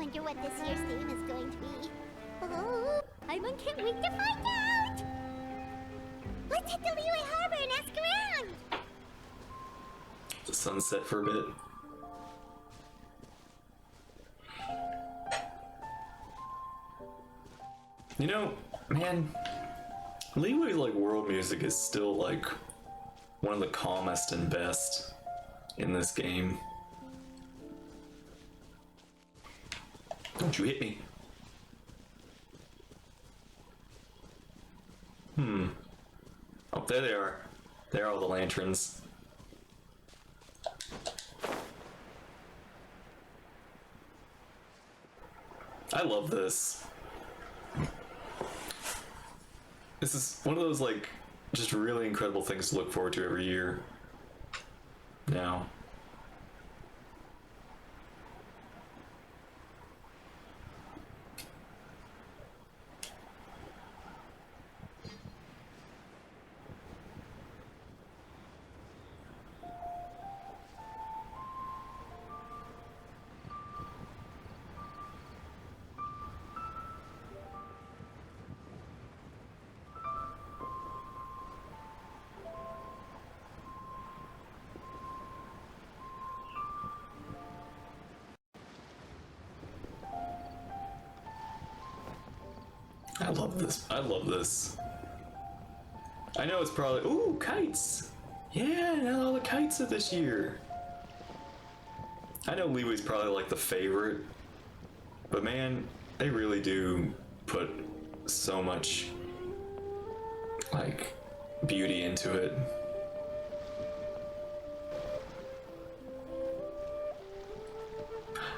wonder what this year's theme is going to be. Oh, I can't wait to find out! Let's hit the Liyue Harbor and ask around! The sunset for a bit. You know, man, Liyue like world music is still like one of the calmest and best in this game. Don't you hit me. Oh, there they are. There are all the lanterns. I love this. This is one of those, like, just really incredible things to look forward to every year. Now. I love this. I love this. I know it's probably... Ooh, kites! Yeah, now all the kites are this year. I know Liyue's probably like the favorite, but man, they really do put so much like beauty into it.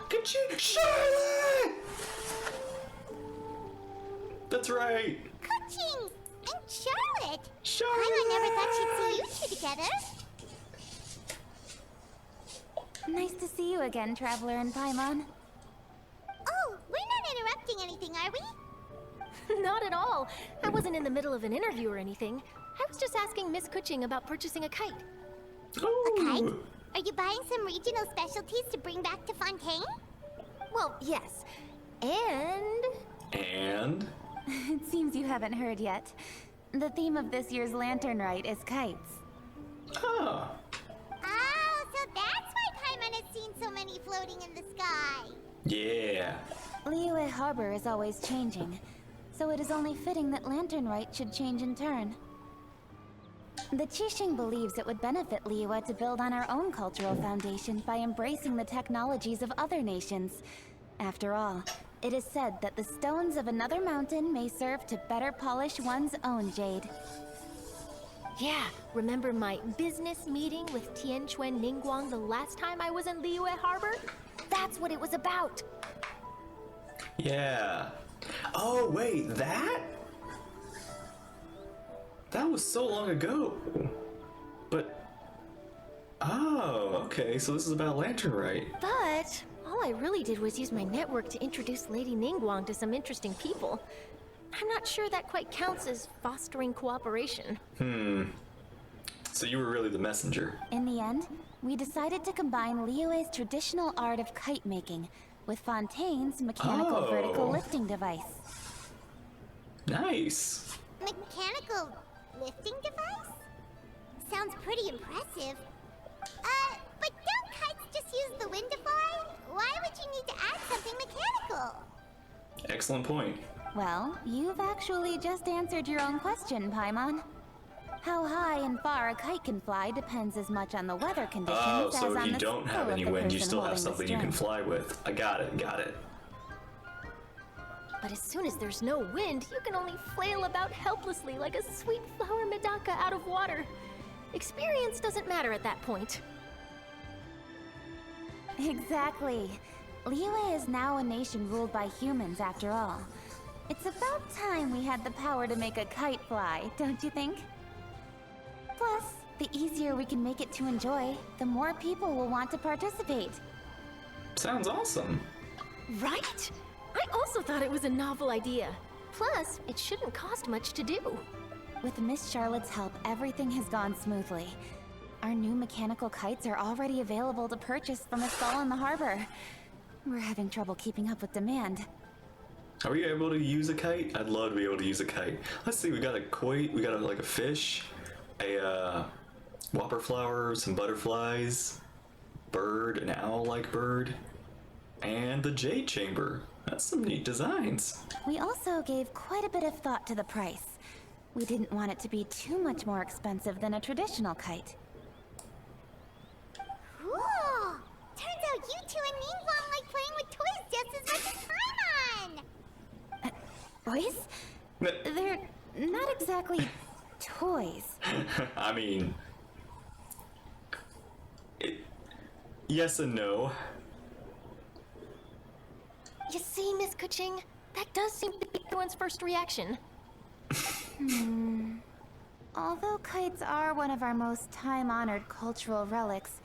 Ka-ching! Charlotte! That's right! Ka-ching! And Charlotte! Charlotte! I never thought she'd see you two together. Nice to see you again, Traveler and Paimon. Oh, we're not interrupting anything, are we? Not at all. I wasn't in the middle of an interview or anything. I was just asking Miss Kuching about purchasing a kite. Ooh. A kite? Are you buying some regional specialties to bring back to Fontaine? Well, yes. And... And? It seems you haven't heard yet. The theme of this year's Lantern Rite is kites. Huh. Oh, so that's why Paimon has seen so many floating in the sky. Yeah. Liyue Harbor is always changing, so it is only fitting that Lantern Rite should change in turn. The Qixing believes it would benefit Liyue to build on our own cultural foundation by embracing the technologies of other nations. After all, it is said that the stones of another mountain may serve to better polish one's own jade. yeah, remember my business meeting with Tianquan Ningguang the last time I was in Liyue Harbor? That's what it was about. Yeah. Oh, wait, that? That was so long ago. But... Oh, okay, so this is about Lantern Rite. But all I really did was use my network to introduce Lady Ningguang to some interesting people. I'm not sure that quite counts as fostering cooperation. So you were really the messenger. In the end, we decided to combine Liyue's traditional art of kite making with Fontaine's mechanical vertical lifting device. Nice. Mechanical lifting device? Sounds pretty impressive. But don't kites just use the wind to fly? Why would you need to add something mechanical? Excellent point. Well, you've actually just answered your own question, Paimon. How high and far a kite can fly depends as much on the weather conditions Oh, as so on if you the don't skill have of any the wind, you person still have holding the something you can string. fly with. I got it, got it. But as soon as there's no wind, you can only flail about helplessly like a sweet flower medaka out of water. Experience doesn't matter at that point. Exactly. Liyue is now a nation ruled by humans after all. It's about time we had the power to make a kite fly, don't you think? Plus, the easier we can make it to enjoy, the more people will want to participate. Sounds awesome. Right? I also thought it was a novel idea. Plus, it shouldn't cost much to do. With Miss Charlotte's help, everything has gone smoothly. Our new mechanical kites are already available to purchase from a stall in the harbor. We're having trouble keeping up with demand. Are we able to use a kite? I'd love to be able to use a kite. Let's see, we got a koi, we got like a fish, a whopper flower, some butterflies, bird, an owl-like bird, and the jade chamber. That's some neat designs. We also gave quite a bit of thought to the price. We didn't want it to be too much more expensive than a traditional kite. Cool! Turns out you two and Ningguang like playing with toys just as much as Paimon! Toys? They're not exactly toys. I mean, yes and no. You see, Miss Kuching? That does seem to be everyone's first reaction. Although kites are one of our most time-honored cultural relics,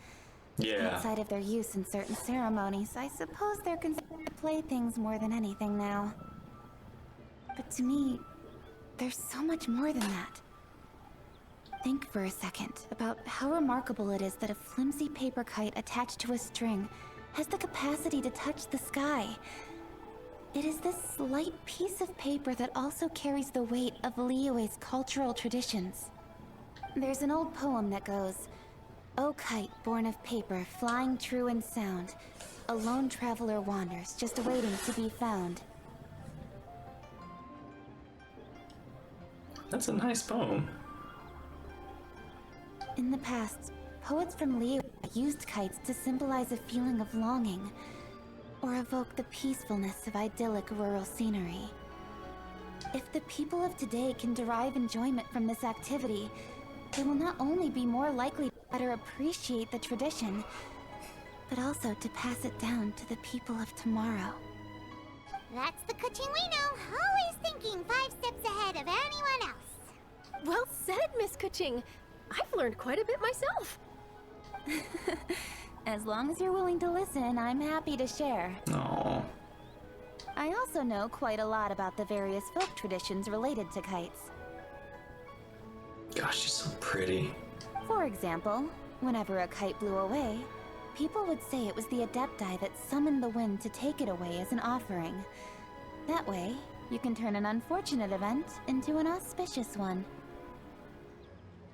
Yeah. outside of their use in certain ceremonies, I suppose they're considered playthings more than anything now. But to me, there's so much more than that. Think for a second about how remarkable it is that a flimsy paper kite attached to a string has the capacity to touch the sky. It is this light piece of paper that also carries the weight of Liyue's cultural traditions. There's an old poem that goes, "O kite born of paper, flying true in sound, a lone traveler wanders, just waiting to be found." That's a nice poem. In the past, poets from Liyue used kites to symbolize a feeling of longing, or evoke the peacefulness of idyllic rural scenery. If the people of today can derive enjoyment from this activity, they will not only be more likely to better appreciate the tradition, but also to pass it down to the people of tomorrow. That's the Kuching we know, always thinking 5 steps ahead of anyone else. Well said, Miss Kuching. I've learned quite a bit myself. As long as you're willing to listen, I'm happy to share. Aww. I also know quite a lot about the various folk traditions related to kites. Gosh, she's so pretty. For example, whenever a kite blew away, people would say it was the Adepti that summoned the wind to take it away as an offering. That way, you can turn an unfortunate event into an auspicious one.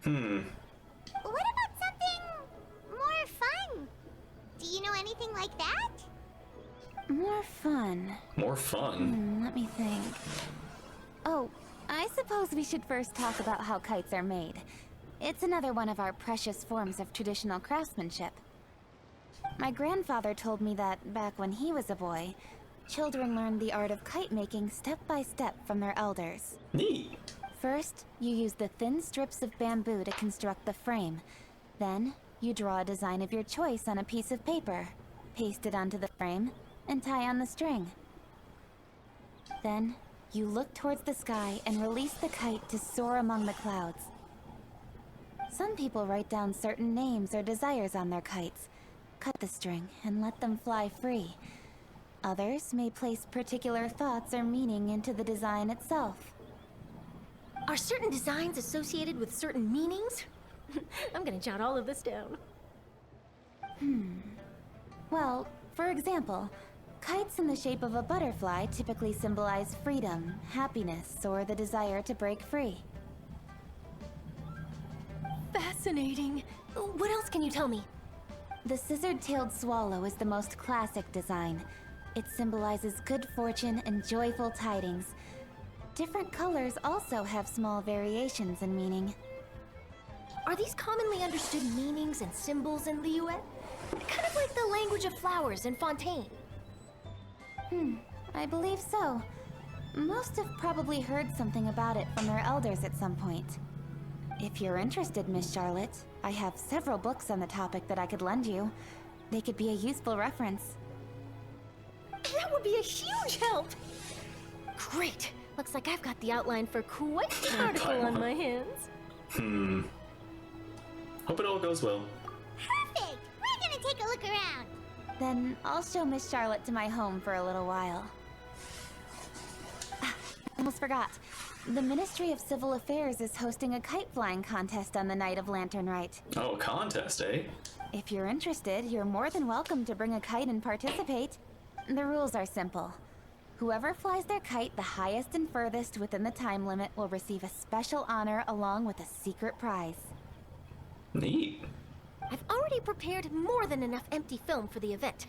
What about something more fun? Do you know anything like that? More fun. More fun. Let me think. Oh, I suppose we should first talk about how kites are made. It's another one of our precious forms of traditional craftsmanship. My grandfather told me that back when he was a boy, children learned the art of kite making step by step from their elders. Neat. First, you use the thin strips of bamboo to construct the frame. Then, you draw a design of your choice on a piece of paper, paste it onto the frame, and tie on the string. Then, you look towards the sky and release the kite to soar among the clouds. Some people write down certain names or desires on their kites, cut the string, and let them fly free. Others may place particular thoughts or meaning into the design itself. Are certain designs associated with certain meanings? I'm gonna jot all of this down. Well, for example, kites in the shape of a butterfly typically symbolize freedom, happiness, or the desire to break free. Fascinating. What else can you tell me? The scissor-tailed swallow is the most classic design. It symbolizes good fortune and joyful tidings. Different colors also have small variations in meaning. Are these commonly understood meanings and symbols in Liyue? Kind of like the language of flowers in Fontaine. I believe so. Most have probably heard something about it from their elders at some point. If you're interested, Miss Charlotte, I have several books on the topic that I could lend you. They could be a useful reference. That would be a huge help! Great! Looks like I've got the outline for quite the article on my hands. Hope it all goes well. Perfect! We're gonna take a look around. Then I'll show Miss Charlotte to my home for a little while. Almost forgot. The Ministry of Civil Affairs is hosting a kite flying contest on the night of Lantern Rite. Oh, contest, eh? If you're interested, you're more than welcome to bring a kite and participate. The rules are simple. Whoever flies their kite the highest and furthest within the time limit will receive a special honor along with a secret prize. Neat. I've already prepared more than enough empty film for the event.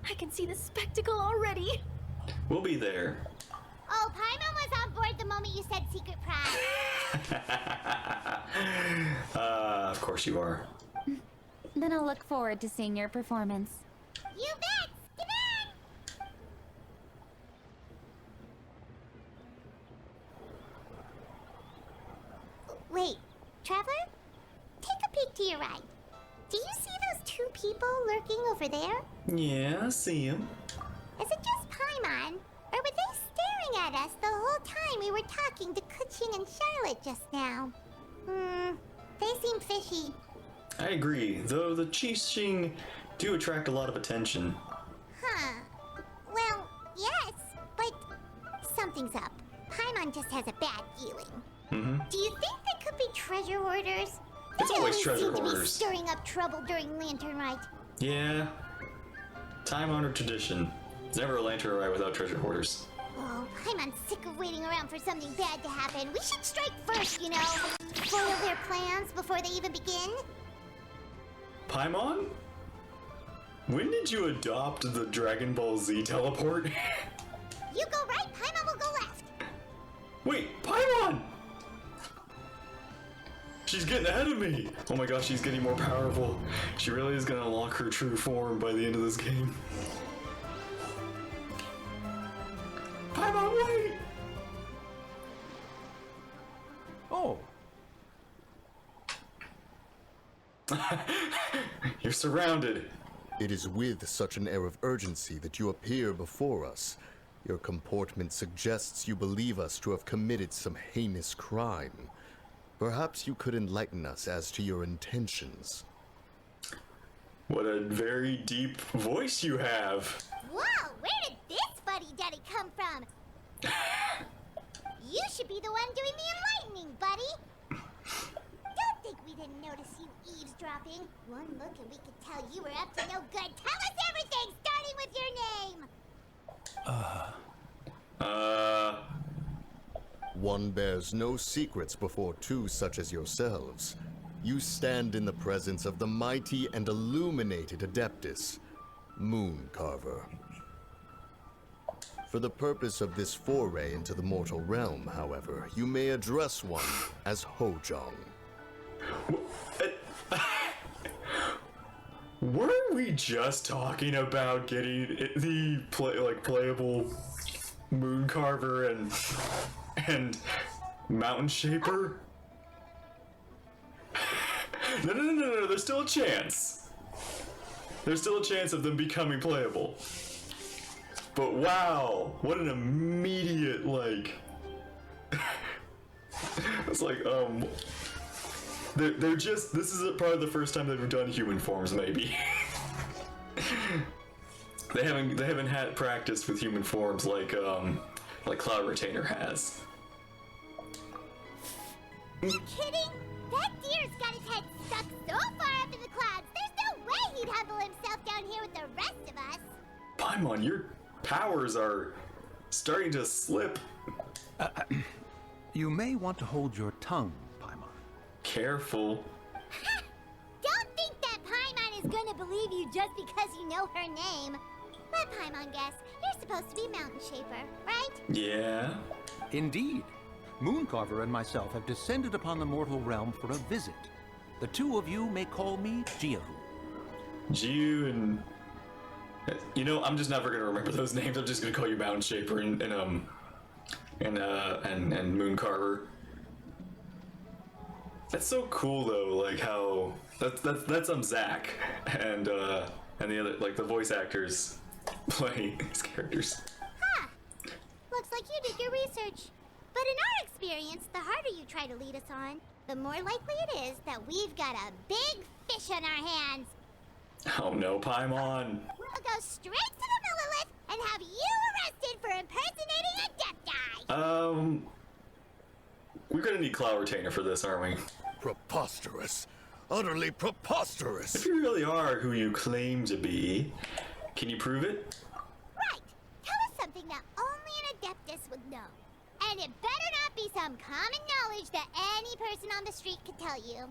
I can see the spectacle already. We'll be there. Oh, Paimon was on board the moment you said secret prize. Of course you are. Then I'll look forward to seeing your performance. You bet! Get in! Wait, Traveler? Take a peek to your right. Do you see those two people lurking over there? Yeah, I see him. Is it just Paimon? Or were they staring at us the whole time we were talking to Kuching and Charlotte just now? They seem fishy. I agree, though the Qixing do attract a lot of attention. Huh. Well, yes, but something's up. Paimon just has a bad feeling. Do you think they could be treasure hoarders? It's They always always treasure seem to be hoarders. stirring up trouble during Lantern Rite. Yeah. Time-honored tradition. There's never a lantern ride without treasure hoarders. Oh, Paimon's sick of waiting around for something bad to happen. We should strike first, you know. Foil their plans before they even begin. Paimon? When did you adopt the Dragon Ball Z teleport? You go right, Paimon will go left. Wait, Paimon! She's getting ahead of me! Oh my gosh, she's getting more powerful. She really is gonna unlock her true form by the end of this game. Paimon, wait! Oh, You're surrounded. It is with such an air of urgency that you appear before us. Your comportment suggests you believe us to have committed some heinous crime. Perhaps you could enlighten us as to your intentions. What a very deep voice you have. Whoa, where did this fuddy-duddy come from? You should be the one doing the enlightening, buddy. Don't think we didn't notice you eavesdropping. One look and we could tell you were up to no good. Tell us everything, starting with your name. One bears no secrets before two such as yourselves. You stand in the presence of the mighty and illuminated Adeptus, Mooncarver. For the purpose of this foray into the mortal realm, however, you may address one as Hojong. Weren't we just talking about getting the playable Mooncarver and Mountain Shaper? No, there's still a chance. There's still a chance of them becoming playable. But wow, what an immediate, it's like, they're just, this is probably the first time they've done human forms, maybe. They haven't had practice with human forms like Cloud Retainer has. Kidding? That deer's got his head stuck so far up in the clouds, there's no way he'd humble himself down here with the rest of us. Paimon, your powers are starting to slip. you may want to hold your tongue, Paimon. Careful. Don't think that Paimon is gonna believe you just because you know her name. Let Paimon guess. You're supposed to be Mountain Shaper, right? Yeah. Indeed. Mooncarver and myself have descended upon the mortal realm for a visit. The two of you may call me Jiahu. Jiu and... You know, I'm just never gonna remember those names. I'm just gonna call you Mountain Shaper and Mooncarver. That's so cool though, like how that's Zach and the other, like, the voice actors play these characters. Huh. Looks like you did your research. But in our experience, the harder you try to lead us on, the more likely it is that we've got a big fish on our hands. Oh no, Paimon. We'll go straight to the Millilith and have you arrested for impersonating a Adepti. We're gonna need Cloud Retainer for this, aren't we? Preposterous. Utterly preposterous. If you really are who you claim to be, can you prove it? Right. don't. And it better not be some common knowledge that any person on the street could tell you.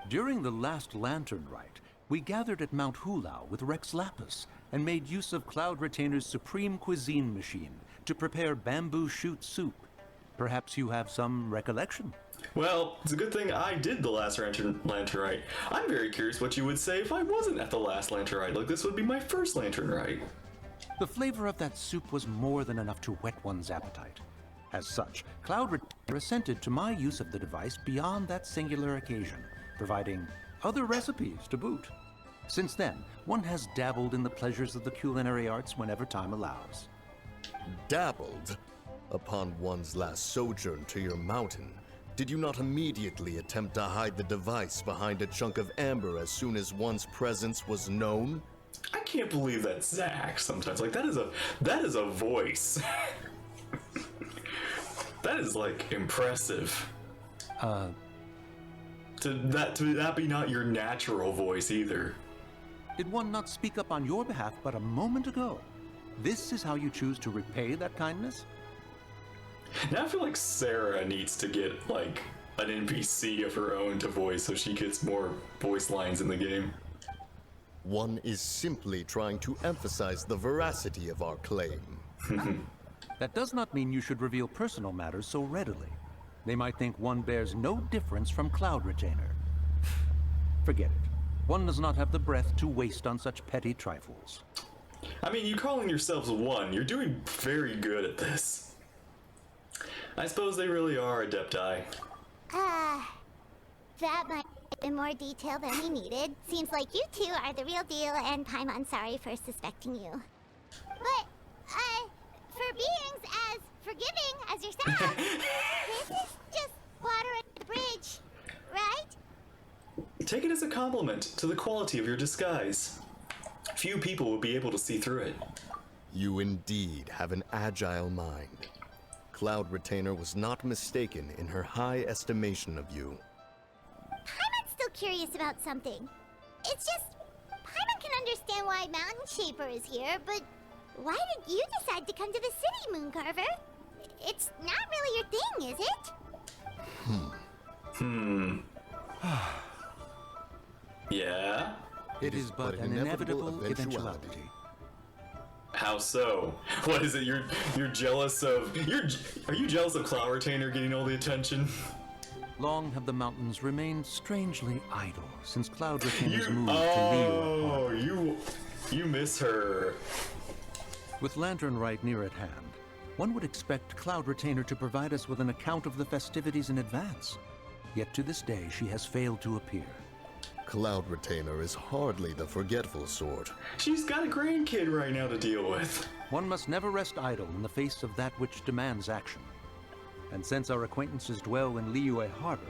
During the last Lantern Rite, we gathered at Mount Hulao with Rex Lapis and made use of Cloud Retainer's supreme cuisine machine to prepare bamboo shoot soup. Perhaps you have some recollection? Well, it's a good thing I did the last Lantern Rite. I'm very curious what you would say if I wasn't at the last Lantern Rite. Like, this would be my first Lantern Rite. The flavor of that soup was more than enough to whet one's appetite. As such, Cloud Retainer assented to my use of the device beyond that singular occasion, providing other recipes to boot. Since then, one has dabbled in the pleasures of the culinary arts whenever time allows. Dabbled? Upon one's last sojourn to your mountain, did you not immediately attempt to hide the device behind a chunk of amber as soon as one's presence was known? I can't believe that's Zach sometimes. Like, that is a voice. That is, like, impressive. To that be not your natural voice either. Did one not speak up on your behalf but a moment ago? This is how you choose to repay that kindness? Now I feel like Sarah needs to get, like, an NPC of her own to voice so she gets more voice lines in the game. One is simply trying to emphasize the veracity of our claim. That does not mean you should reveal personal matters so readily. They might think one bears no difference from Cloud Retainer. Forget it. One does not have the breath to waste on such petty trifles. I mean, you calling yourselves one, you're doing very good at this. I suppose they really are Adepti. That might have been more detail than we needed. Seems like you two are the real deal, and Paimon sorry for suspecting you. But, for beings as forgiving as yourself, this is just water under the bridge, right? Take it as a compliment to the quality of your disguise. Few people will be able to see through it. You indeed have an agile mind. Cloud Retainer was not mistaken in her high estimation of you. Paimon's still curious about something. It's just, Paimon can understand why Mountain Shaper is here, but why did you decide to come to the city, Mooncarver? It's not really your thing, is it? Yeah? It is but an inevitable eventuality. How so? What is it? You're jealous of? Are you jealous of Cloud Retainer getting all the attention? Long have the mountains remained strangely idle since Cloud Retainer's moved to Oh, Leo. you miss her. With Lantern Rite near at hand, one would expect Cloud Retainer to provide us with an account of the festivities in advance. Yet to this day, she has failed to appear. Cloud Retainer is hardly the forgetful sort. She's got a grandkid right now to deal with. One must never rest idle in the face of that which demands action. And since our acquaintances dwell in Liyue Harbor,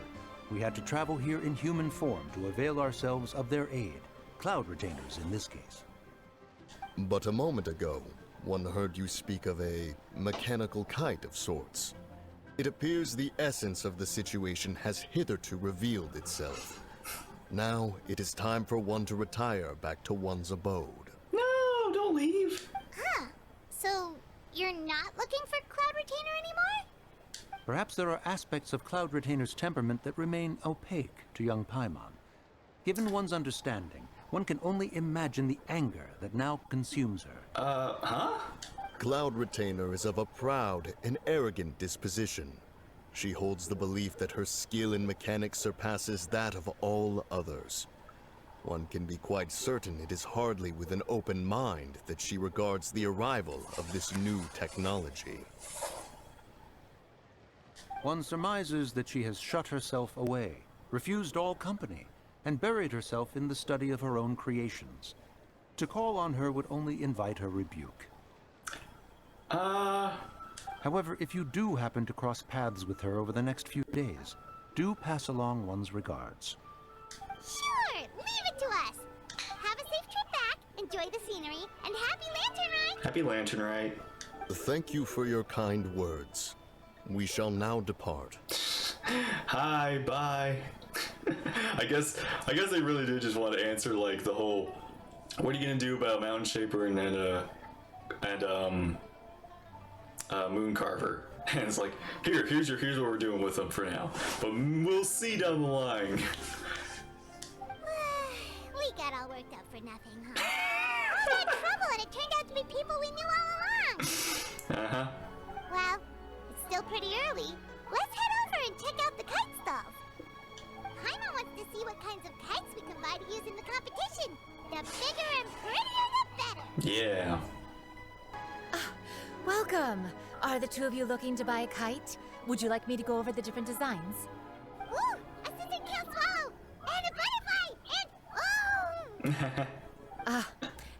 we had to travel here in human form to avail ourselves of their aid, Cloud Retainers in this case. But a moment ago, one heard you speak of a mechanical kite of sorts. It appears the essence of the situation has hitherto revealed itself. Now, it is time for one to retire back to one's abode. No, don't leave. Huh. So, you're not looking for Cloud Retainer anymore? Perhaps there are aspects of Cloud Retainer's temperament that remain opaque to young Paimon. Given one's understanding, one can only imagine the anger that now consumes her. Huh? Cloud Retainer is of a proud and arrogant disposition. She holds the belief that her skill in mechanics surpasses that of all others. One can be quite certain it is hardly with an open mind that she regards the arrival of this new technology. One surmises that she has shut herself away, refused all company, and buried herself in the study of her own creations. To call on her would only invite her rebuke. However, if you do happen to cross paths with her over the next few days, do pass along one's regards. Sure, leave it to us. Have a safe trip back, enjoy the scenery, and happy Lantern Rite! Happy Lantern Rite. Thank you for your kind words. We shall now depart. Hi, bye. I guess they really did just want to answer like the whole, what are you gonna do about Mountain Shaper and then Moon Carver, and it's like, here's what we're doing with them for now, but we'll see down the line. We got all worked up for nothing, huh? We had trouble and it turned out to be people we knew all along. Uh-huh. Well, it's still pretty early. Let's head over and check out the kite stalls. Paimon wants to see what kinds of kites we can buy to use in the competition. The bigger and prettier, the better. Yeah. Welcome! Are the two of you looking to buy a kite? Would you like me to go over the different designs? Ooh, Assistant Count Swallow! And a butterfly! And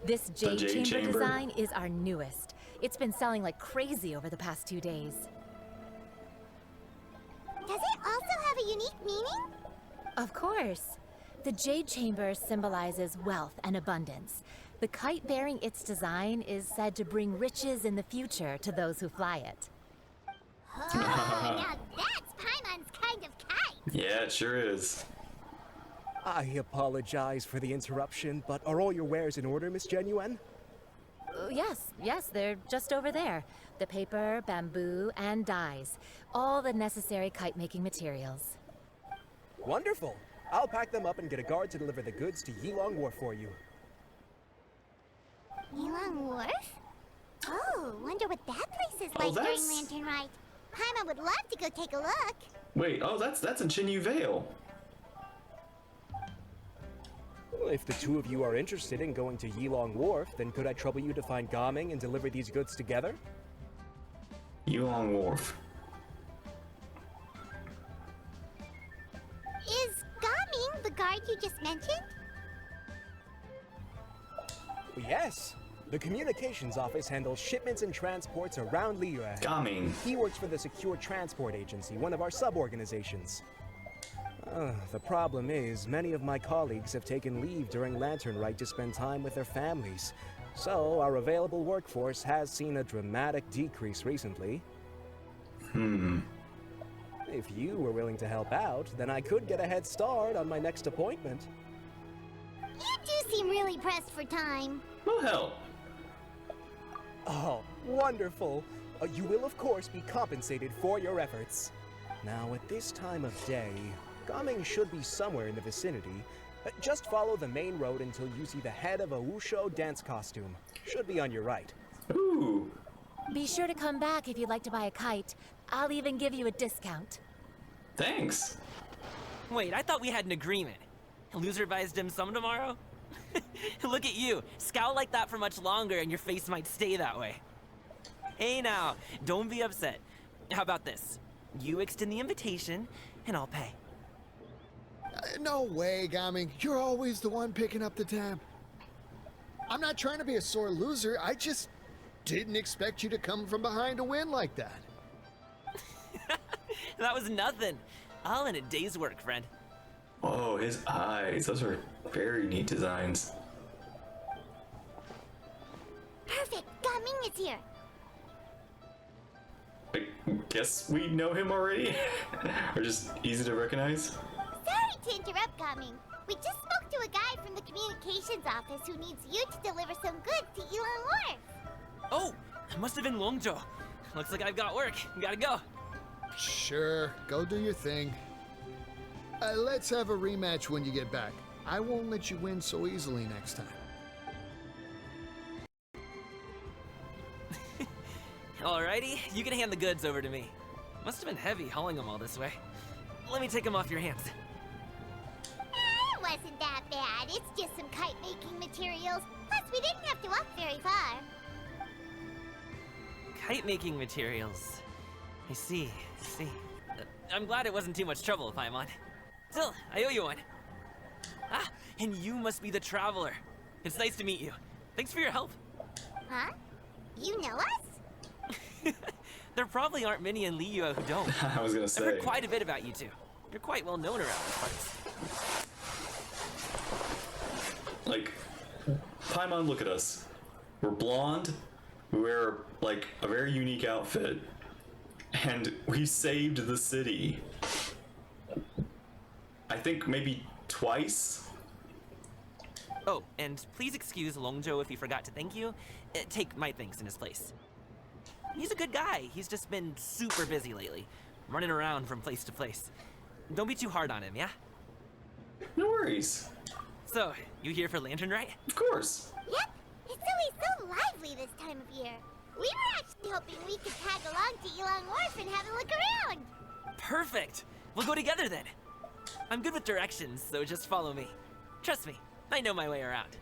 This The Jade Jade Chamber Chamber. design is our newest. It's been selling like crazy over the past 2 days. does it also have a unique meaning? Of course. The Jade Chamber symbolizes wealth and abundance. The kite bearing its design is said to bring riches in the future to those who fly it. Oh, now that's Paimon's kind of kite. Yeah, it sure is. I apologize for the interruption, but are all your wares in order, Miss Genuine? Yes, they're just over there. The paper, bamboo, and dyes. All the necessary kite-making materials. Wonderful. I'll pack them up and get a guard to deliver the goods to Yilong Wharf for you. Yilong Wharf? Oh, wonder what that place is Oh, like during that's- Lantern Rite. Paimon would love to go take a look. Wait, oh, that's in Chinyu Vale. Well, if the two of you are interested in going to Yilong Wharf, then could I trouble you to find Gaming and deliver these goods together? Yulong Wharf. Is Gaming the guard you just mentioned? Yes. The communications office handles shipments and transports around Liyue. Gaming. He works for the Secure Transport Agency, one of our sub-organizations. The problem is, many of my colleagues have taken leave during Lantern Rite to spend time with their families. So, our available workforce has seen a dramatic decrease recently. If you were willing to help out, then I could get a head start on my next appointment. You do seem really pressed for time. Well, hell. Oh, wonderful. You will, of course, be compensated for your efforts. Now, at this time of day, Gaming should be somewhere in the vicinity. Just follow the main road until you see the head of a Wushu dance costume. Should be on your right. Ooh. Be sure to come back if you'd like to buy a kite. I'll even give you a discount. Thanks. Wait, I thought we had an agreement. Loser buys dim sum tomorrow? Look at you. Scowl like that for much longer and your face might stay that way. Hey now, don't be upset. How about this? You extend the invitation, and I'll pay. No way, Gaming. You're always the one picking up the tab. I'm not trying to be a sore loser. I just didn't expect you to come from behind to win like that. That was nothing. All in a day's work, friend. Oh, his eyes. Those are very neat designs. Perfect, Gaming is here. I guess we know him already? Or just easy to recognize? Sorry to interrupt, Gaming. We just spoke to a guy from the communications office who needs you to deliver some goods to Yilong Wharf. Oh, it must have been Longzhou. Looks like I've got work. Gotta go. Sure, go do your thing. Let's have a rematch when you get back. I won't let you win so easily next time. Alrighty, you can hand the goods over to me. Must have been heavy hauling them all this way. Let me take them off your hands. It wasn't that bad. It's just some kite-making materials. Plus, we didn't have to walk very far. Kite-making materials. I see. I'm glad it wasn't too much trouble, Paimon. Still, I owe you one. Ah, and you must be the traveler. It's nice to meet you. Thanks for your help. Huh? You know us? There probably aren't many in Liyue who don't. I was gonna I've say. heard quite a bit about you two. You're quite well known around these parts. Like, Paimon, look at us. We're blonde. We wear, like, a very unique outfit. And we saved the city. I think maybe twice. Oh, and please excuse Longzhou if he forgot to thank you. Take my thanks in his place. He's a good guy. He's just been super busy lately, running around from place to place. Don't be too hard on him, yeah? No worries. So, you here for Lantern Rite? Of course. Yep, it's always so lively this time of year. We were actually hoping we could tag along to Yilong Wharf and have a look around. Perfect! We'll go together then. I'm good with directions, so just follow me. Trust me, I know my way around.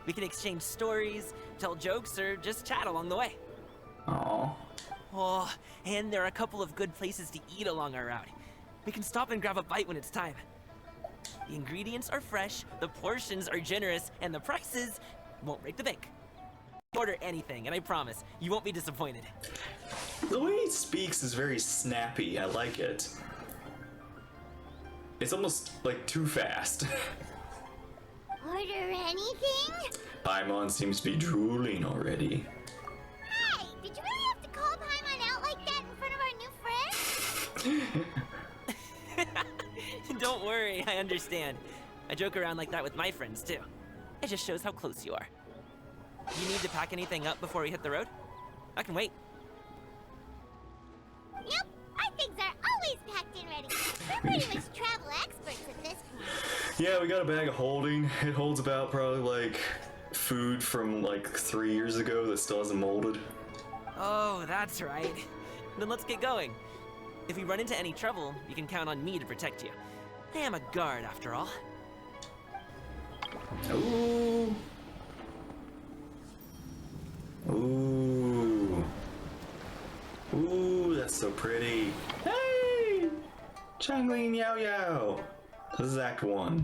We can exchange stories, tell jokes, or just chat along the way. Aww. Oh, and there are a couple of good places to eat along our route. We can stop and grab a bite when it's time. The ingredients are fresh, the portions are generous, and the prices won't break the bank. Order anything, and I promise, you won't be disappointed. The way he speaks is very snappy. I like it. It's almost like too fast. Order anything? Paimon seems to be drooling already. Hey, did you really have to call Paimon out like that in front of our new friend? Don't worry, I understand. I joke around like that with my friends, too. It just shows how close you are. You need to pack anything up before we hit the road? I can wait. Yep, our things are always packed and ready. We're pretty much travel experts at this point. Yeah, we got a bag of holding. It holds about probably like food from like 3 years ago that still hasn't molded. Oh, that's right. Then let's get going. If we run into any trouble, you can count on me to protect you. I am a guard, after all. Ooh. Ooh. Ooh, that's so pretty. Hey! Changling Yao Yao. This is Act 1.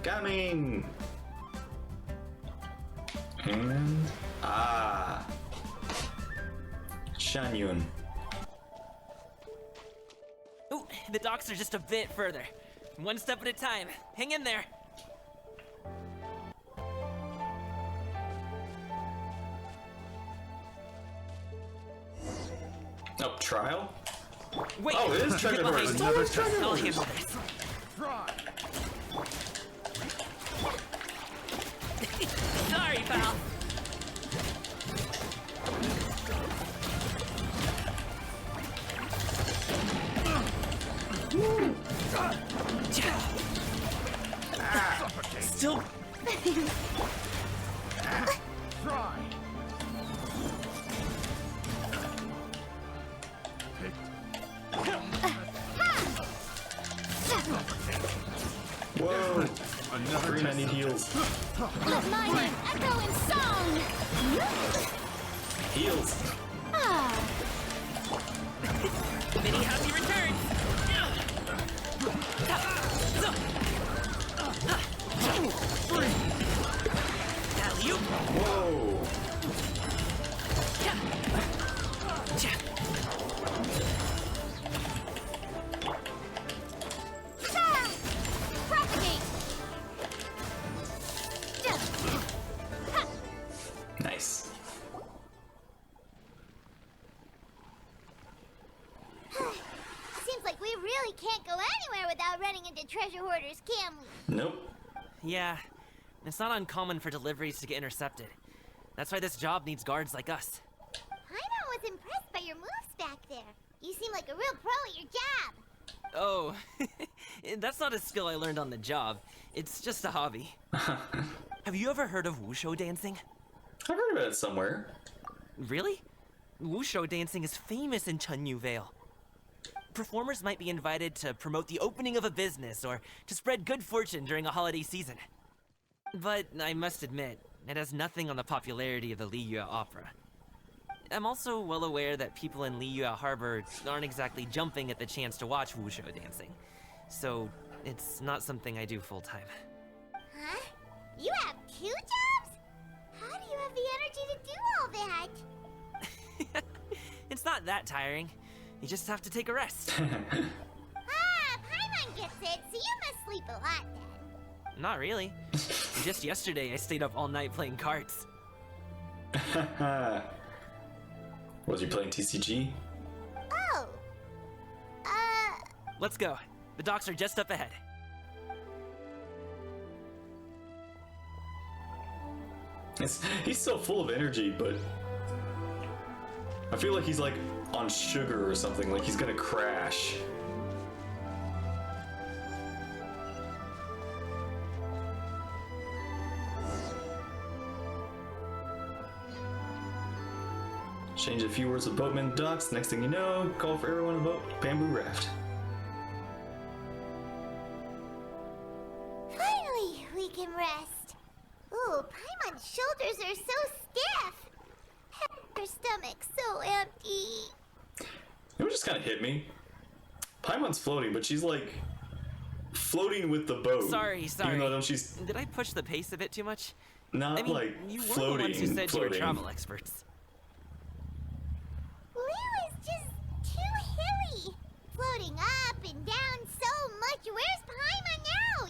Coming! And... Shanyun. Ooh, the docks are just a bit further. One step at a time. Hang in there. Oh, trial? Wait, Oh, it is get treasure behind horse. me. Oh, it's treasure I'll horse. handle this. Sorry, pal. Still. Whoa! Green, I need heals. Let my name echo in song! Heals! Many happy returns. Alley-oop. Whoa! Propagate! Nice. Seems like we really can't go anywhere without running into treasure hoarders, can we? Nope. Yeah, it's not uncommon for deliveries to get intercepted. That's why this job needs guards like us. Paimon was impressed by your moves back there. You seem like a real pro at your job. Oh, that's not a skill I learned on the job. It's just a hobby. Have you ever heard of wushu dancing? I've heard about it somewhere. Really? Wushu dancing is famous in Chunyu Vale. Performers might be invited to promote the opening of a business or to spread good fortune during a holiday season. But I must admit, it has nothing on the popularity of the Liyue opera. I'm also well aware that people in Liyue Harbor aren't exactly jumping at the chance to watch wushu dancing. So, it's not something I do full-time. Huh? You have 2 jobs? How do you have the energy to do all that? It's not that tiring. You just have to take a rest. Paimon gets it, so you must sleep a lot then. Not really. Just yesterday, I stayed up all night playing cards. Was you playing TCG? Oh. Let's go. The docks are just up ahead. He's so full of energy, but I feel like he's like on sugar or something, like he's gonna crash. Change a few words with boatman docks. Next thing you know, call for everyone on the boat. Bamboo raft. Finally, we can rest. Ooh, Paimon's shoulders are so stiff. Her stomach's so empty. It just kind of hit me. Paimon's floating, but she's like floating with the boat. Sorry. Even though she's Did I push the pace a bit too much? not I mean, like you were floating. the ones who said you were floating. travel experts. Lou is just too hilly. Floating up and down so much. Where's Paimon now?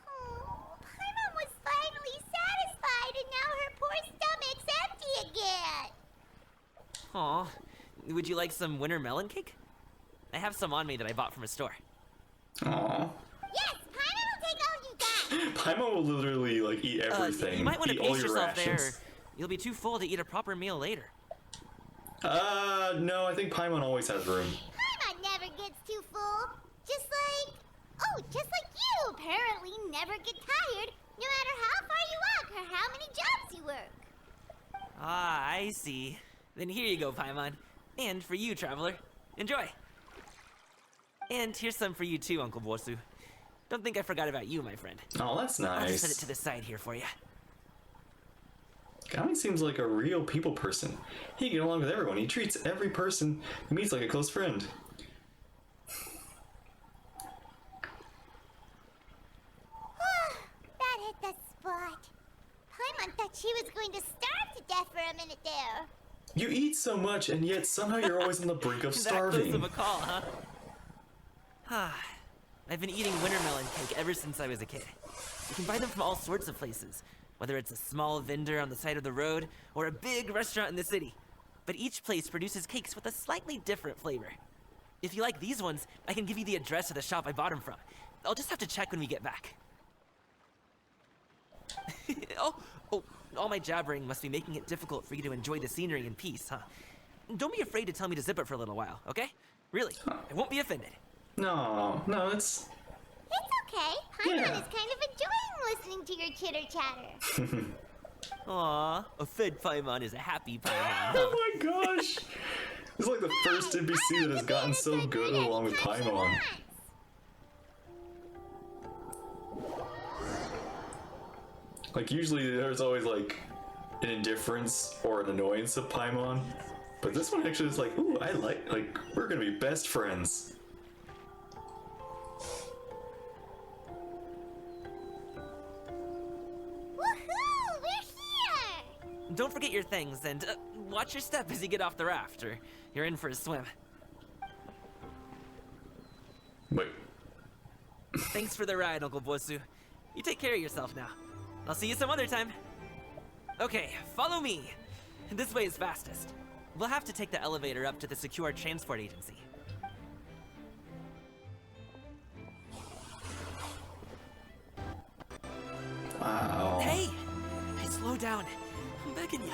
Oh, Paimon was finally satisfied and now her poor stomach's empty again. Aw, would you like some winter melon cake? I have some on me that I bought from a store. Aw. Yes, Paimon will take all you got. Paimon will literally like eat everything. You might want to eat all pace your yourself there. rations. You'll be too full to eat a proper meal later. No, I think Paimon always has room. Paimon never gets too full. Just like you apparently never get tired, no matter how far you walk or how many jobs you work. Ah, I see. Then here you go, Paimon. And for you, traveler. Enjoy. And here's some for you too, Uncle Bosu. Don't think I forgot about you, my friend. Oh, that's I'll just nice. set it to the side here for you. Gami seems like a real people person. He can get along with everyone. He treats every person he meets like a close friend. That hit the spot. Paimon thought she was going to starve to death for a minute there. You eat so much, and yet somehow you're always on the brink of That starving. close of a call, huh? I've been eating winter melon cake ever since I was a kid. You can buy them from all sorts of places, whether it's a small vendor on the side of the road or a big restaurant in the city. But each place produces cakes with a slightly different flavor. If you like these ones, I can give you the address of the shop I bought them from. I'll just have to check when we get back. Oh, all my jabbering must be making it difficult for you to enjoy the scenery in peace, huh? Don't be afraid to tell me to zip it for a little while, okay? Really, I won't be offended. No, it's... It's okay. Paimon Yeah. is kind of enjoying listening to your chitter-chatter. Aw, a fed Paimon is a happy Paimon, huh? Oh my gosh! It's like the first NPC that has gotten so good along with Paimon. Like, usually there's always like an indifference or an annoyance of Paimon. But this one actually is like, ooh, I like, we're gonna be best friends. Woohoo! We're here! Don't forget your things, and watch your step as you get off the raft, or you're in for a swim. Wait. Thanks for the ride, Uncle Bosu. You take care of yourself now. I'll see you some other time. Okay, follow me. This way is fastest. We'll have to take the elevator up to the secure transport agency. Wow. Hey! Slow down. I'm begging ya.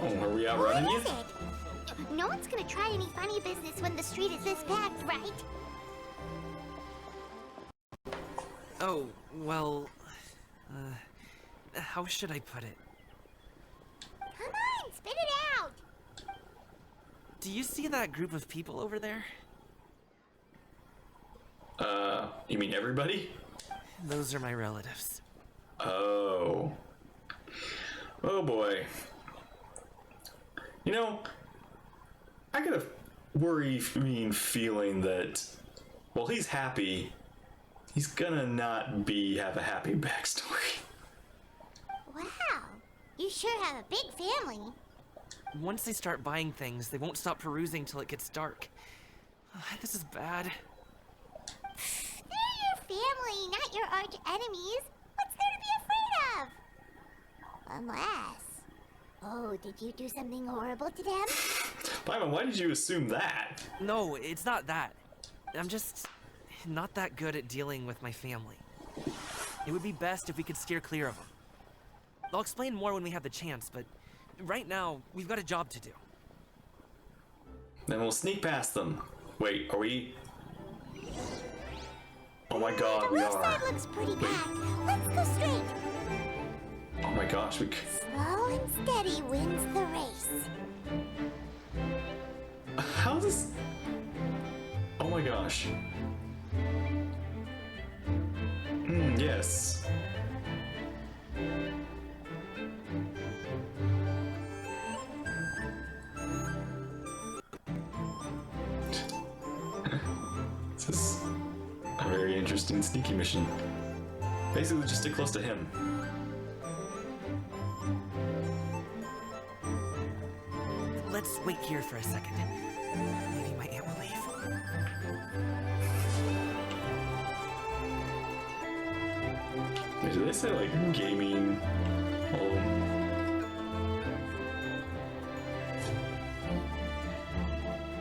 Oh, are we What outrunning you? is it? No one's gonna try any funny business when the street is this packed, right? Oh, well... how should I put it? Come on, spit it out! Do you see that group of people over there? You mean everybody? Those are my relatives. Oh. Oh boy. You know, I got a worrying feeling that while he's happy, he's gonna not have a happy backstory. Wow, you sure have a big family. Once they start buying things, they won't stop perusing till it gets dark. This is bad. They're your family, not your arch enemies. What's there to be afraid of? Unless... Oh, did you do something horrible to them? Paimon, why did you assume that? No, it's not that. I'm just not that good at dealing with my family. It would be best if we could steer clear of them. I'll explain more when we have the chance, but right now, we've got a job to do. Then we'll sneak past them. Wait, are we? Oh my god, The we left are. side looks pretty bad. Let's go straight. Oh my gosh, we. Slow and steady wins the race. How this? Oh my gosh. Yes. This is a very interesting sneaky mission. Basically, just stick close to him. Let's wait here for a second. Maybe my aunt will leave. Wait, did they say like gaming?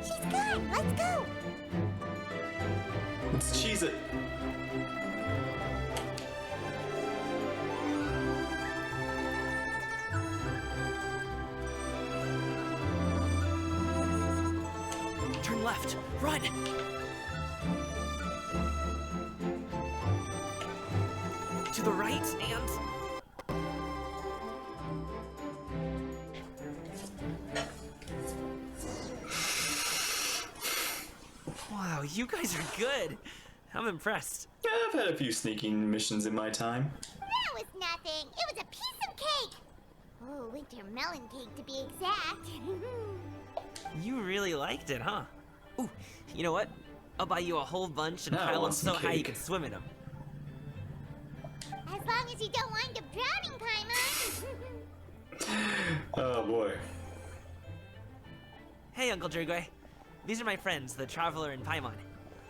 She's gone. Let's go. Let's cheese it. Turn left. Run! To the right and... Wow, you guys are good. I'm impressed. Yeah, I've had a few sneaking missions in my time. That was nothing. It was a piece of cake. Oh, winter melon cake to be exact. You really liked it, huh? Ooh, you know what? I'll buy you a whole bunch and I pile them want so some high you cake. can swim in them. As long as you don't wind up drowning, Paimon. Oh boy. Hey, Uncle Jirgwe. These are my friends, the Traveler and Paimon.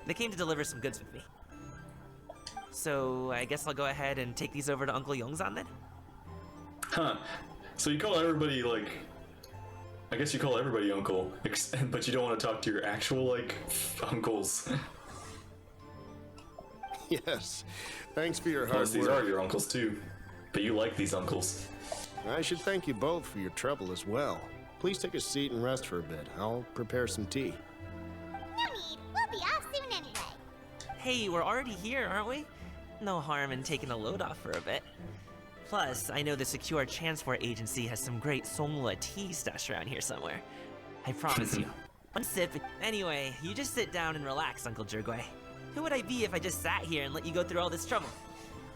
They came to deliver some goods with me. So, I guess I'll go ahead and take these over to Uncle Yongzan then? Huh. So you call everybody like... I guess you call everybody uncle, but you don't want to talk to your actual, like, uncles. Yes. Thanks for your hard Plus, these work. are your uncles too. But you like these uncles. I should thank you both for your trouble as well. Please take a seat and rest for a bit. I'll prepare some tea. No need. We'll be off soon anyway. Hey, we're already here, aren't we? No harm in taking a load off for a bit. Plus, I know the Secure Transport Agency has some great Songhua tea stashed around here somewhere. I promise you. One sip. Anyway, you just sit down and relax, Uncle Jirgwe. Who would I be if I just sat here and let you go through all this trouble?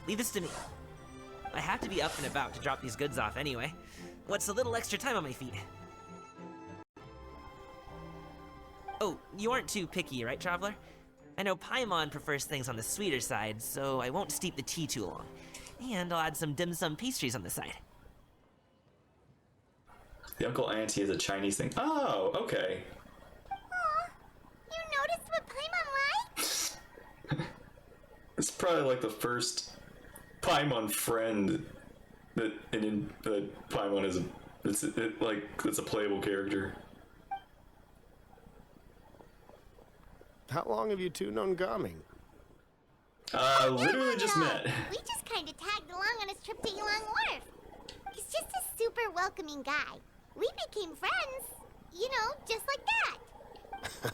Leave this to me. I have to be up and about to drop these goods off anyway. What's a little extra time on my feet? Oh, you aren't too picky, right, Traveler? I know Paimon prefers things on the sweeter side, so I won't steep the tea too long. And I'll add some dim sum pastries on the side. The uncle auntie is a Chinese thing. Oh, okay. Aw, you noticed what Paimon liked? It's probably like the first Paimon friend that Paimon is it's a playable character. How long have you two known Gaming? Literally just met. We just kind of tagged along on his trip to Yulong Wharf. He's just a super welcoming guy. We became friends, you know, just like that.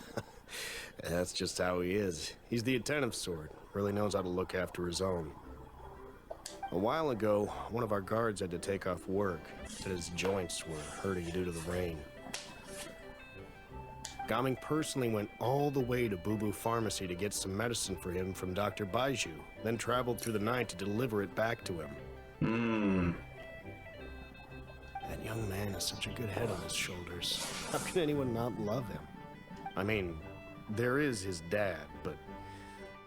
That's just how he is. He's the attentive sort. Really knows how to look after his own. A while ago, one of our guards had to take off work. Said his joints were hurting due to the rain. Gaming personally went all the way to Boo Boo Pharmacy to get some medicine for him from Dr. Baiju, then traveled through the night to deliver it back to him. That young man has such a good head on his shoulders. How can anyone not love him? I mean, there is his dad, but,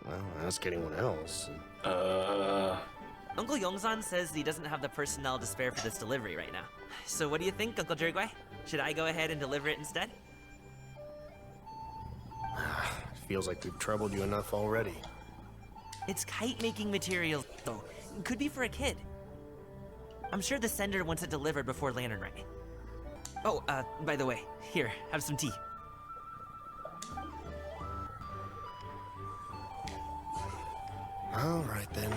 well, ask anyone else. Uncle Yongzan says he doesn't have the personnel to spare for this delivery right now. So what do you think, Uncle Jirgwe? Should I go ahead and deliver it instead? Feels like we've troubled you enough already. It's kite-making materials, though. Could be for a kid. I'm sure the sender wants it delivered before Lantern Rite. Oh, by the way, here, have some tea. All right then,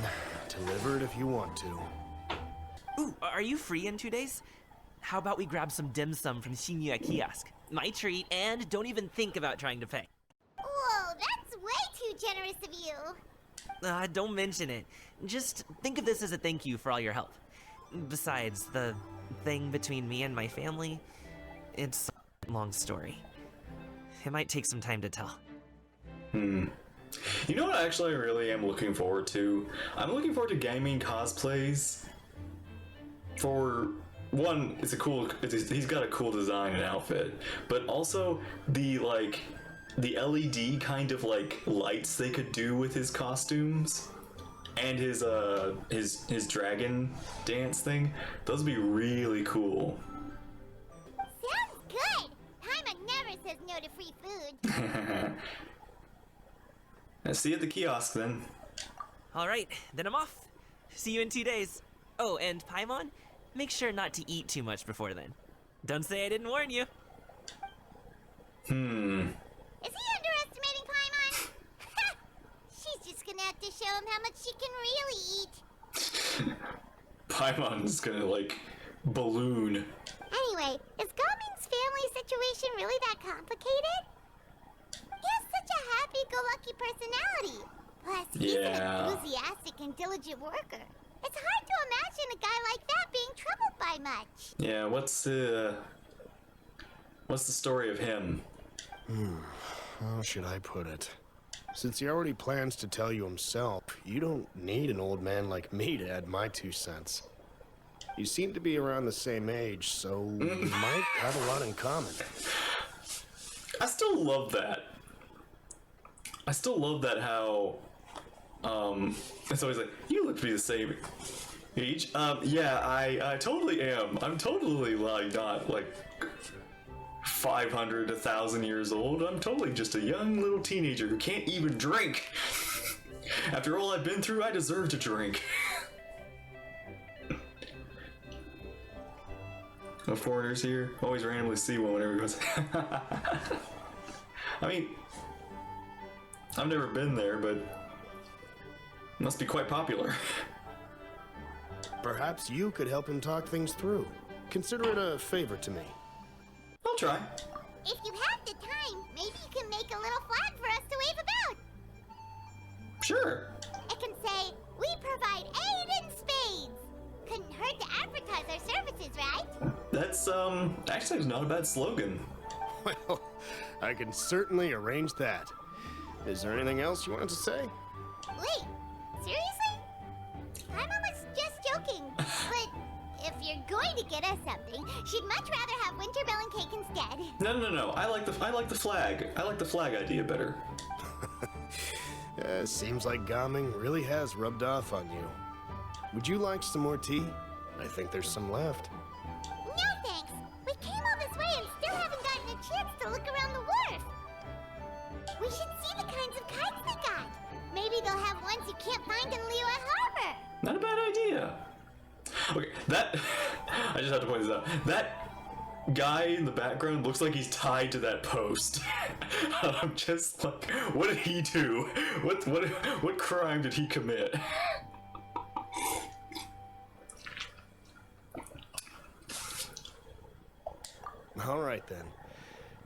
deliver it if you want to. Ooh, are you free in 2 days? How about we grab some dim sum from Shinya Kiosk? My treat, and don't even think about trying to pay. Whoa, that's way too generous of you. Don't mention it. Just think of this as a thank you for all your help. Besides, the thing between me and my family, it's a long story. It might take some time to tell. You know what actually I really am looking forward to? I'm looking forward to gaming cosplays. For one, he's got a cool design and outfit, but also the LED kind of like lights they could do with his costumes and his dragon dance thing. Those would be really cool. Sounds good. Paimon never says no to free food. I'll see you at the kiosk then. All right, then I'm off. See you in 2 days. Oh, and Paimon, make sure not to eat too much before then. Don't say I didn't warn you. Is he underestimating Paimon? She's just gonna have to show him how much she can really eat. Paimon's gonna like balloon. Anyway, is Gaming's family situation really that complicated? He has such a happy-go-lucky personality. Plus, he's an enthusiastic and diligent worker. It's hard to imagine a guy like that being troubled by much. Yeah, what's the story of him? How should I put it? Since he already plans to tell you himself, you don't need an old man like me to add my 2 cents. You seem to be around the same age, so we might have a lot in common. I still love that. How, it's always like, you look to be the same age. Yeah, I totally am. I'm totally like not like 500, 1,000 years old. I'm totally just a young little teenager who can't even drink. After all I've been through, I deserve to drink. No foreigners here. Always randomly see one whenever he goes. I mean, I've never been there, but it must be quite popular. Perhaps you could help him talk things through. Consider it a favor to me. I'll try. If you have the time, maybe you can make a little flag for us to wave about. Sure. It can say, we provide aid in spades. Couldn't hurt to advertise our services, right? That's, actually it's not a bad slogan. Well, I can certainly arrange that. Is there anything else you wanted to say? Wait, seriously? I'm almost just joking, but if you're going to get us something, she'd much rather have Winterbell and cake instead. No. I like the flag. I like the flag idea better. Seems like Gaming really has rubbed off on you. Would you like some more tea? I think there's some left. No thanks. We came all this way and still haven't gotten a chance to look around the wharf. We should see the kinds of kites they got. Maybe they'll have ones you can't find in Liyue Harbor. Not a bad idea. Okay, I just have to point this out. That guy in the background looks like he's tied to that post. I'm just like, what did he do? What crime did he commit? All right then.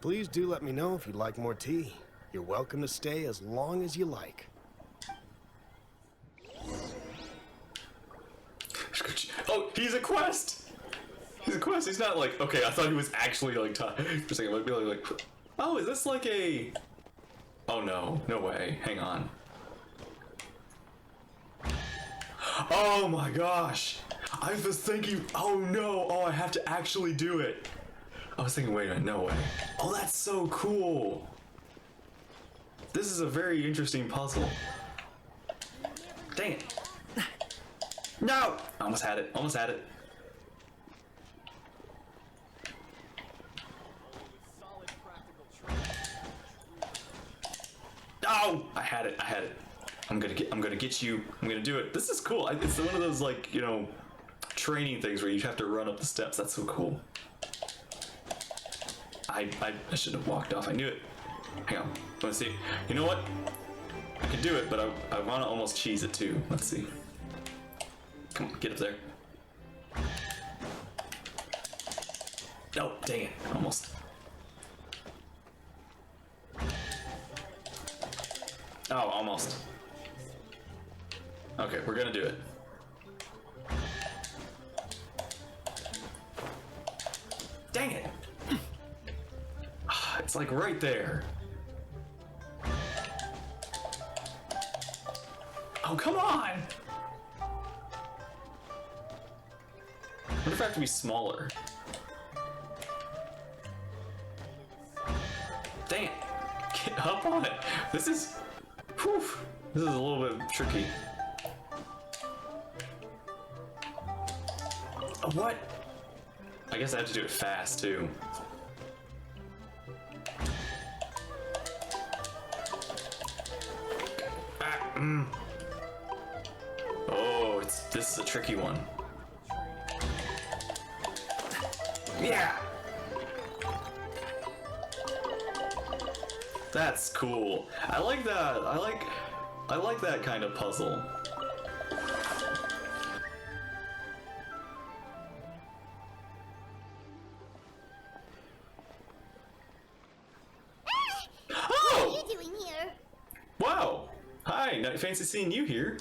Please do let me know if you'd like more tea. You're welcome to stay as long as you like. Oh, he's a quest! He's a quest. He's not like, okay, I thought he was actually like tied. For a second, I'd be like, oh, is this like a... Oh no, no way. Hang on. Oh my gosh! I was thinking, oh no, I have to actually do it. I was thinking, wait a minute, no way. Oh, that's so cool. This is a very interesting puzzle. Dang it. No! Almost had it, almost had it. Oh! I had it. I'm gonna get you. I'm gonna do it. This is cool. It's one of those, like, you know, training things where you have to run up the steps. That's so cool. I should have walked off. I knew it. Hang on. Let's see. You know what? I can do it, but I want to almost cheese it too. Let's see. Come on, get up there. Oh, dang it. Almost. Oh, almost. Okay, we're gonna do it. Dang it! It's like right there. Oh, come on! What if I have to be smaller? Dang it! Get up on it! This is... Whew, this is a little bit tricky. Oh, what? I guess I have to do it fast, too. Oh, this is a tricky one. Yeah! That's cool. I like that. I like that kind of puzzle. What are you doing here? Wow! Hi, not fancy seeing you here.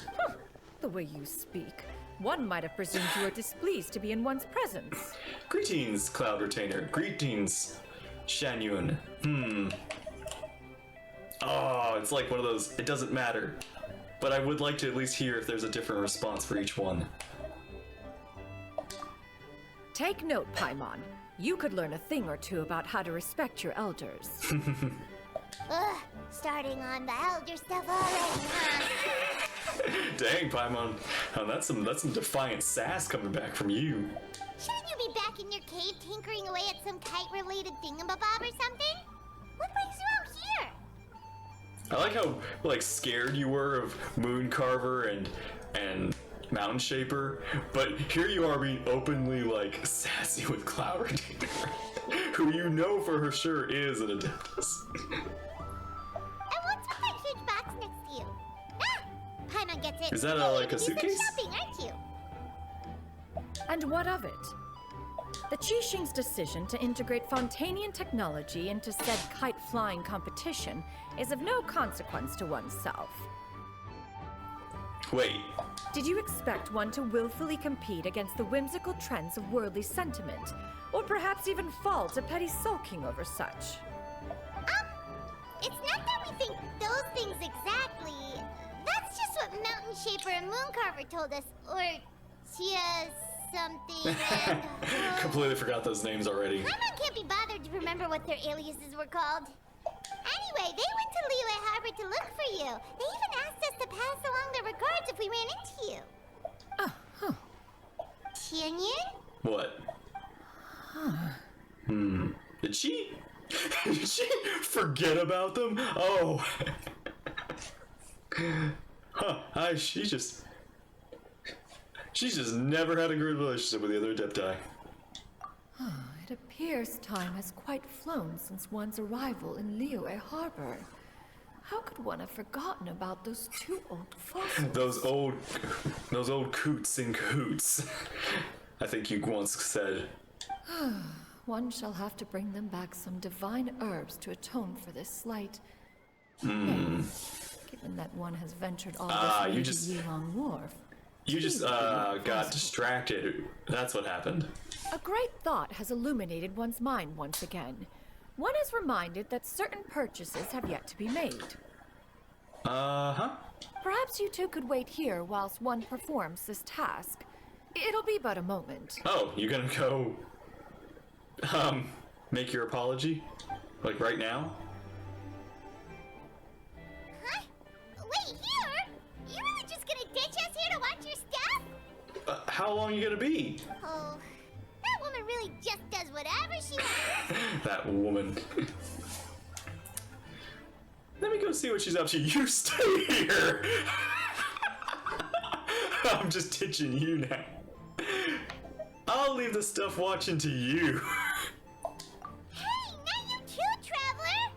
The way you speak, one might have presumed you were displeased to be in one's presence. Greetings, Cloud Retainer. Greetings, Shanyun. Oh, it's like one of those, it doesn't matter. But I would like to at least hear if there's a different response for each one. Take note, Paimon. You could learn a thing or two about how to respect your elders. Ugh, starting on the elder stuff already, huh? Dang, Paimon. Oh, that's some defiant sass coming back from you. Shouldn't you be back in your cave tinkering away at some kite-related thingamabob or something? What brings you out here? I like how like scared you were of Mooncarver and Mountain Shaper, but here you are being openly like sassy with Cloud Retainer, who you know for sure is an Adeptus. And what's with that huge box next to you? Ah! Paimon gets it. Is that You're like gonna a do some suitcase? shopping, aren't you? And what of it? The Qixing's decision to integrate Fontanian technology into said kite-flying competition is of no consequence to oneself. Wait. Did you expect one to willfully compete against the whimsical trends of worldly sentiment, or perhaps even fall to petty sulking over such? It's not that we think those things exactly. That's just what Mountain Shaper and Mooncarver told us, or Chia something and... Completely forgot those names already. Paimon can't be bothered to remember what their aliases were called. Anyway, they went to Liyue Harbor to look for you. They even asked us to pass along their regards if we ran into you. Oh, huh. Tianyun? What? Did she forget about them? Oh. Huh. She's just never had a good relationship with the other Adepti. It appears time has quite flown since one's arrival in Liyue Harbor. How could one have forgotten about those two old fossils? Those old coots in cahoots. I think you once said. One shall have to bring them back some divine herbs to atone for this slight. Given that one has ventured all this way to Yilong Wharf. You just got distracted. That's what happened. A great thought has illuminated one's mind once again. One is reminded that certain purchases have yet to be made. Uh-huh. Perhaps you two could wait here whilst one performs this task. It'll be but a moment. Oh, you gonna go, make your apology? Like right now? Huh? Wait, here? You really just gonna ditch us here to watch your stuff? How long you gonna be? Oh, that woman really just does whatever she wants. That woman. Let me go see what she's up to. You stay here! I'm just ditching you now. I'll leave the stuff watching to you. Hey, not you too, Traveler!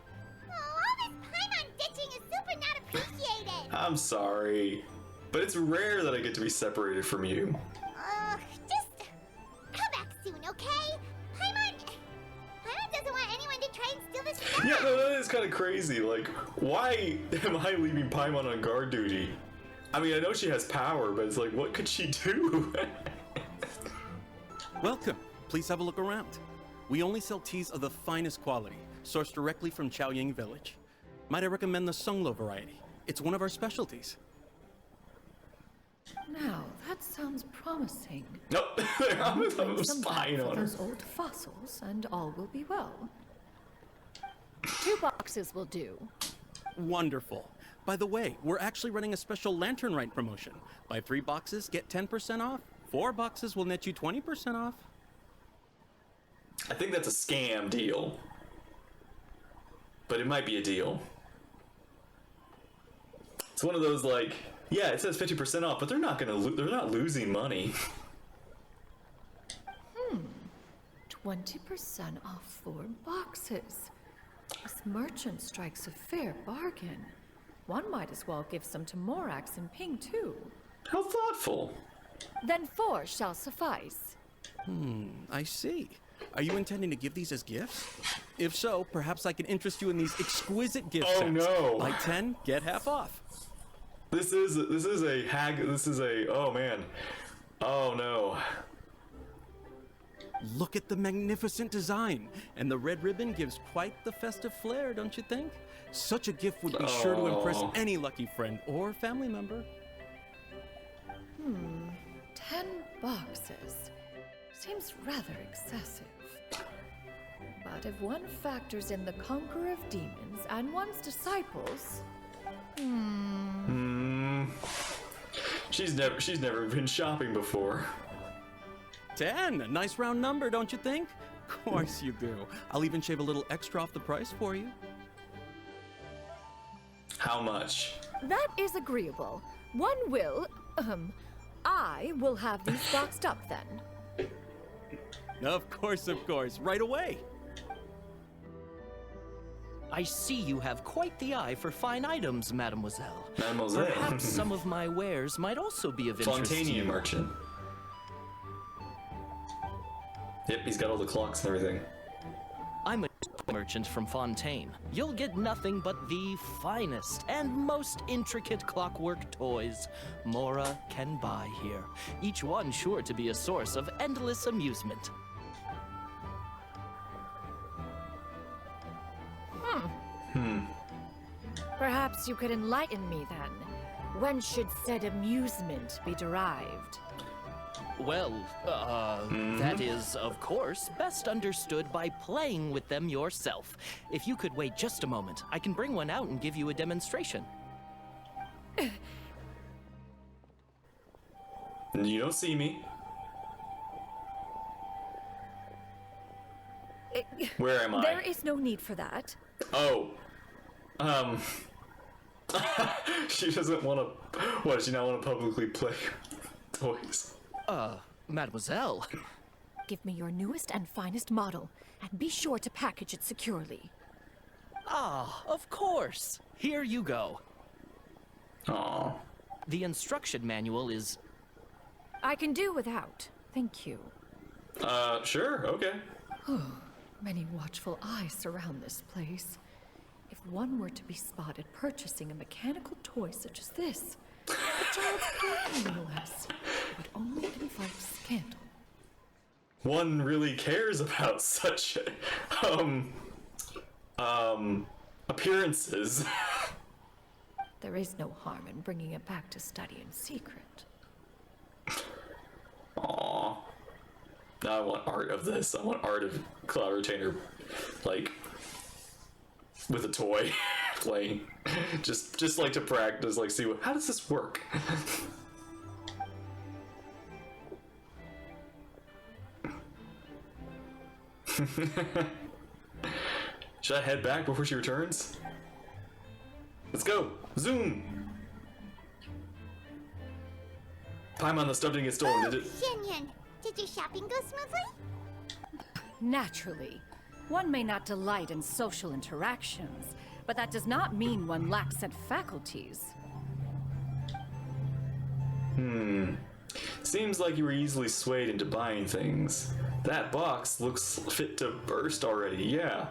Oh, all this Paimon ditching is super not appreciated. I'm sorry, but it's rare that I get to be separated from you. Just come back soon, okay? Paimon, Yeah, no, that is kind of crazy. Like, why am I leaving Paimon on guard duty? I mean, I know she has power, but it's like, what could she do? Welcome. Please have a look around. We only sell teas of the finest quality, sourced directly from Chaoying Village. Might I recommend the Sunglo variety? It's one of our specialties. Now, that sounds promising. Nope, I'm Some spying back for on her. those old fossils, and all will be well. 2 boxes will do. Wonderful. By the way, we're actually running a special Lantern Rite promotion. Buy 3 boxes, get 10% off. 4 boxes will net you 20% off. I think that's a scam deal. But it might be a deal. It's one of those like, yeah, it says 50% off, but they're not gonna they're not losing money. 20% off 4 boxes. This merchant strikes a fair bargain. One might as well give some to Morax and Ping too. How thoughtful. Then 4 shall suffice. I see. Are you intending to give these as gifts? If so, perhaps I can interest you in these exquisite gift sets. Oh no! Buy 10, get half off. This is a hag. This is a, oh man. Oh no. Look at the magnificent design, and the red ribbon gives quite the festive flair, don't you think? Such a gift would be sure to impress any lucky friend or family member. 10 boxes. Seems rather excessive. But if one factors in the Conqueror of Demons and one's disciples... She's never been shopping before. 10, a nice round number, don't you think? Of course you do. I'll even shave a little extra off the price for you. How much? That is agreeable. One will, I will have these boxed up then. Of course, right away. I see you have quite the eye for fine items, mademoiselle. Mademoiselle. Perhaps some of my wares might also be of interest to Fontanian you. merchant. Yep, he's got all the clocks and everything. I'm a merchant from Fontaine. You'll get nothing but the finest and most intricate clockwork toys Mora can buy here. Each one sure to be a source of endless amusement. Perhaps you could enlighten me then. When should said amusement be derived? Well, that is, of course, best understood by playing with them yourself. If you could wait just a moment, I can bring one out and give you a demonstration. You don't see me. Where am I? There is no need for that. Oh. She doesn't want to... What, does she not want to publicly play toys? Mademoiselle. Give me your newest and finest model, and be sure to package it securely. Ah, of course. Here you go. Aw. The instruction manual is... I can do without. Thank you. Sure, okay. Many watchful eyes surround this place. If one were to be spotted purchasing a mechanical toy such as this, a child's play no less, would only invite scandal. One really cares about such, appearances. There is no harm in bringing it back to study in secret. Aww. Now I want art of this. I want art of Cloud Retainer, like, with a toy, playing. just like to practice, like, see how does this work? Should I head back before she returns? Let's go! Zoom! Paimon, the stuff didn't get stolen, did it? Xianyan, did your shopping go smoothly? Naturally. One may not delight in social interactions, but that does not mean one lacks said faculties. Seems like you were easily swayed into buying things. That box looks fit to burst already, yeah.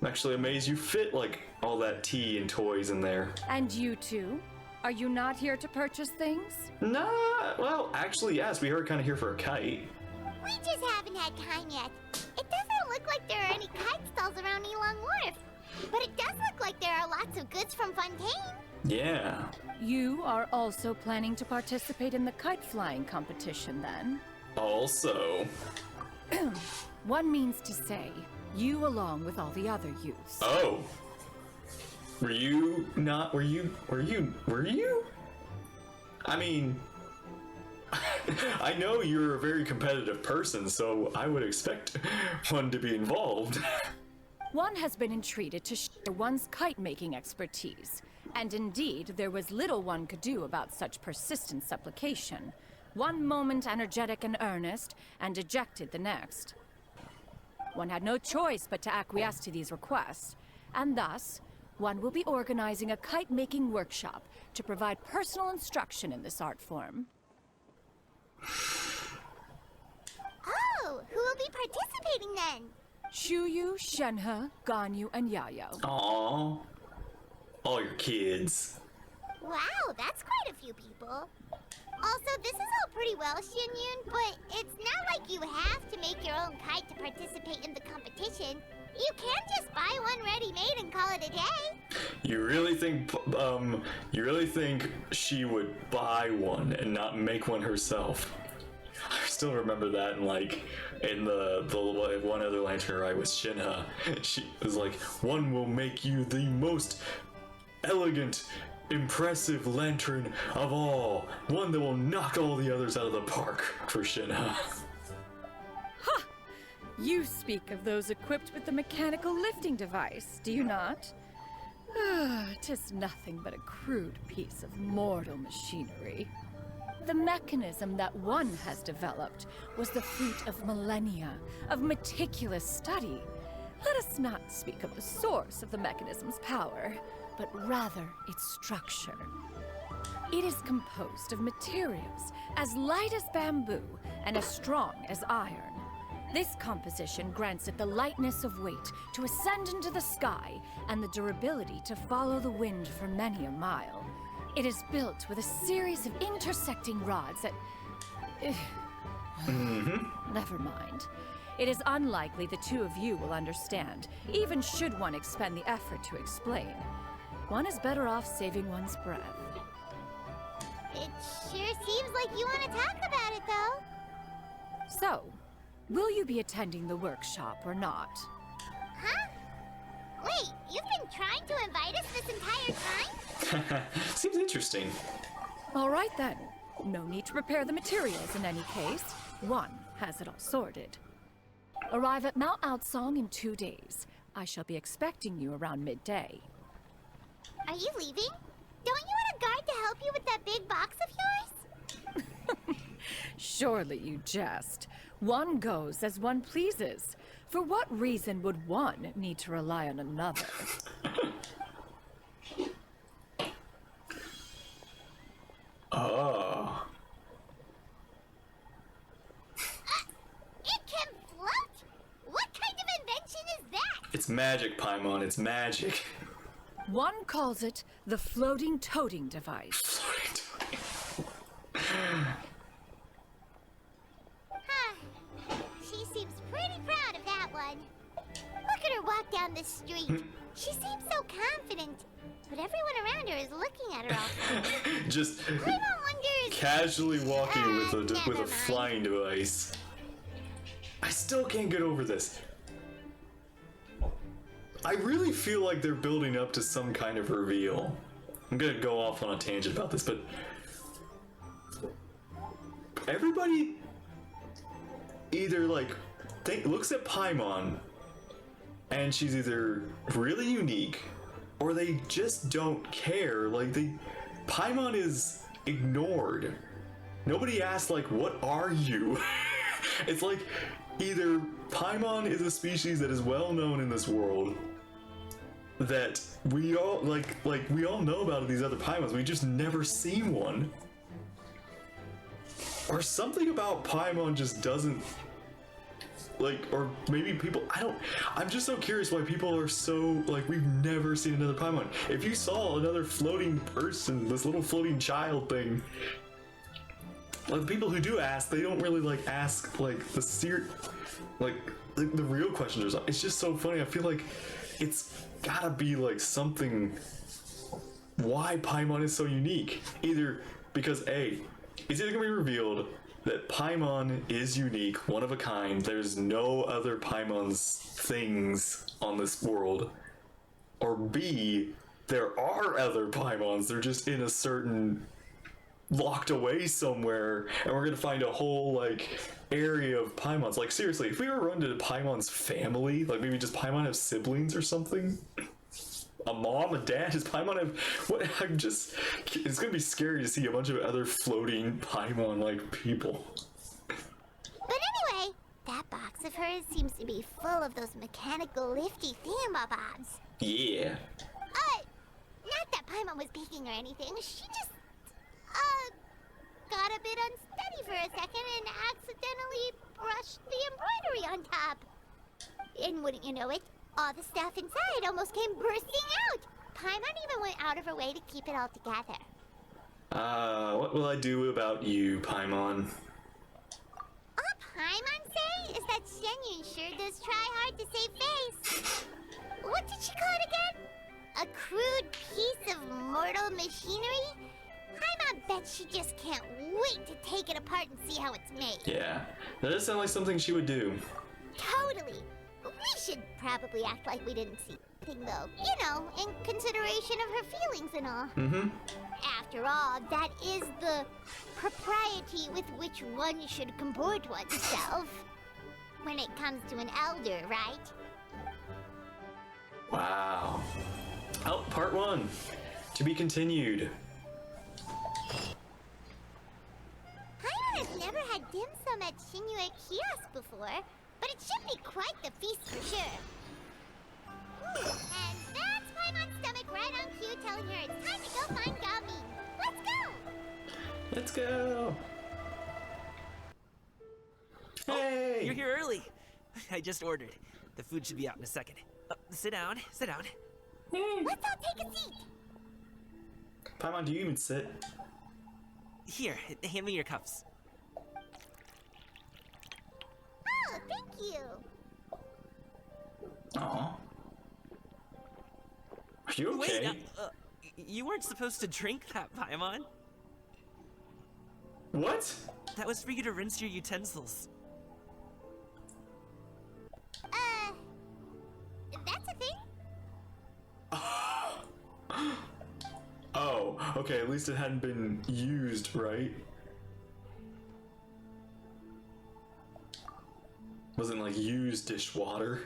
I'm actually amazed you fit like all that tea and toys in there. And you two? Are you not here to purchase things? Nah, well, actually, yes, we are kind of here for a kite. We just haven't had time yet. It doesn't look like there are any kite stalls around Elong Wharf. But it does look like there are lots of goods from Fontaine. Yeah. You are also planning to participate in the kite flying competition then? Also. One means to say, you along with all the other youths. Oh. Were you? I mean, I know you're a very competitive person, so I would expect one to be involved. One has been entreated to share one's kite-making expertise, and indeed, there was little one could do about such persistent supplication. One moment energetic and earnest, and dejected the next. One had no choice but to acquiesce to these requests, and thus, one will be organizing a kite-making workshop to provide personal instruction in this art form. Oh, who will be participating then? Shuyu, Shenhe, Ganyu, and Yayo. Aww. All your kids. Wow, that's quite a few people. Also, this is all pretty well, Xinyun, but it's not like you have to make your own kite to participate in the competition. You can just buy one ready-made and call it a day. You really think she would buy one and not make one herself? I still remember that in the one other lantern ride with Shinha. She was like, one will make you the most elegant, impressive lantern of all. One that will knock all the others out of the park for Shinha. Ha! You speak of those equipped with the mechanical lifting device, do you not? Tis nothing but a crude piece of mortal machinery. The mechanism that one has developed was the fruit of millennia of meticulous study. Let us not speak of the source of the mechanism's power, but rather its structure. It is composed of materials as light as bamboo and as strong as iron. This composition grants it the lightness of weight to ascend into the sky and the durability to follow the wind for many a mile. It is built with a series of intersecting rods that... Never mind. It is unlikely the two of you will understand, even should one expend the effort to explain. One is better off saving one's breath. It sure seems like you want to talk about it, though. So, will you be attending the workshop or not? Huh? Wait, you've been trying to invite us this entire time? Seems interesting. All right then. No need to prepare the materials in any case. One has it all sorted. Arrive at Mount Outsong in 2 days. I shall be expecting you around midday. Are you leaving? Don't you want a guard to help you with that big box of yours? Surely you jest. One goes as one pleases. For what reason would one need to rely on another? Oh. It can float? What kind of invention is that? It's magic, Paimon. It's magic. One calls it the floating toting device. Huh. She seems pretty proud of that one. Look at her walk down the street. She seems so confident. But everyone around her is looking at her all funny. Just Paimon wonders... casually walking with a never mind. flying device. I still can't get over this. I really feel like they're building up to some kind of reveal. I'm gonna go off on a tangent about this, but everybody either looks at Paimon and she's either really unique or they just don't care. Paimon is ignored. Nobody asks what are you? It's like either Paimon is a species that is well known in this world that we all we all know about these other Paimons, we just never seen one. Or something about Paimon just doesn't Like, or maybe people, I'm just so curious why people are so, like, we've never seen another Paimon. If you saw another floating person, this little floating child thing, like, people who do ask, they don't really, like, ask, like, the real questions. It's just so funny. I feel like it's gotta be, like, something, why Paimon is so unique. Either because, A, it's either gonna be revealed that Paimon is unique, one of a kind, there's no other Paimon's things on this world, or B, there are other Paimons, they're just in a certain, locked away somewhere, and we're gonna find a whole, like, area of Paimons. Like, seriously, if we were run to Paimon's family, like, maybe just Paimon have siblings or something? A mom, a dad? Does Paimon have... What? It's gonna be scary to see a bunch of other floating Paimon-like people. But anyway, that box of hers seems to be full of those mechanical lifty thingamabobs. Yeah. Not that Paimon was peeking or anything. She just, got a bit unsteady for a second and accidentally brushed the embroidery on top. And wouldn't you know it, all the stuff inside almost came bursting out. Paimon even went out of her way to keep it all together. What will I do about you, Paimon? All Paimon say is that Shenyun sure does try hard to save face. What did she call it again? A crude piece of mortal machinery? Paimon bets she just can't wait to take it apart and see how it's made. Yeah, that does sound like something she would do. Totally. We should probably act like we didn't see anything, though. You know, in consideration of her feelings and all. Mm-hmm. After all, that is the propriety with which one should comport oneself. When it comes to an elder, right? Wow. Oh, part 1. To be continued. Paimon has never had dim sum at Shinue Kiosk before, but it should be quite the feast for sure. And that's Paimon's stomach right on cue telling her it's time to go find Gami. Let's go! Let's go! Hey! You're here early. I just ordered. The food should be out in a second. Sit down, sit down. Let's all take a seat! Paimon, do you even sit? Here, hand me your cups. Oh, thank you! Aw. Are you okay? Wait, you weren't supposed to drink that, Paimon. What? That was for you to rinse your utensils. That's a thing? Oh, okay, at least it hadn't been used, right? Wasn't like used dishwater.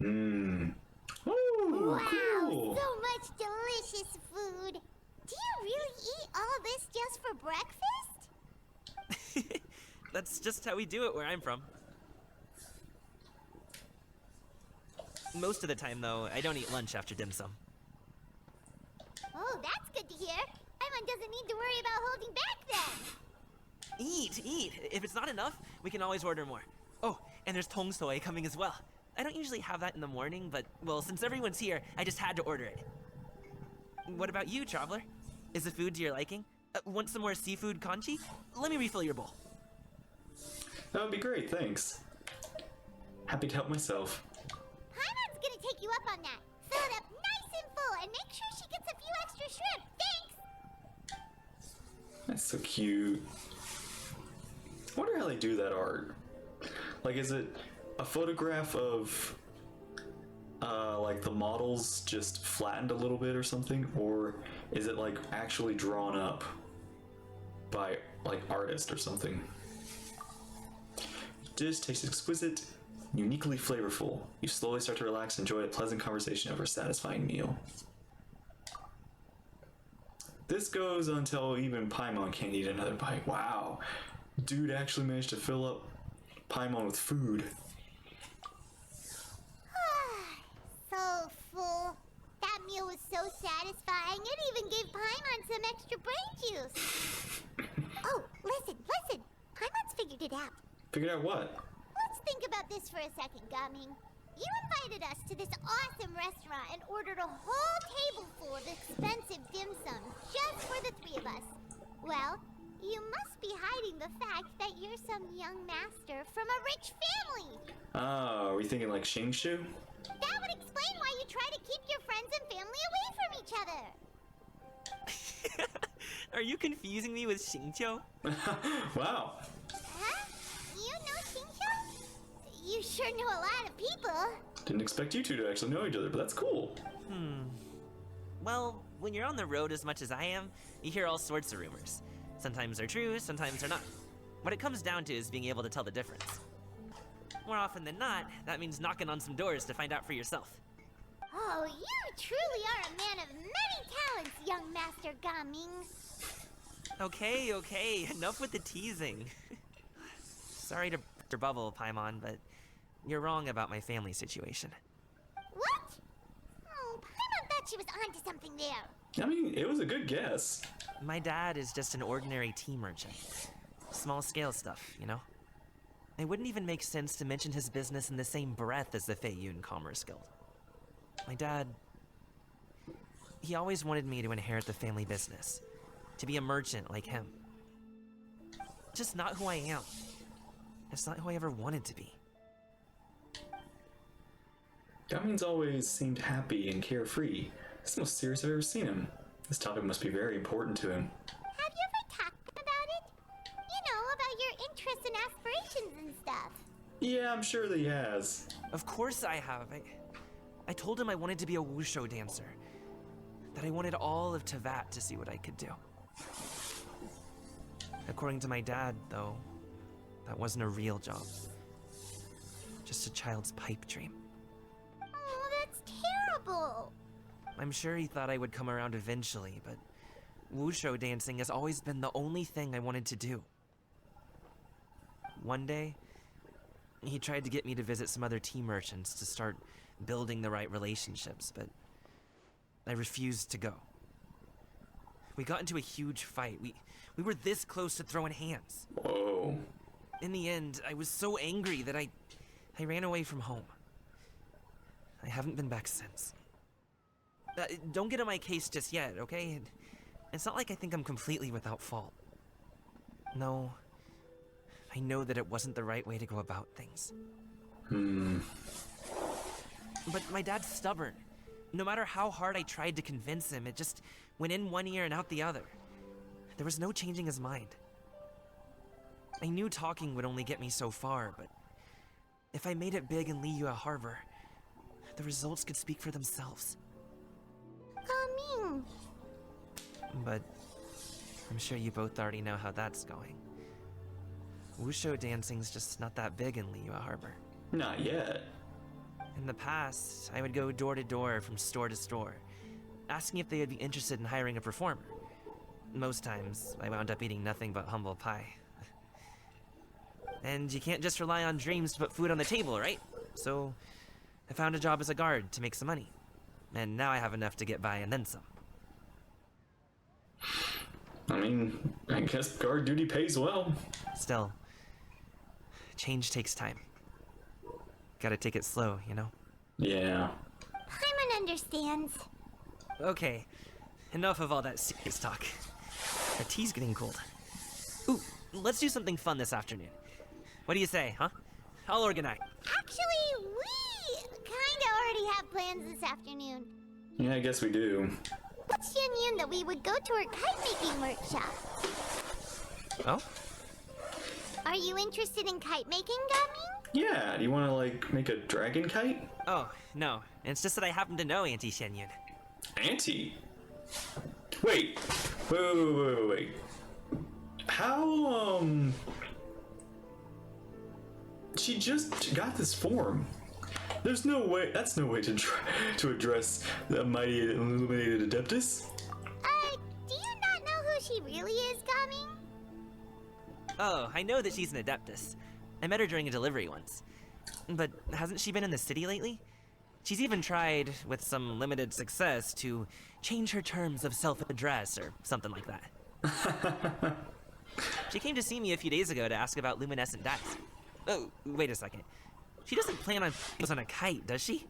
Mmm. Wow, Cool. so much delicious food! Do you really eat all this just for breakfast? That's just how we do it where I'm from. Most of the time, though, I don't eat lunch after dim sum. Oh, that's good to hear. Paimon doesn't need to worry about holding back then. Eat! If it's not enough, we can always order more. Oh, and there's tong soy coming as well. I don't usually have that in the morning, but, well, since everyone's here, I just had to order it. What about you, Traveler? Is the food to your liking? Want some more seafood congee? Let me refill your bowl. That would be great, thanks. Happy to help myself. Paimon's gonna take you up on that. Fill it up nice and full and make sure she gets a few extra shrimp. Thanks! That's so cute. I wonder how they do that art. Like, is it a photograph of, like, the models just flattened a little bit or something? Or is it, like, actually drawn up by, like, artist or something? Dish tastes exquisite, uniquely flavorful. You slowly start to relax and enjoy a pleasant conversation over a satisfying meal. This goes until even Paimon can't eat another bite. Wow. Dude actually managed to fill up Paimon with food. So full. That meal was so satisfying, it even gave Paimon some extra brain juice. Oh, listen. Figured out what? Let's think about this for a second, Gaming. You invited us to this awesome restaurant and ordered a whole table full of expensive dim sum just for the three of us. Well, you must be hiding the fact that you're some young master from a rich family. Ah, are we thinking like Shingshu? That would explain why you try to keep your friends and family away from each other. Are you confusing me with Xingqiu? Wow. Huh? You know Xingqiu? You sure know a lot of people. Didn't expect you two to actually know each other, but that's cool. Well, when you're on the road as much as I am, you hear all sorts of rumors. Sometimes they're true, sometimes they're not. What it comes down to is being able to tell the difference. More often than not, that means knocking on some doors to find out for yourself. Oh, you truly are a man of many talents, young Master Gaming. Okay, enough with the teasing. Sorry to burst your bubble, Paimon, but you're wrong about my family situation. What? Oh, Paimon thought she was onto something there. I mean, it was a good guess. My dad is just an ordinary tea merchant. Small scale stuff, you know? It wouldn't even make sense to mention his business in the same breath as the Feiyun Commerce Guild. My dad... he always wanted me to inherit the family business. To be a merchant like him. Just not who I am. It's not who I ever wanted to be. Gaming's always seemed happy and carefree. It's the most serious I've ever seen him. This topic must be very important to him. Have you ever talked about it? You know, about your interests and aspirations and stuff. Yeah, I'm sure that he has. Of course I have. I told him I wanted to be a wushu dancer. That I wanted all of Tevat to see what I could do. According to my dad, though, that wasn't a real job. Just a child's pipe dream. Oh, that's terrible. I'm sure he thought I would come around eventually, but wushu dancing has always been the only thing I wanted to do. One day, he tried to get me to visit some other tea merchants to start building the right relationships, but I refused to go. We got into a huge fight. We were this close to throwing hands. Whoa. In the end, I was so angry that I ran away from home. I haven't been back since. Don't get on my case just yet, okay? It's not like I think I'm completely without fault. No, I know that it wasn't the right way to go about things. But my dad's stubborn. No matter how hard I tried to convince him, it just went in one ear and out the other. There was no changing his mind. I knew talking would only get me so far, but if I made it big in Liyue Harbor, the results could speak for themselves. Gaming. But I'm sure you both already know how that's going. Wushu dancing's just not that big in Liyue Harbor. Not yet. In the past, I would go door to door from store to store, asking if they would be interested in hiring a performer. Most times, I wound up eating nothing but humble pie. And you can't just rely on dreams to put food on the table, right? So, I found a job as a guard to make some money. And now I have enough to get by and then some. I mean, I guess guard duty pays well. Still, change takes time. Gotta take it slow, you know? Yeah. Paimon understands. Okay, enough of all that serious talk. The tea's getting cold. Ooh, let's do something fun this afternoon. What do you say, huh? I'll organize. Actually, we kinda already have plans this afternoon. Yeah, I guess we do. What's Yun that we would go to her kite-making workshop? Oh? Are you interested in kite-making, Gaming? Yeah, do you want to, like, make a dragon kite? Oh, no. It's just that I happen to know Auntie Shenyun. Auntie? Wait. Wait. How, she just got this form. There's no way, that's no way to address the mighty illuminated Adeptus. Do you not know who she really is, Gaming? Oh, I know that she's an Adeptus. I met her during a delivery once. But hasn't she been in the city lately? She's even tried, with some limited success, to change her terms of self-address or something like that. She came to see me a few days ago to ask about luminescent dyes. Oh, wait a second. She doesn't plan on putting this on a kite, does she?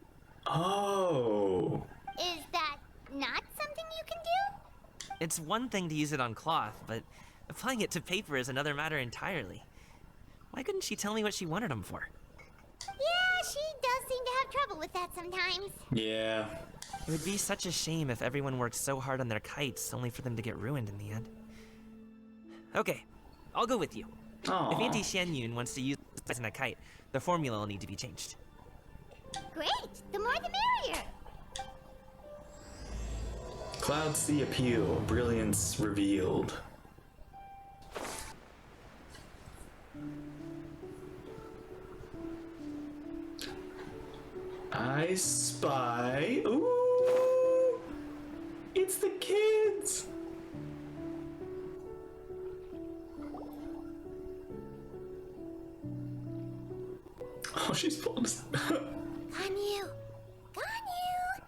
Oh. Is that not something you can do? It's one thing to use it on cloth, but applying it to paper is another matter entirely. Why couldn't she tell me what she wanted them for? Yeah, she does seem to have trouble with that sometimes. Yeah. It would be such a shame if everyone worked so hard on their kites only for them to get ruined in the end. Okay, I'll go with you. Aww. If Auntie Xianyun wants to use this in a kite, the formula will need to be changed. Great! The more the merrier! Cloud Sea appeal. Brilliance revealed. I spy. Ooh! It's the kids! Oh, she's pulling us. Ganyu! Ganyu!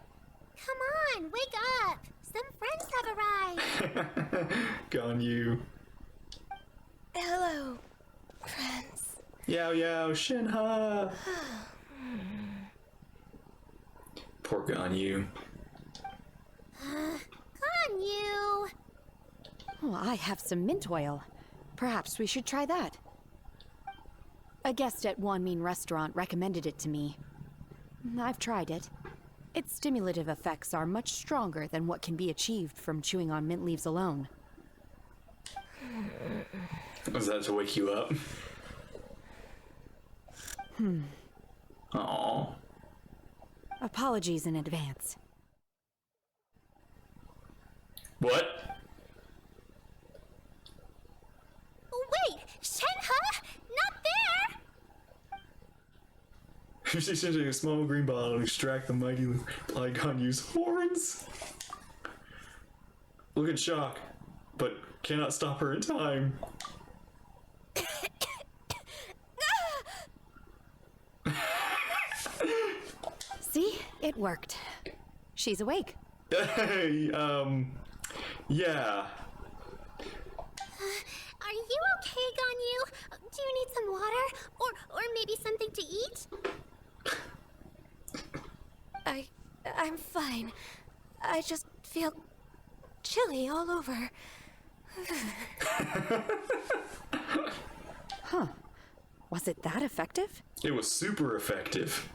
Come on, wake up! Some friends have arrived! Gone you. Hello, friends. Yao Yao Shinha! Poor Ganyu. Ganyu! Oh, I have some mint oil. Perhaps we should try that. A guest at Wanmin Restaurant recommended it to me. I've tried it. Its stimulative effects are much stronger than what can be achieved from chewing on mint leaves alone. Was that to wake you up? Aww. Apologies in advance. What? Wait! Shenhe! Not there! She's using a small green bottle to extract the mighty Ganyu's horns. Look at Shock, but cannot stop her in time. See? It worked. She's awake. Hey, yeah. Are you okay, Ganyu? Do you need some water? Or maybe something to eat? I'm fine. I just feel chilly all over. Huh. Was it that effective? It was super effective.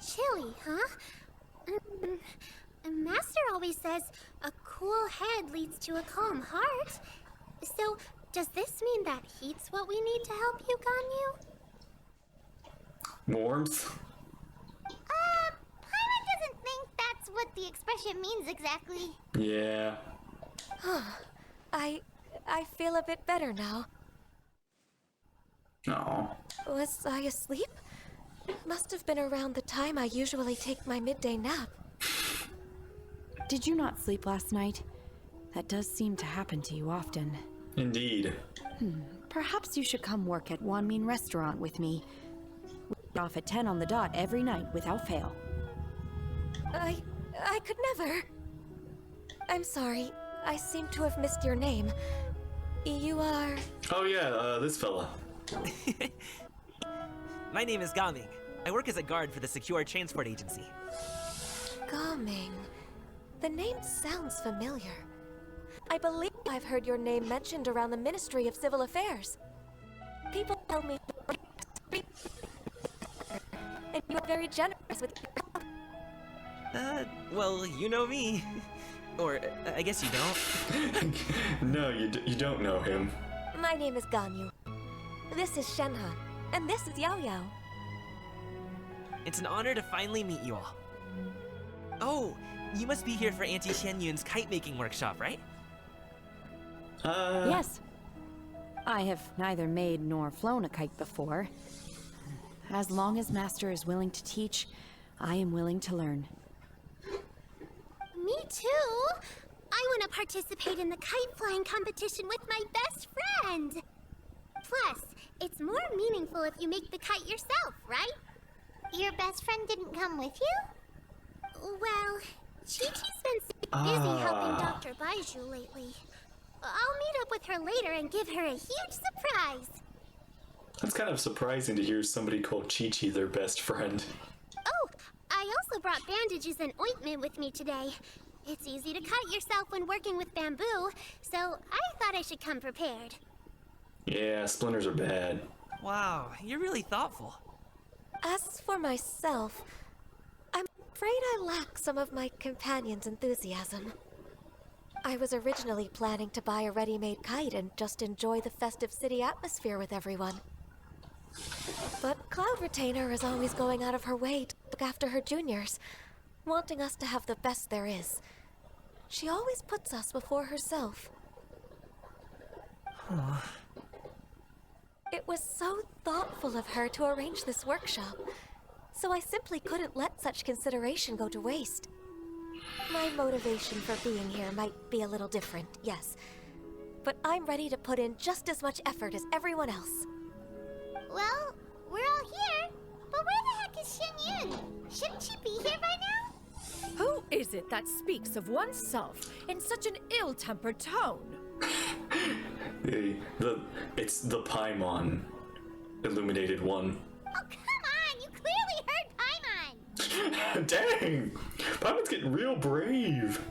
Chilly, huh? Master always says a cool head leads to a calm heart. So, does this mean that heat's what we need to help you, Ganyu? Warmth? Paimon doesn't think that's what the expression means exactly. Yeah. I feel a bit better now. No. Was I asleep? Must have been around the time I usually take my midday nap. Did you not sleep last night? That does seem to happen to you often. Indeed. Perhaps you should come work at Wanmin Restaurant with me. We're off at 10 on the dot every night without fail. I could never. I'm sorry. I seem to have missed your name. You are... Oh yeah, this fella. My name is Gaming. I work as a guard for the Secure Transport Agency. Gaming. The name sounds familiar. I believe I've heard your name mentioned around the Ministry of Civil Affairs. People tell me... and you are very generous with your help. Well, you know me. Or, I guess you don't. No, you don't know him. My name is Ganyu. This is Shenhe, and this is Yao Yao. It's an honor to finally meet you all. Oh, you must be here for Auntie Xianyun's kite-making workshop, right? Yes. I have neither made nor flown a kite before. As long as Master is willing to teach, I am willing to learn. Me too! I want to participate in the kite flying competition with my best friend! Plus, it's more meaningful if you make the kite yourself, right? Your best friend didn't come with you? Well, Chi-Chi's been so busy helping Dr. Baiju lately. I'll meet up with her later and give her a huge surprise. That's kind of surprising to hear somebody call Chi-Chi their best friend. Oh, I also brought bandages and ointment with me today. It's easy to cut yourself when working with bamboo, so I thought I should come prepared. Yeah, splinters are bad. Wow, you're really thoughtful. As for myself, I'm afraid I lack some of my companion's enthusiasm. I was originally planning to buy a ready-made kite and just enjoy the festive city atmosphere with everyone. But Cloud Retainer is always going out of her way to look after her juniors, wanting us to have the best there is. She always puts us before herself. It was so thoughtful of her to arrange this workshop, so I simply couldn't let such consideration go to waste. My motivation for being here might be a little different, yes, but I'm ready to put in just as much effort as everyone else. Well, we're all here, but where the heck is Shen Yun? Shouldn't she be here by now? Who is it that speaks of oneself in such an ill-tempered tone? It's the Paimon, illuminated one. Oh, come on! You clearly heard Paimon! Dang! Paimon's getting real brave.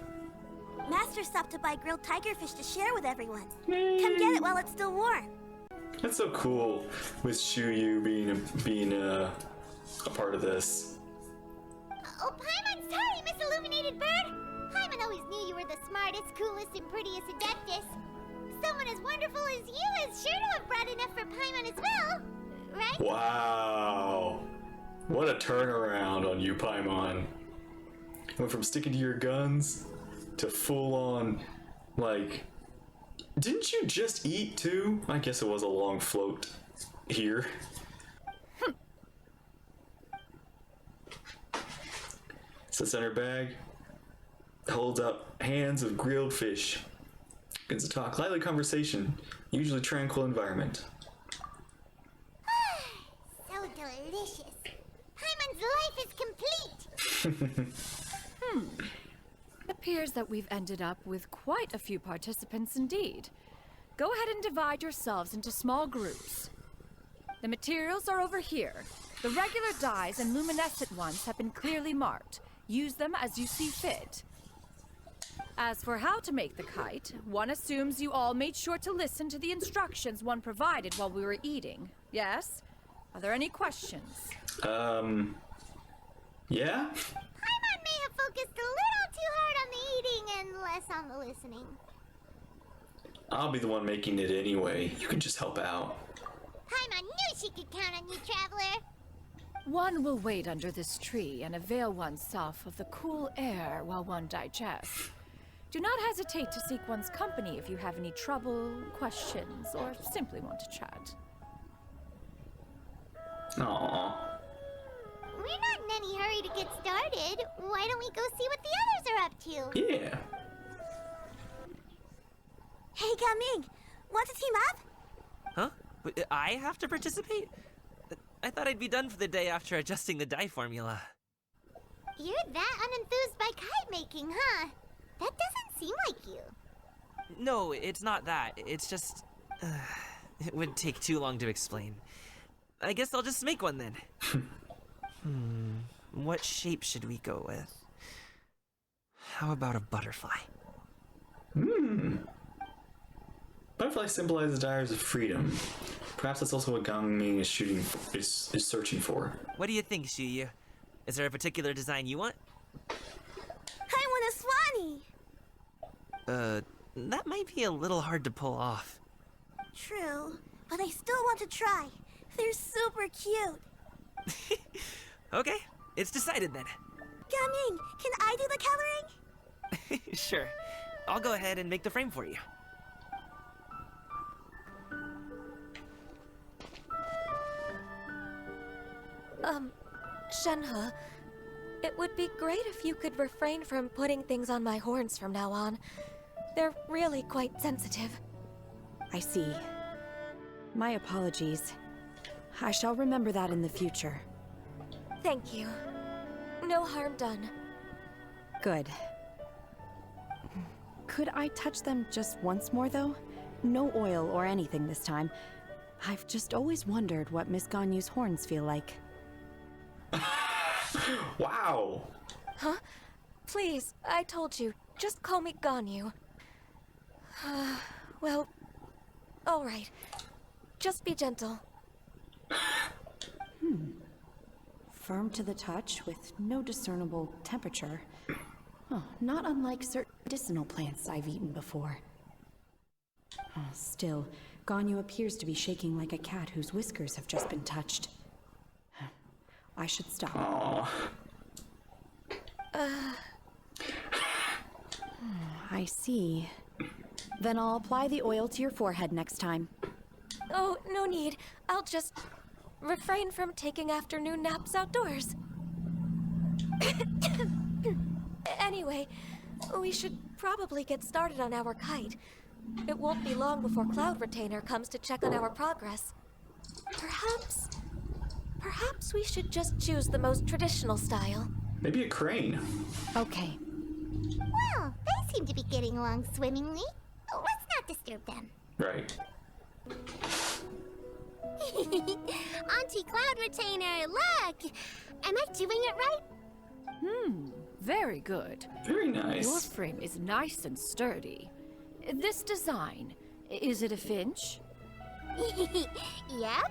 Master stopped to buy grilled tigerfish to share with everyone. Come get it while it's still warm. That's so cool, with Shuyu being a part of this. Oh, Paimon, sorry, Miss Illuminated Bird! Paimon always knew you were the smartest, coolest, and prettiest Adeptus. Someone as wonderful as you is sure to have brought enough for Paimon as well, right? Wow. What a turnaround on you, Paimon. Went from sticking to your guns to full on, like... Didn't you just eat too? I guess it was a long float here. Sits on her bag, holds up hands of grilled fish. Begins to talk, lively conversation, usually tranquil environment. So delicious. Paimon's life is complete. It appears that we've ended up with quite a few participants indeed. Go ahead and divide yourselves into small groups. The materials are over here. The regular dyes and luminescent ones have been clearly marked. Use them as you see fit. As for how to make the kite, one assumes you all made sure to listen to the instructions one provided while we were eating. Yes? Are there any questions? Yeah? Paimon may have focused a little too hard on the eating and less on the listening. I'll be the one making it anyway. You can just help out. Paimon knew she could count on you, Traveler. One will wait under this tree and avail oneself of the cool air while one digests. Do not hesitate to seek one's company if you have any trouble, questions, or simply want to chat. Aww. We're not in any hurry to get started. Why don't we go see what the others are up to? Yeah. Hey, Gaming, want to team up? Huh? But I have to participate? I thought I'd be done for the day after adjusting the dye formula. You're that unenthused by kite making, huh? That doesn't seem like you. No, it's not that. It's just... it would take too long to explain. I guess I'll just make one then. What shape should we go with? How about a butterfly? Butterfly symbolizes desires of freedom. Perhaps that's also what Gangming is searching for. What do you think, Shuyu? Is there a particular design you want? I want a swanee! That might be a little hard to pull off. True, but I still want to try. They're super cute. Okay, it's decided then. Gaming, can I do the coloring? Sure. I'll go ahead and make the frame for you. Shenhe, it would be great if you could refrain from putting things on my horns from now on. They're really quite sensitive. I see. My apologies. I shall remember that in the future. Thank you. No harm done. Good. Could I touch them just once more, though? No oil or anything this time. I've just always wondered what Miss Ganyu's horns feel like. Wow. Huh? Please, I told you. Just call me Ganyu. Well, alright. Just be gentle. Firm to the touch with no discernible temperature. Oh, not unlike certain medicinal plants I've eaten before. Still, Ganyu appears to be shaking like a cat whose whiskers have just been touched. I should stop. I see. Then I'll apply the oil to your forehead next time. Oh, no need. I'll just refrain from taking afternoon naps outdoors. Anyway, we should probably get started on our kite. It won't be long before Cloud Retainer comes to check on our progress. Perhaps we should just choose the most traditional style. Maybe a crane. Okay. Well, they seem to be getting along swimmingly. Let's not disturb them. Right. Auntie Cloud Retainer, look! Am I doing it right? Very good. Very nice. Your frame is nice and sturdy. This design, is it a finch? Yep.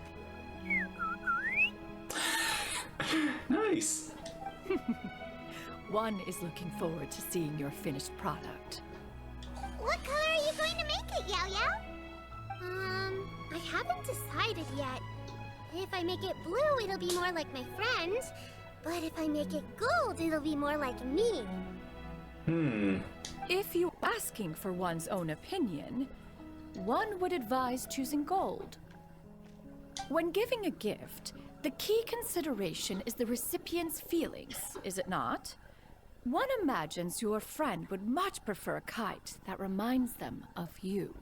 Nice. One is looking forward to seeing your finished product. What color are you going to make it, Yao Yao? I haven't decided yet. If I make it blue, it'll be more like my friend. But if I make it gold, it'll be more like me. If you're asking for one's own opinion, one would advise choosing gold. When giving a gift, the key consideration is the recipient's feelings, is it not? One imagines your friend would much prefer a kite that reminds them of you.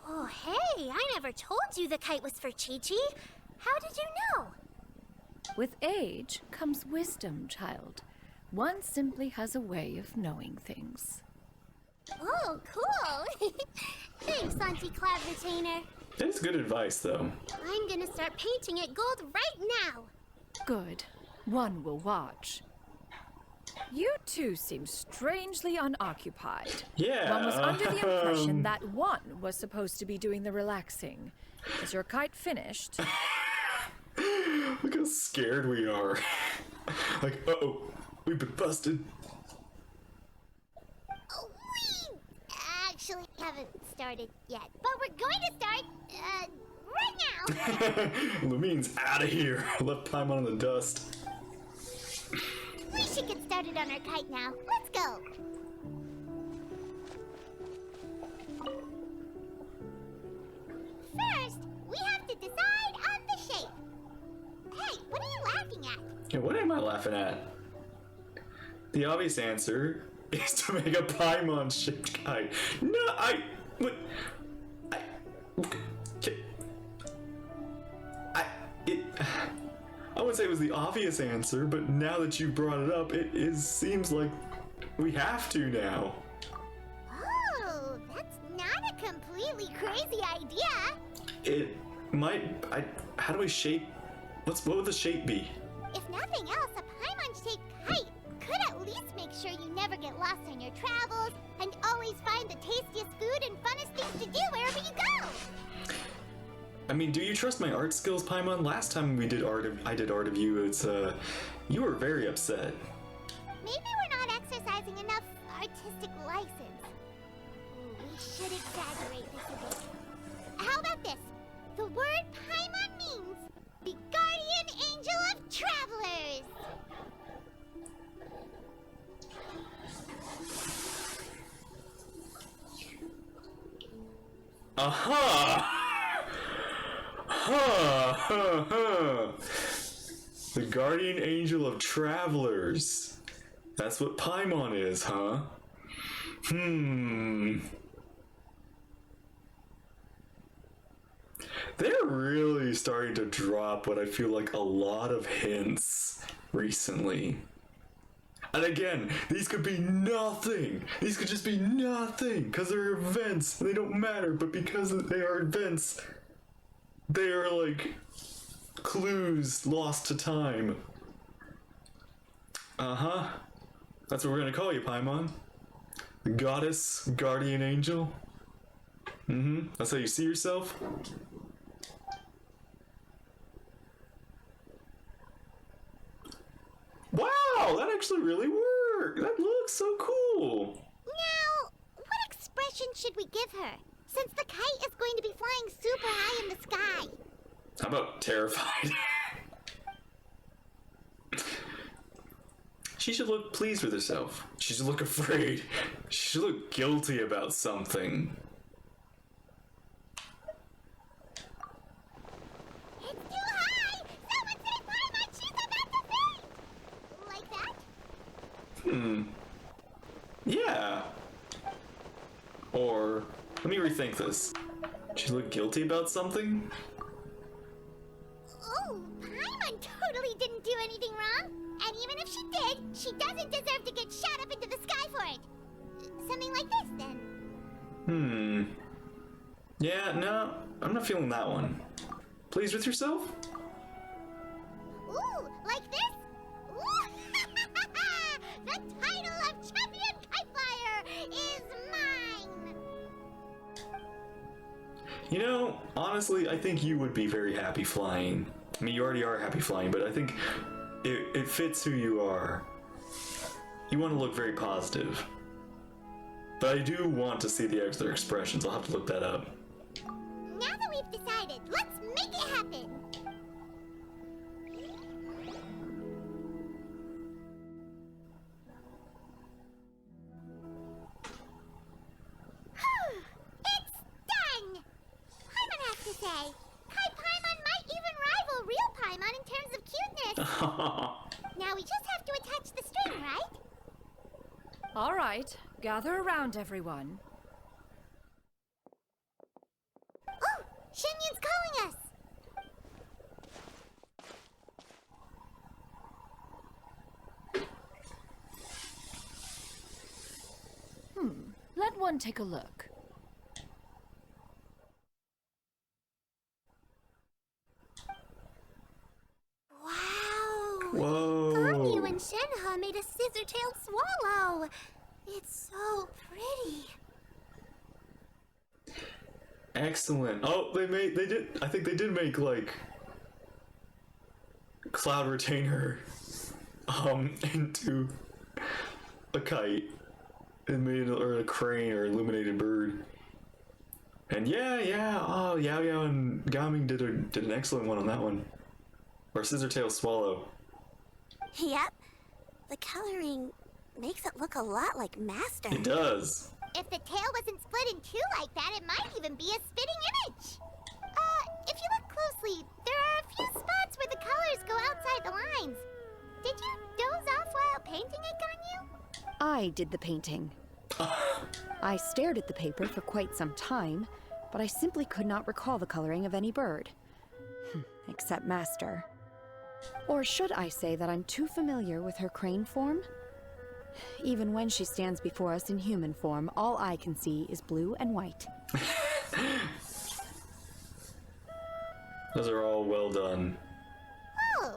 Oh, hey, I never told you the kite was for Chi-Chi. How did you know? With age comes wisdom, child. One simply has a way of knowing things. Oh, cool. Thanks, Auntie Cloud Retainer. That's good advice, though. I'm gonna start painting it gold right now. Good. One will watch. You two seem strangely unoccupied. Yeah. One was under the impression that one was supposed to be doing the relaxing. Is your kite finished? Look how scared we are. Like, uh-oh, we've been busted. Oh, we actually haven't started yet, but we're going to start, right now. Lumine's out of here. Left Paimon in the dust. We should get started on our kite now. Let's go. First, we have to decide on the shape. Hey, what are you laughing at? Yeah, what am I laughing at? The obvious answer is to make a Paimon-shaped kite. No, I wouldn't say it was the obvious answer, but now that you brought it up, seems like we have to now. Oh, that's not a completely crazy idea. It might. How do we shape? What would the shape be? If nothing else, a Paimon-shaped kite could at least make sure you never get lost on your travels and always find the tastiest food and funnest things to do wherever you go. I mean, do you trust my art skills, Paimon? Last time I did art of you, you were very upset. Maybe we're not exercising enough artistic license. Ooh, we should exaggerate this a bit. How about this? The word Paimon means the guardian angel of travelers. Aha! The guardian angel of travelers. That's what Paimon is, huh? They're really starting to drop what I feel like a lot of hints recently. And again, these could be nothing. These could just be nothing because they're events. They don't matter, but because they are events, They're like clues lost to time. Uh-huh. That's what we're gonna call you, Paimon. The goddess, guardian angel. Mm-hmm. That's how you see yourself? Wow, that actually really worked. That looks so cool. Now, what expression should we give her? Since the kite is going to be flying super high in the sky. How about terrified? She should look pleased with herself. She should look afraid. She should look guilty about something. It's too high! Someone say Paimon, she's about to faint! Like that? Yeah. Or, let me rethink this. She look guilty about something? Oh, Paimon totally didn't do anything wrong. And even if she did, she doesn't deserve to get shot up into the sky for it. Something like this, then. Yeah, no, I'm not feeling that one. Pleased with yourself? Ooh, like this? Ooh! The title of Champion Kite Flyer is mine! You know, honestly, I think you would be very happy flying. I mean, you already are happy flying, but I think it fits who you are. You want to look very positive. But I do want to see the other expressions. I'll have to look that up. Now that we've decided, let's make it happen! It's done! Paimon has to say, Kai Paimon might even rival real Paimon in terms of cuteness. Now we just have to attach the string, right? All right, gather around, everyone. Oh, Shenyun's calling us! Let one take a look. Wow! Whoa! Ganyu and Shenhe made a scissor-tailed swallow! It's so pretty. Excellent. Oh, they did, I think they did make, like, Cloud Retainer, into a kite. It made, or a crane, or illuminated bird. And yeah, oh, Yao Yao and Gaming did an excellent one on that one. Or Scissor-tailed Swallow. Yep. The coloring makes it look a lot like Master. It does. If the tail wasn't split in two like that, it might even be a spitting image. If you look closely, there are a few spots where the colors go outside the lines. Did you doze off while painting it, Ganyu? I did the painting. I stared at the paper for quite some time, but I simply could not recall the coloring of any bird. Except Master. Or should I say that I'm too familiar with her crane form? Even when she stands before us in human form, all I can see is blue and white. Those are all well done. Oh, well,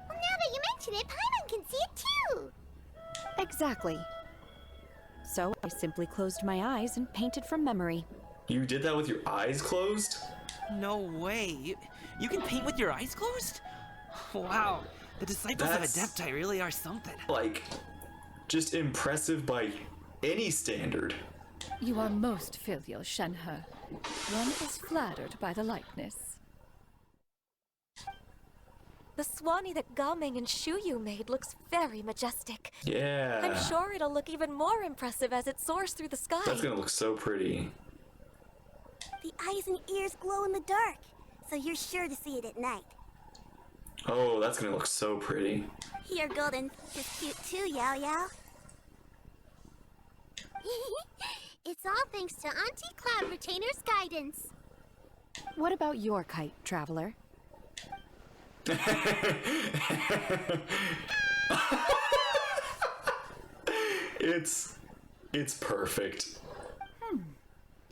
now that you mention it, Paimon can see it too. Exactly. So I simply closed my eyes and painted from memory. You did that with your eyes closed? No way. You can paint with your eyes closed? Wow. The disciples of Adepti really are something. Like, just impressive by any standard. You are most filial, Shenhe. One is flattered by the likeness. The Swanee that Gaming and Shuyu made looks very majestic. Yeah. I'm sure it'll look even more impressive as it soars through the sky. That's gonna look so pretty. The eyes and ears glow in the dark, so you're sure to see it at night. Oh, that's gonna look so pretty. Your golden is cute too, Yao Yao. It's all thanks to Auntie Cloud Retainer's guidance. What about your kite, Traveler? It's perfect.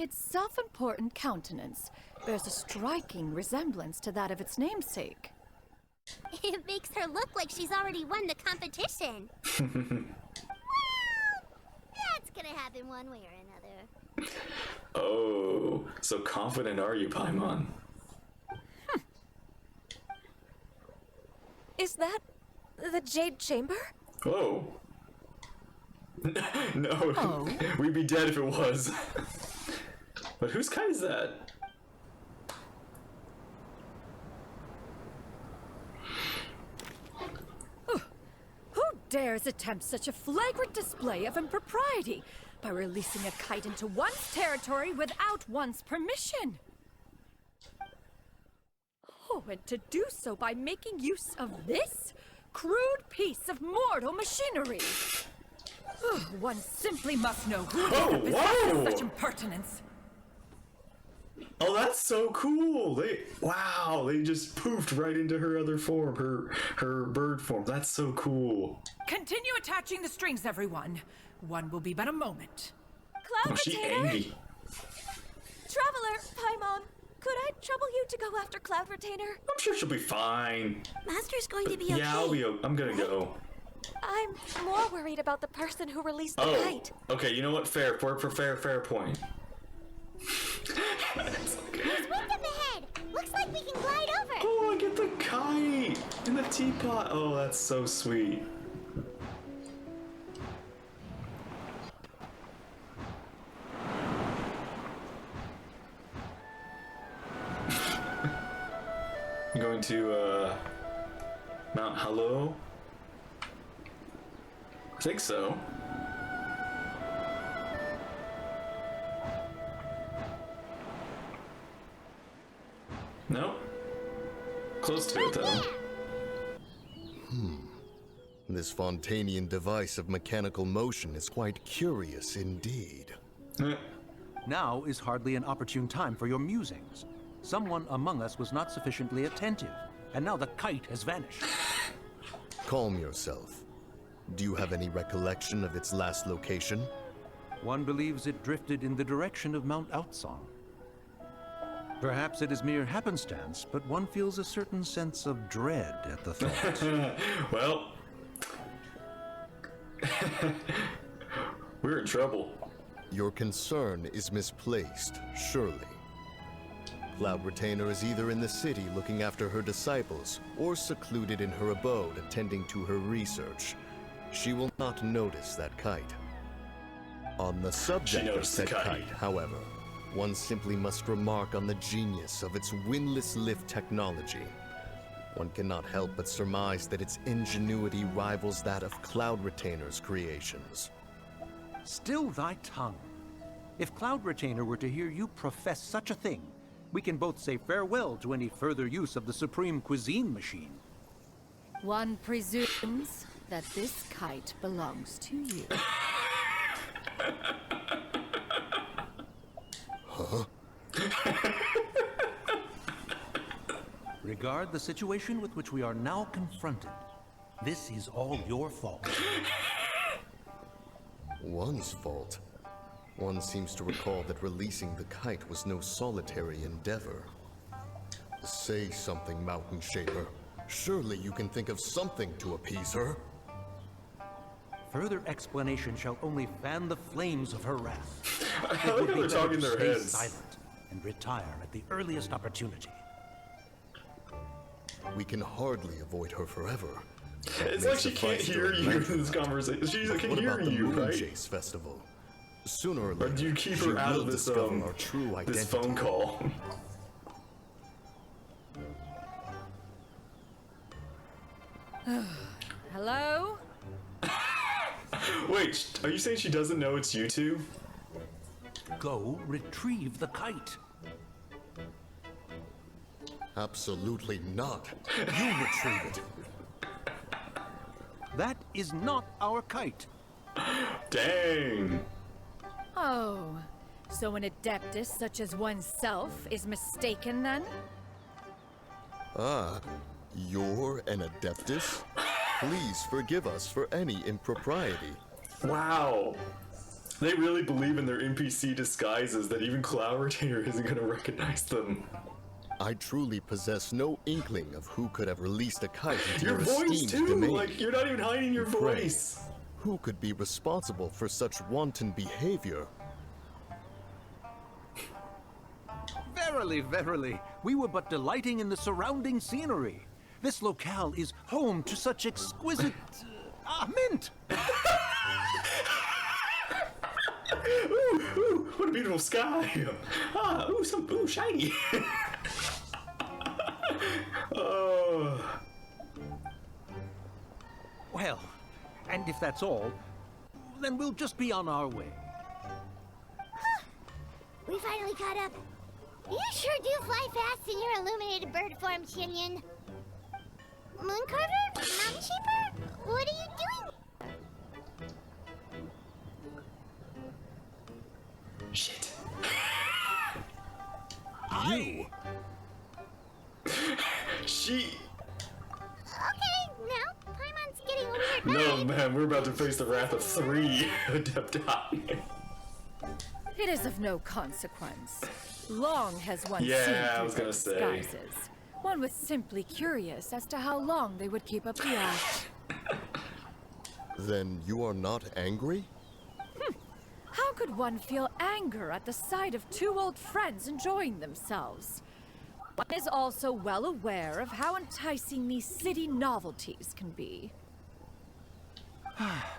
Its self-important countenance bears a striking resemblance to that of its namesake. It makes her look like she's already won the competition. That's gonna happen one way or another. Oh, so confident are you, Paimon? Is that the Jade Chamber? Whoa. No, Oh. we'd be dead if it was. But whose kite is that? Who dares attempt such a flagrant display of impropriety by releasing a kite into one's territory without one's permission? Oh, and to do so by making use of this crude piece of mortal machinery. One simply must know who it is that possesses such impertinence. Oh, that's so cool! They just poofed right into her other form, her bird form. That's so cool. Continue attaching the strings, everyone. One will be but a moment. Oh, she angry. Traveler, Paimon, could I trouble you to go after Cloud Retainer? I'm sure she'll be fine. Master's going to be okay. Yeah, I'm gonna go. I'm more worried about the person who released the Oh, kite. okay. You know what? Fair point. There's wind up ahead. Looks like we can glide over. Oh, look at the kite in the teapot. Oh, that's so sweet. I'm going to Mount Hello. I think so. No? Close to it, though. This Fontanian device of mechanical motion is quite curious indeed. Now is hardly an opportune time for your musings. Someone among us was not sufficiently attentive, and now the kite has vanished. Calm yourself. Do you have any recollection of its last location? One believes it drifted in the direction of Mount Outsong. Perhaps it is mere happenstance, but one feels a certain sense of dread at the thought. Well, we're in trouble. Your concern is misplaced, surely. Cloud Retainer is either in the city looking after her disciples, or secluded in her abode attending to her research. She will not notice that kite. On the subject of said kite, however, one simply must remark on the genius of its windless lift technology. One cannot help but surmise that its ingenuity rivals that of Cloud Retainer's creations. Still thy tongue. If Cloud Retainer were to hear you profess such a thing, we can both say farewell to any further use of the Supreme Cuisine Machine. One presumes that this kite belongs to you. Huh? Regard the situation with which we are now confronted. This is all your fault. One's fault? One seems to recall that releasing the kite was no solitary endeavor. Say something, Mountain Shaper. Surely you can think of something to appease her. Further explanation shall only fan the flames of her wrath. I like how they're talking their stay heads. silent and retire at the earliest opportunity. We can hardly avoid her forever. It's like she can't hear you in this conversation. She can hear you, Moon right? Chase Festival? Sooner or later, Or do you keep she her out will of this discover our true identity. this phone call? Hello? Wait, are you saying she doesn't know it's you two? Go retrieve the kite. Absolutely not. You retrieve it. That is not our kite. Dang. Oh, so an adeptus such as oneself is mistaken then? Ah, you're an adeptus? Please forgive us for any impropriety. Wow. They really believe in their NPC disguises that even Cloud Retainer isn't gonna recognize them. I truly possess no inkling of who could have released a kite into Your your voice esteemed too! domain. Like, you're not even hiding your Pray, voice! who could be responsible for such wanton behavior? Verily, verily, we were but delighting in the surrounding scenery. This locale is home to such exquisite... mint! Ooh, what a beautiful sky! Ooh, shiny! Oh. Well, and if that's all, then we'll just be on our way. We finally caught up. You sure do fly fast in your illuminated bird form, Shinyan. Mooncarver? Mountain Shaper? What are you doing? Shit. You? She... Okay, now Paimon's getting a weird No, vibe. man, we're about to face the wrath of 3 Adepti. It is of no consequence. Long has one Yeah, seen I through was gonna their say. disguises. One was simply curious as to how long they would keep up the act. Then you are not angry? How could one feel anger at the sight of two old friends enjoying themselves? One is also well aware of how enticing these city novelties can be.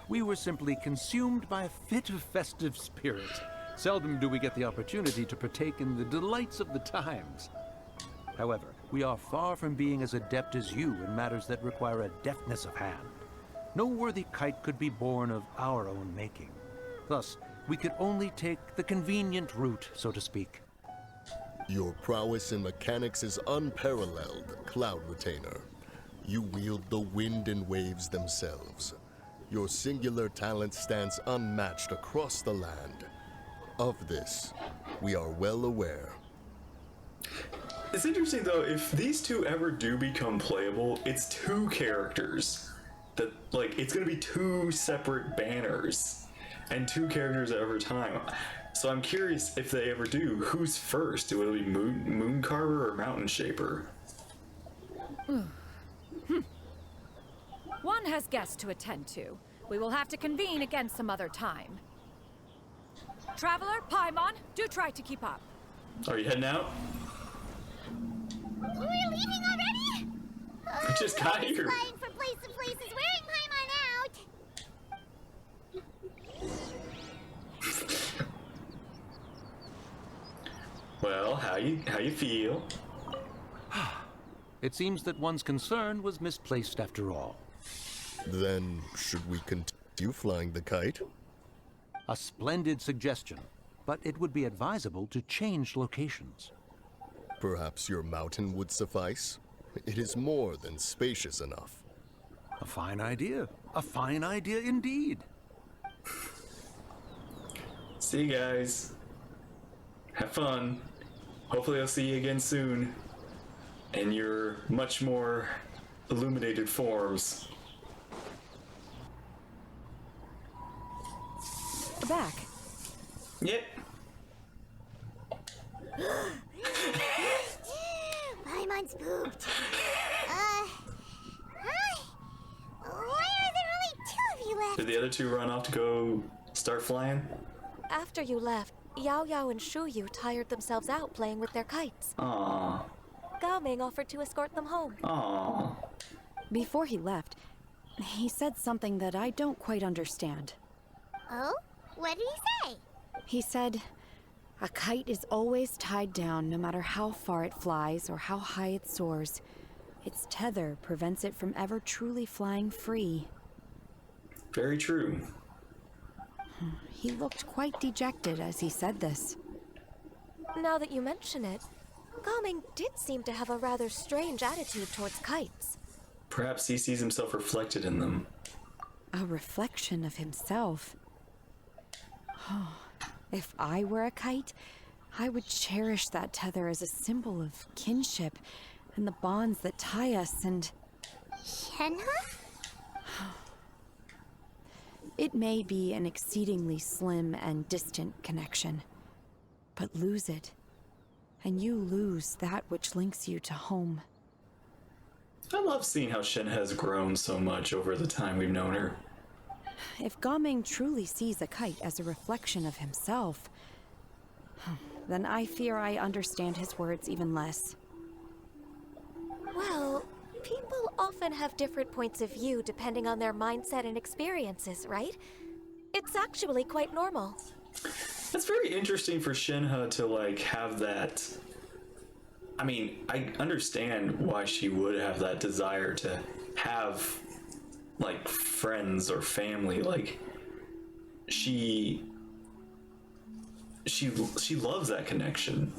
We were simply consumed by a fit of festive spirit. Seldom do we get the opportunity to partake in the delights of the times. However, we are far from being as adept as you in matters that require a deftness of hand. No worthy kite could be born of our own making. Thus, we could only take the convenient route, so to speak. Your prowess in mechanics is unparalleled, Cloud Retainer. You wield the wind and waves themselves. Your singular talent stands unmatched across the land. Of this, we are well aware. It's interesting though, if these two ever do become playable, it's 2 characters. That, like, it's gonna be 2 separate banners and 2 characters every time. So I'm curious if they ever do, who's first? Will it be Mooncarver or Mountain Shaper? One has guests to attend to. We will have to convene again some other time. Traveler, Paimon, do try to keep up. Are you heading out? We're leaving already? We just got here. Flying from place to places, wearing Paimon out. Well, how you feel? It seems that one's concern was misplaced after all. Then, should we continue flying the kite? A splendid suggestion, but it would be advisable to change locations. Perhaps your mountain would suffice? It is more than spacious enough. A fine idea. A fine idea indeed. See you guys. Have fun. Hopefully I'll see you again soon. In your much more illuminated forms. We're back. Yep. Paimon's pooped. Hi. Why are there only 2 of you left? Did the other 2 run off to go start flying? After you left, Yao Yao and Shuyu tired themselves out playing with their kites. Aww. Gaming offered to escort them home. Aww. Before he left, he said something that I don't quite understand. Oh? What did he say? He said, a kite is always tied down no matter how far it flies or how high it soars. Its tether prevents it from ever truly flying free. Very true. He looked quite dejected as he said this. Now that you mention it, Gaming did seem to have a rather strange attitude towards kites. Perhaps he sees himself reflected in them. A reflection of himself. Oh, if I were a kite, I would cherish that tether as a symbol of kinship and the bonds that tie us and... Shenhe? It may be an exceedingly slim and distant connection, but lose it, and you lose that which links you to home. I love seeing how Shen has grown so much over the time we've known her. If Gaming truly sees a kite as a reflection of himself, then I fear I understand his words even less. Well, people often have different points of view depending on their mindset and experiences, right? It's actually quite normal. It's very interesting for Shenhe to, like, have that... I mean, I understand why she would have that desire to have, like, friends or family. Like, she loves that connection.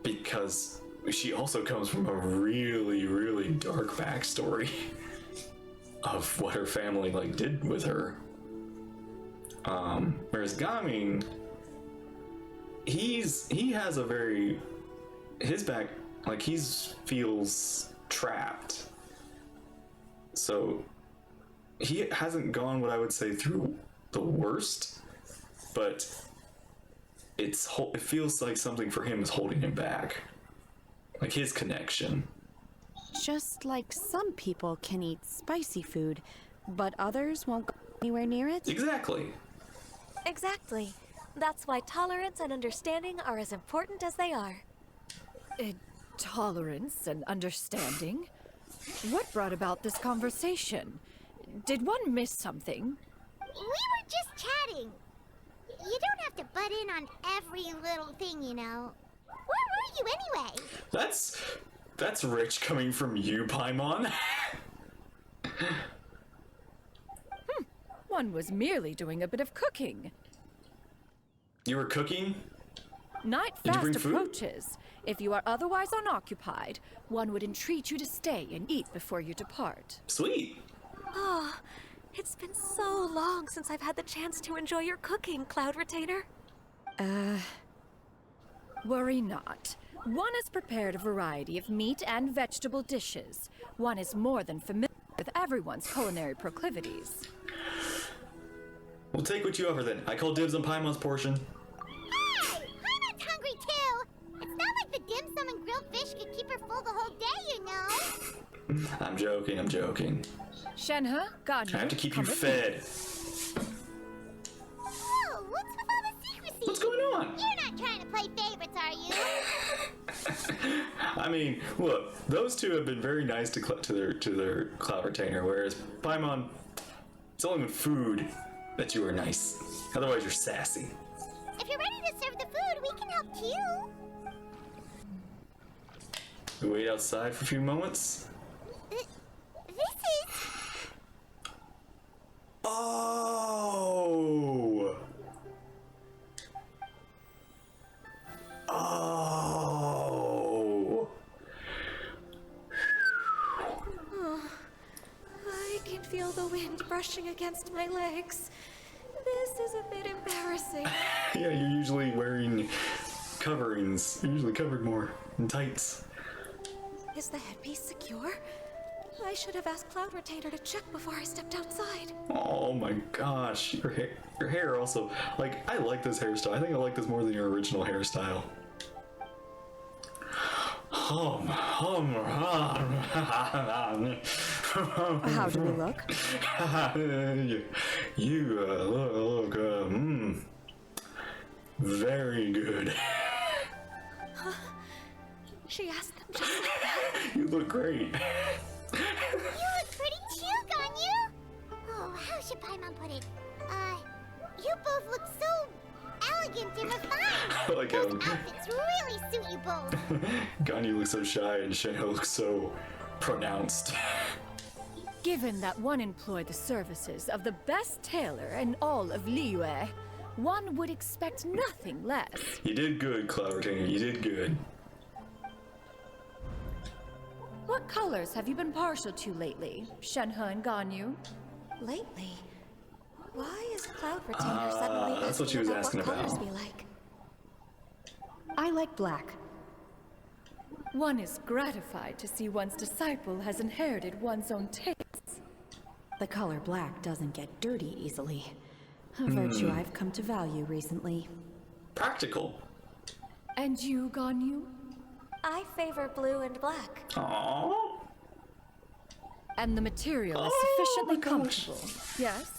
Because she also comes from a really, really dark backstory of what her family, like, did with her. Whereas Gaming, he has a very, his back, like, feels trapped. So he hasn't gone what I would say through the worst, but it feels like something for him is holding him back. Like his connection. Just like some people can eat spicy food, but others won't go anywhere near it? Exactly. Exactly. That's why tolerance and understanding are as important as they are. Tolerance and understanding? What brought about this conversation? Did one miss something? We were just chatting. You don't have to butt in on every little thing, you know. Where were you anyway? That's rich coming from you, Paimon. One was merely doing a bit of cooking. You were cooking? Night fast approaches. If you are otherwise unoccupied, one would entreat you to stay and eat before you depart. Sweet. Oh, it's been so long since I've had the chance to enjoy your cooking, Cloud Retainer. Worry not. One has prepared a variety of meat and vegetable dishes. One is more than familiar with everyone's culinary proclivities. We'll take what you offer then. I call dibs on Paimon's portion. Hey! Paimon's hungry too! It's not like the dim sum and grilled fish could keep her full the whole day, you know? I'm joking. Shenhe, Ganyu, I have to keep you fed. Oh, what's with all the secrecy? What's going on? You're not trying to play favorites, are you? I mean, look, those two have been very nice to their Cloud Retainer, whereas Paimon, it's only with food that you are nice. Otherwise, you're sassy. If you're ready to serve the food, we can help too. We wait outside for a few moments. This is... Oh! I can feel the wind brushing against my legs. This is a bit embarrassing. Yeah, you're usually wearing coverings. You're usually covered more in tights. Is the headpiece secure? I should have asked Cloud Retainer to check before I stepped outside. Oh my gosh, your hair also, like, I like this hairstyle. I think I like this more than your original hairstyle. How do we look? You look very good. She asked them just like that. You look great. You look pretty too, Ganyu! Oh, how should Paimon put it? You both look so elegant and refined. Like Those outfits really suit you both. Ganyu looks so shy and Shenhe looks so pronounced. Given that one employed the services of the best tailor in all of Liyue, one would expect nothing less. You did good, Cloud Retainer. You did good. What colors have you been partial to lately, Shenhe and Ganyu? Lately? Why is Cloud Retainer suddenly that's what she was asking what colors about. we like? I like black. One is gratified to see one's disciple has inherited one's own tastes. The color black doesn't get dirty easily. A virtue I've come to value recently. Practical. And you, Ganyu? I favor blue and black. Aww. And the material is sufficiently comfortable, yes?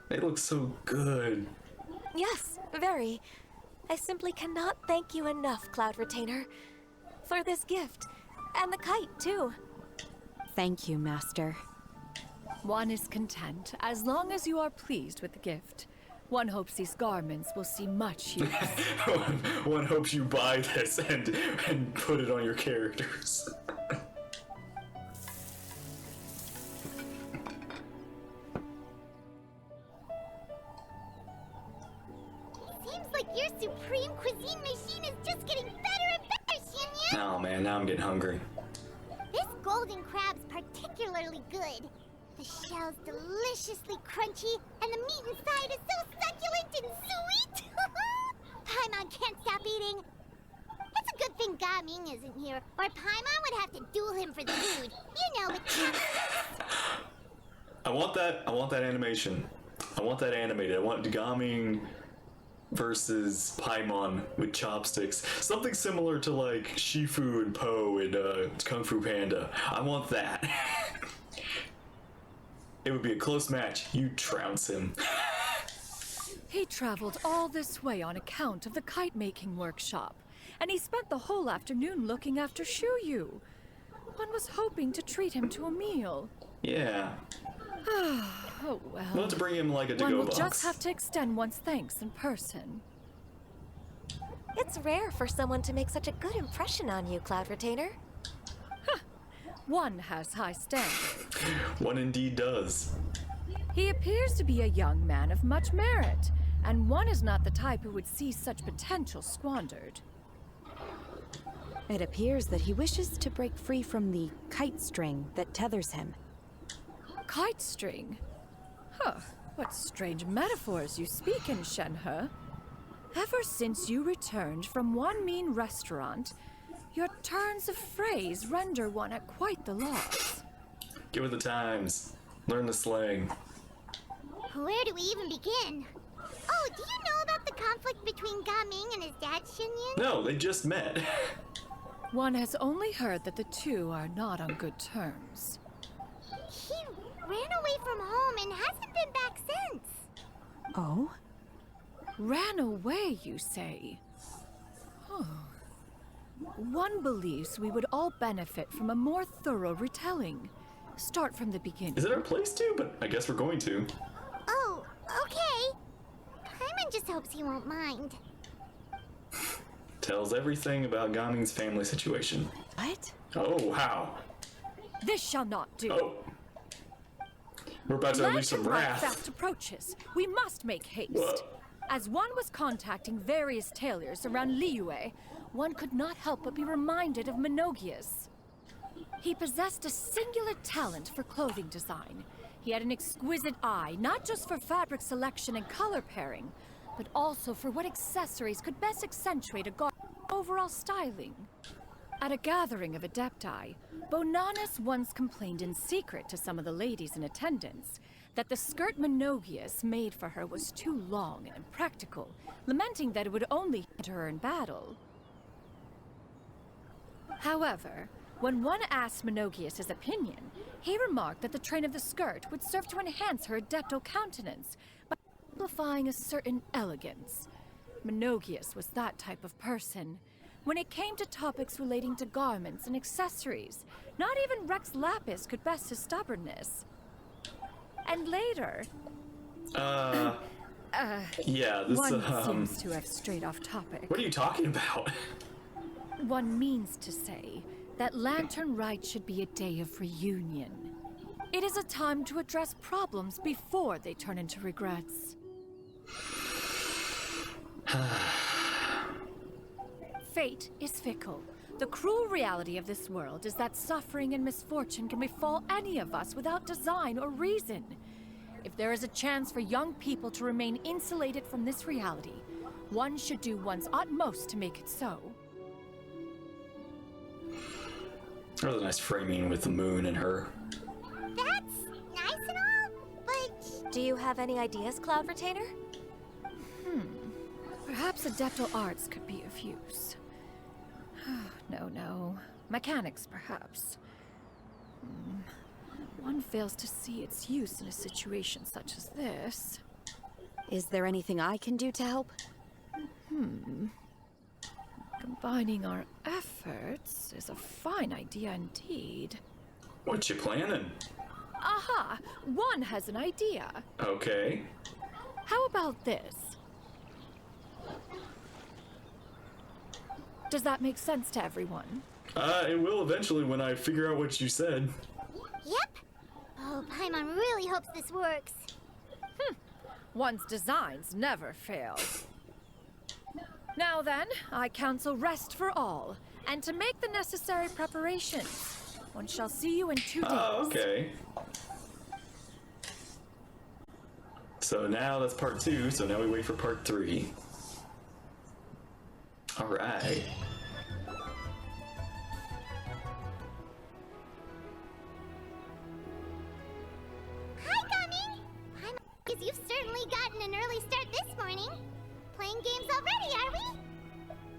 They look so good. Yes, very. I simply cannot thank you enough, Cloud Retainer, for this gift. And the kite, too. Thank you, Master. One is content, as long as you are pleased with the gift. One hopes these garments will see much use. One hopes you buy this and put it on your characters. Seems like your supreme cuisine machine is just getting better and better, Xianyan! Oh man, now I'm getting hungry. This golden crab's particularly good. The shell's deliciously crunchy, and the meat inside is so succulent and sweet! Paimon can't stop eating. It's a good thing Gaming isn't here, or Paimon would have to duel him for the food. You know, with I want that animation. I want that animated. I want Gaming versus Paimon with chopsticks. Something similar to like Shifu and Po in Kung Fu Panda. I want that. It would be a close match. You trounce him. He traveled all this way on account of the kite-making workshop, and he spent the whole afternoon looking after Shuyu. One was hoping to treat him to a meal. Yeah. Oh well. We'll have to bring him like a to-go One will box. just have to extend one's thanks in person. It's rare for someone to make such a good impression on you, Cloud Retainer. One has high standards. One indeed does. He appears to be a young man of much merit, and one is not the type who would see such potential squandered. It appears that he wishes to break free from the kite string that tethers him. Kite string? Huh, what strange metaphors you speak in, Shenhe. Ever since you returned from one mean restaurant, your turns of phrase render one at quite the loss. Get with the times. Learn the slang. where do we even begin? Oh, do you know about the conflict between Gaming and his dad, Xinyan? No, they just met. One has only heard that the two are not on good terms. He ran away from home and hasn't been back since. Oh? Ran away, you say? Oh. One believes we would all benefit from a more thorough retelling. Start from the beginning. Is it our place to? But I guess we're going to. Oh, okay. Paimon just hopes he won't mind. Tells everything about Gaming's family situation. What? Oh, how? This shall not do. Oh. We're about to unleash some Rite wrath. fast approaches. We must make haste. Whoa. As one was contacting various tailors around Liyue, one could not help but be reminded of Menogius. He possessed a singular talent for clothing design. He had an exquisite eye, not just for fabric selection and color pairing, but also for what accessories could best accentuate a garment's overall styling. At a gathering of Adepti, Bonanas once complained in secret to some of the ladies in attendance that the skirt Menogius made for her was too long and impractical, lamenting that it would only hinder her in battle. However, when one asked Menogius' opinion, he remarked that the train of the skirt would serve to enhance her adeptal countenance by amplifying a certain elegance. Menogius was that type of person. When it came to topics relating to garments and accessories, not even Rex Lapis could best his stubbornness. And later... yeah, this, one seems to have strayed off topic. What are you talking about? One means to say that Lantern Rite should be a day of reunion. It is a time to address problems before they turn into regrets. Fate is fickle. The cruel reality of this world is that suffering and misfortune can befall any of us without design or reason. If there is a chance for young people to remain insulated from this reality, one should do one's utmost to make it so. That was a nice framing with the moon and her. That's nice Do you have any ideas, Cloud Retainer? Perhaps adeptal arts could be of use. No. Mechanics, perhaps. One fails to see its use in a situation such as this. Is there anything I can do to help? Combining our efforts is a fine idea indeed. What you planning? Aha! One has an idea. Okay. How about this? Does that make sense to everyone? It will eventually when I figure out what you said. Yep. Oh, Paimon really hopes this works. One's designs never fail. Now then, I counsel rest for all, and to make the necessary preparations. One shall see you in 2 days. Oh, okay. So now that's part 2, so now we wait for part 3. Alright. Hi, Gummy! Paimon, because you've certainly gotten an early start this morning. Playing games already, are we?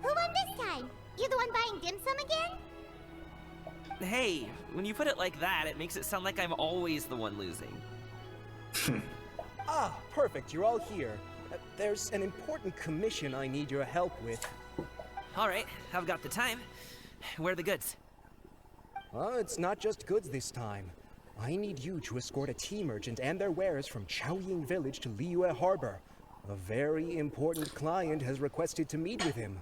Who won this time? You the one buying dim sum again? Hey, when you put it like that, it makes it sound like I'm always the one losing. Ah, perfect, you're all here. There's an important commission I need your help with. Alright, I've got the time. Where are the goods? It's not just goods this time. I need you to escort a tea merchant and their wares from Chaoying Village to Liyue Harbor. A very important client has requested to meet with him.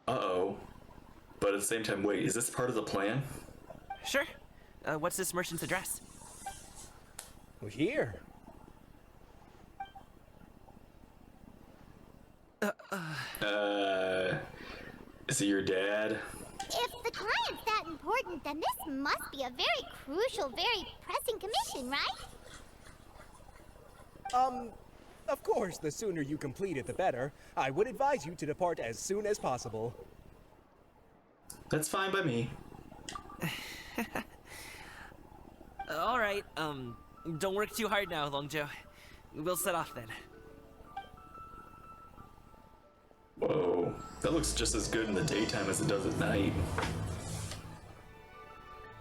Uh-oh. But at the same time, wait, is this part of the plan? Sure. What's this merchant's address? Here. Is it your dad? If the client's that important, then this must be a very crucial, very pressing commission, right? Of course, the sooner you complete it, the better. I would advise you to depart as soon as possible. That's fine by me. Alright, don't work too hard now, Longjo. We'll set off then. Whoa, that looks just as good in the daytime as it does at night.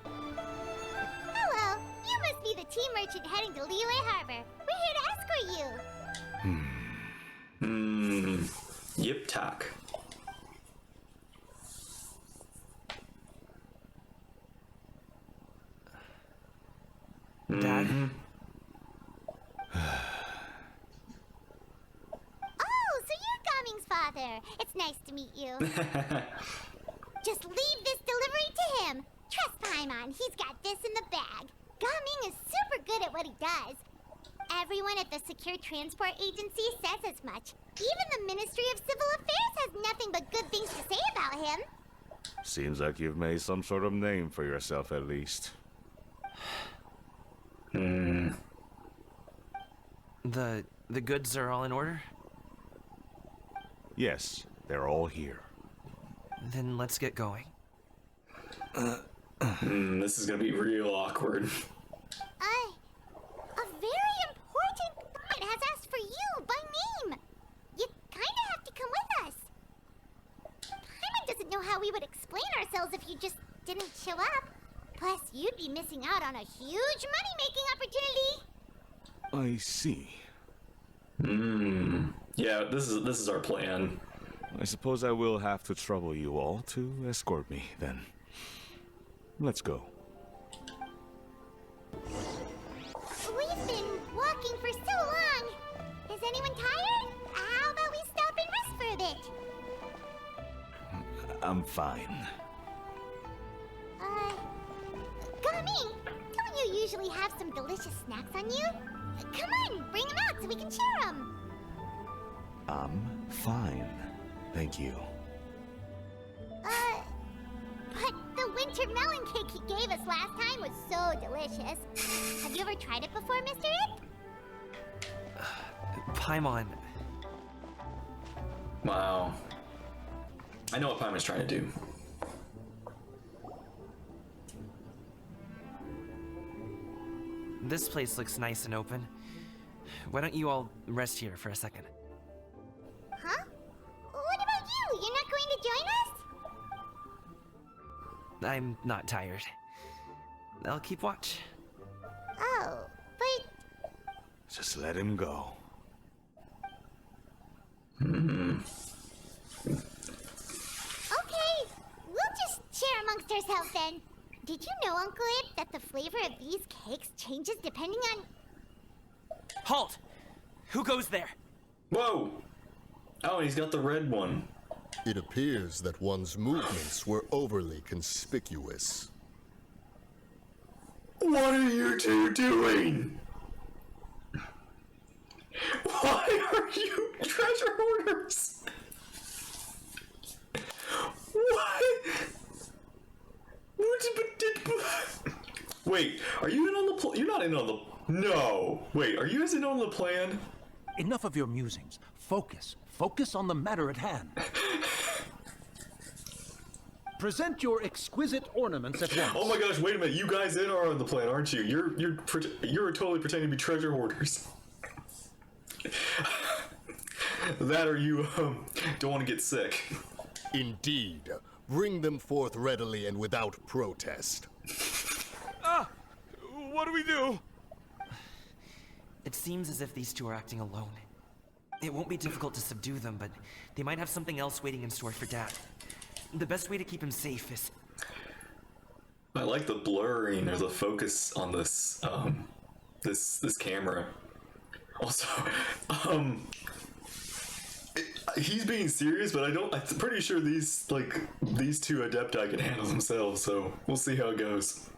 Hello, you must be the tea merchant heading to Liyue Harbor. We're here to escort you. Yip talk. Dad? Oh, so you're Gaming's father. It's nice to meet you. Just leave this delivery to him. Trust Paimon, he's got this in the bag. Gaming is super good at what he does. Everyone at the Secure Transport Agency says as much. Even the Ministry of Civil Affairs has nothing but good things to say about him. Seems like you've made some sort of name for yourself at least. The goods are all in order? Yes, they're all here. Then let's get going. This is gonna be real awkward. A very important client has asked for you by name. You kinda have to come with us. Paimon doesn't know how we would explain ourselves if you just didn't show up. Plus, you'd be missing out on a huge money-making opportunity. I see. Yeah, this is our plan. I suppose I will have to trouble you all to escort me, then. Let's go. We've been walking for so long. Is anyone tired? How about we stop and rest for a bit? I'm fine. Gaming, don't you usually have some delicious snacks on you? Come on, bring them out so we can share them. I'm fine. Thank you. But the winter melon cake he gave us last time was so delicious. Have you ever tried it before, Mr. Ip? Paimon. Wow. I know what Paimon's trying to do. This place looks nice and open. why don't you all rest here for a second? Huh? What about you? You're not going to join us? I'm not tired. I'll keep watch. Oh, but... Just let him go. Okay, we'll just share amongst ourselves then. Did you know, Uncle Ip, that the flavor of these cakes changes depending on... Halt! Who goes there? Whoa! Oh, he's got the red one. It appears that one's movements were overly conspicuous. What are you two doing? Why are you treasure hoarders? What? Wait, are you in on the you're not in on the... No! Wait, are you guys in on the plan? Enough of your musings. Focus. Focus on the matter at hand. Present your exquisite ornaments at once. Oh my gosh, wait a minute. You guys in are on the plan, aren't you? You're totally pretending to be treasure hoarders. That or you don't want to get sick. Indeed. Bring them forth readily and without protest. What do we do? It seems as if these two are acting alone. It won't be difficult to subdue them, but they might have something else waiting in store for Dad. The best way to keep him safe is... I like the blurring or the focus on this this camera. Also, he's being serious, but I'm pretty sure these two adepti can handle themselves, so we'll see how it goes.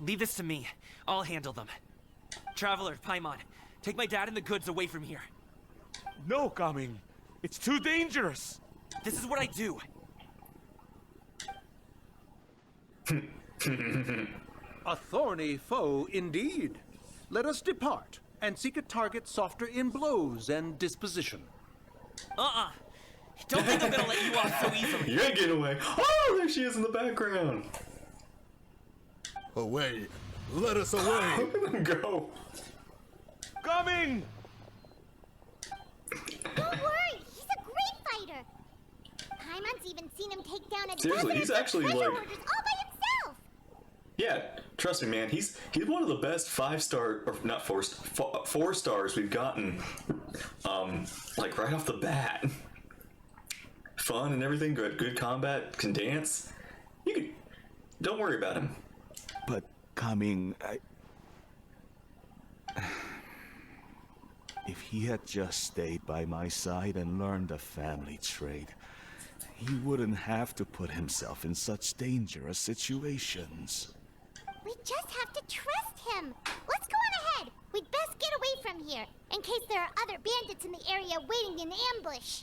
Leave this to me. I'll handle them. Traveler, Paimon, take my dad and the goods away from here. No, Gaming. It's too dangerous. This is what I do. A thorny foe indeed. Let us depart and seek a target softer in blows and disposition. Don't think I'm gonna let you off so easily. You ain't getting away. Oh, there she is in the background. Away. Let us away. Look at them go. Coming! Don't worry, he's a great fighter. Paimon's even seen him take down a Seriously, he's actually treasure like... hoarders all by himself. Yeah, trust me, man. He's one of the best 5-star, or not 4 stars we've gotten. Like right off the bat. Fun and everything. Good combat. Can dance. Don't worry about him. But Gaming, if he had just stayed by my side and learned the family trade, he wouldn't have to put himself in such dangerous situations. We just have to trust him. Let's go on ahead. We'd best get away from here, in case there are other bandits in the area waiting in ambush.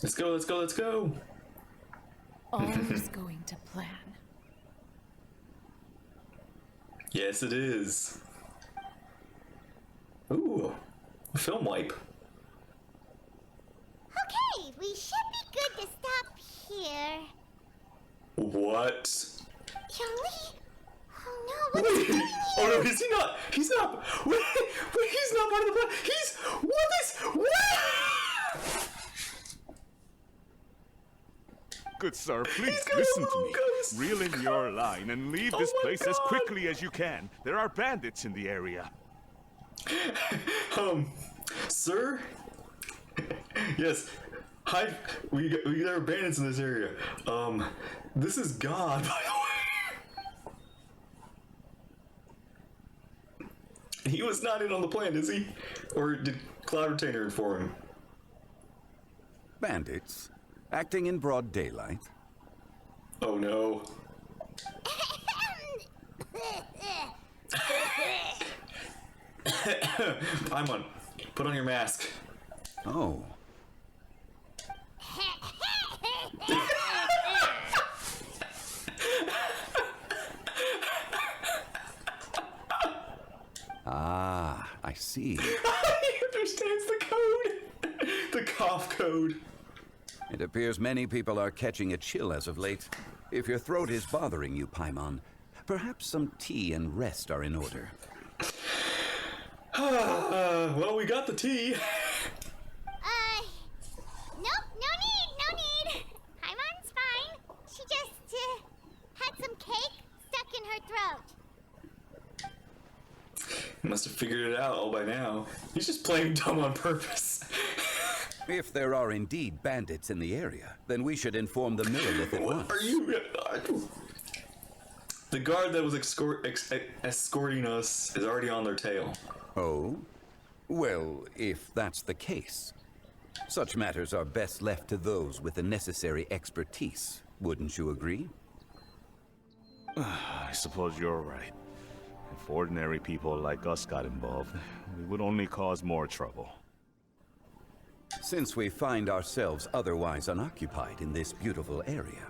Let's go, let's go, let's go. All is going to plan. Yes, it is. Ooh, a film wipe. Okay, we should be good to stop here. What? Yoli? Oh no, what's Wait, going oh here? no, is he not? He's not. Wait, he's not part of the plan. What? Good sir, please listen to me. Reel in your line and leave this place as quickly as you can. There are bandits in the area. Sir? Yes. Hi. There are bandits in this area. This is God, by the way. He was not in on the plan, is he? Or did Cloud Retainer inform him? Bandits? Acting in broad daylight? Oh no. Paimon, put on your mask. Oh. Ah, I see. He understands the code. The cough code. It appears many people are catching a chill as of late. If your throat is bothering you, Paimon, perhaps some tea and rest are in order. Well, we got the tea. Nope, no need. Paimon's fine. She just, had some cake stuck in her throat. He must have figured it out all by now. He's just playing dumb on purpose. If there are indeed bandits in the area, then we should inform the Millelith at once. Are you... The guard that was escorting us is already on their tail. Oh? Well, if that's the case, such matters are best left to those with the necessary expertise. Wouldn't you agree? I suppose you're right. If ordinary people like us got involved, we would only cause more trouble. Since we find ourselves otherwise unoccupied in this beautiful area,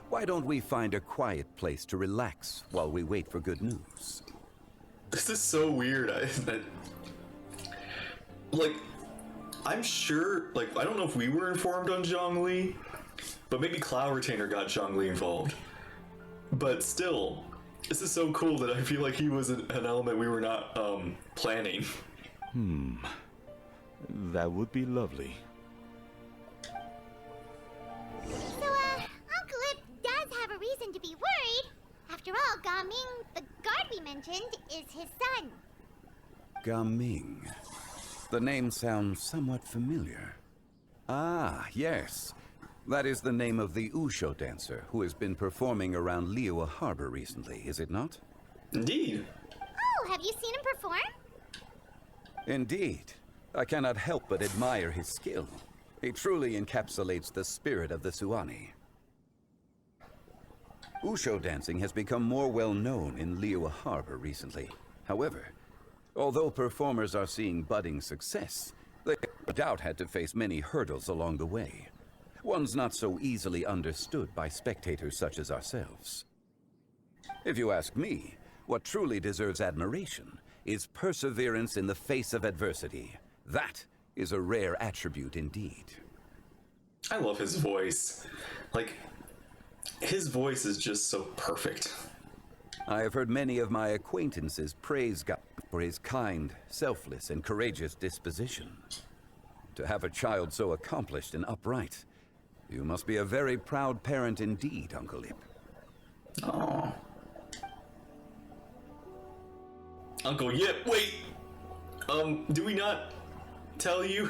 why don't we find a quiet place to relax while we wait for good news? This is so weird. I'm sure, I don't know if we were informed on Zhongli, but maybe Cloud Retainer got Zhongli involved. But still, this is so cool that I feel like he was an element we were not, planning. That would be lovely. So, Uncle Ip does have a reason to be worried. After all, Gaming, the guard we mentioned, is his son. Gaming. The name sounds somewhat familiar. Ah, yes. That is the name of the Usho dancer who has been performing around Liyue Harbor recently, is it not? Indeed. Oh, have you seen him perform? Indeed. I cannot help but admire his skill. He truly encapsulates the spirit of the Suani. Usho dancing has become more well known in Liyue Harbor recently. However, although performers are seeing budding success, they no doubt had to face many hurdles along the way. Ones not so easily understood by spectators such as ourselves. If you ask me, what truly deserves admiration is perseverance in the face of adversity. That is a rare attribute indeed. I love his voice. His voice is just so perfect. I have heard many of my acquaintances praise God for his kind, selfless, and courageous disposition. To have a child so accomplished and upright, you must be a very proud parent indeed, Uncle Ip. Oh. Uncle Yip, wait! Do we not tell you?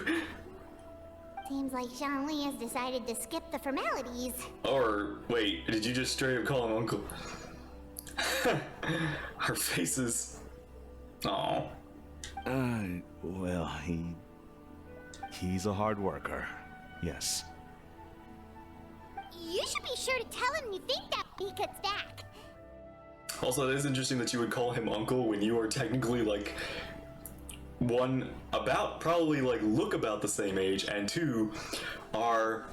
Seems like Zhongli has decided to skip the formalities. Or, wait, did you just straight up call him Uncle? Our faces. Oh. Well, he's a hard worker. Yes. You should be sure to tell him you think that when he gets back. Also, it is interesting that you would call him Uncle when you are technically, one, probably, look about the same age, and two, are,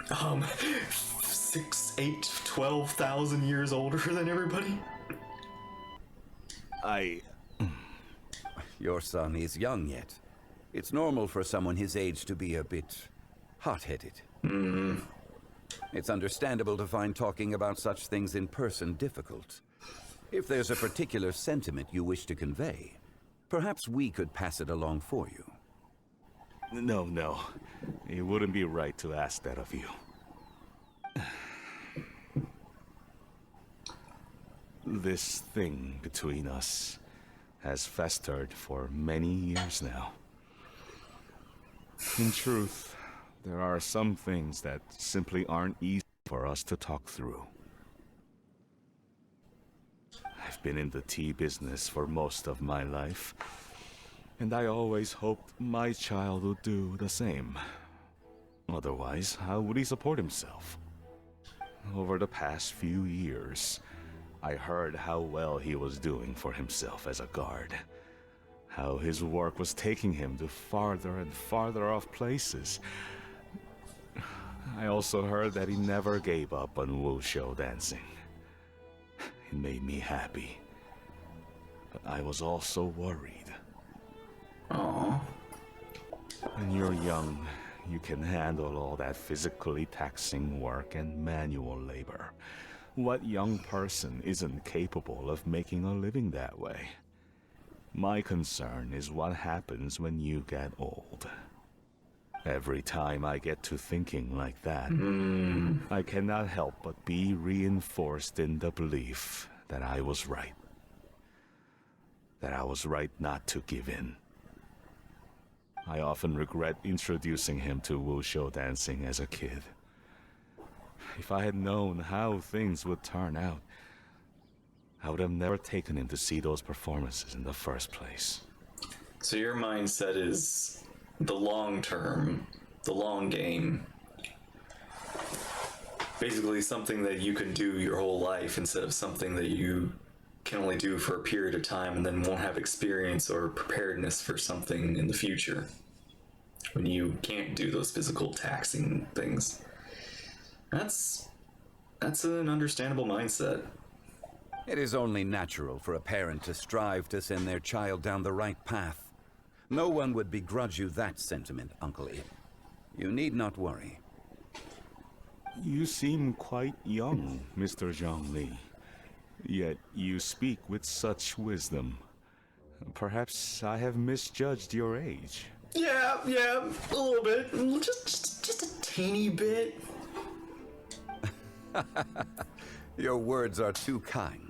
6, 8, 12,000 years older than everybody. Your son is young yet. It's normal for someone his age to be a bit hot-headed. Mm-hmm. It's understandable to find talking about such things in person difficult. If there's a particular sentiment you wish to convey, perhaps we could pass it along for you. No. It wouldn't be right to ask that of you. This thing between us has festered for many years now. In truth, there are some things that simply aren't easy for us to talk through. I've been in the tea business for most of my life, and I always hoped my child would do the same. Otherwise, how would he support himself? Over the past few years, I heard how well he was doing for himself as a guard. How his work was taking him to farther and farther off places. I also heard that he never gave up on wushou dancing. It made me happy. But I was also worried. Aww. When you're young, you can handle all that physically taxing work and manual labor. What young person isn't capable of making a living that way? My concern is what happens when you get old. Every time I get to thinking like that, I cannot help but be reinforced in the belief that I was right. That I was right not to give in. I often regret introducing him to wushou dancing as a kid. If I had known how things would turn out, I would have never taken him to see those performances in the first place. So your mindset is the long term, the long game. Basically something that you can do your whole life instead of something that you can only do for a period of time and then won't have experience or preparedness for something in the future when you can't do those physical taxing things. That's an understandable mindset. It is only natural for a parent to strive to send their child down the right path. No one would begrudge you that sentiment, Uncle Ip. You need not worry. You seem quite young, Mr. Zhongli. Yet you speak with such wisdom. Perhaps I have misjudged your age. Yeah, a little bit. Just a teeny bit. Your words are too kind.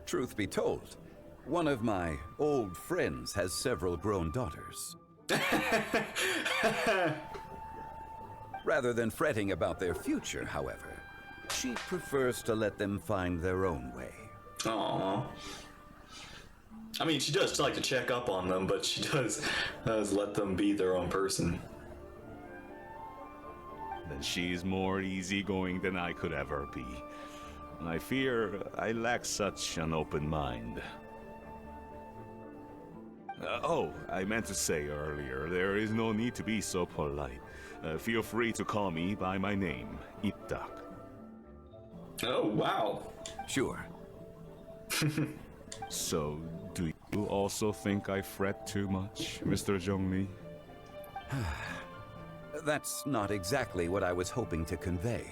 Truth be told, one of my old friends has several grown daughters. Rather than fretting about their future, however, she prefers to let them find their own way. Aww. I mean, she does like to check up on them, but she does let them be their own person. Then she's more easygoing than I could ever be. I fear I lack such an open mind. Oh, I meant to say earlier, there is no need to be so polite. Feel free to call me by my name, Ipdak. Oh, wow. Sure. So, do you also think I fret too much, Mr. Zhongli? That's not exactly what I was hoping to convey.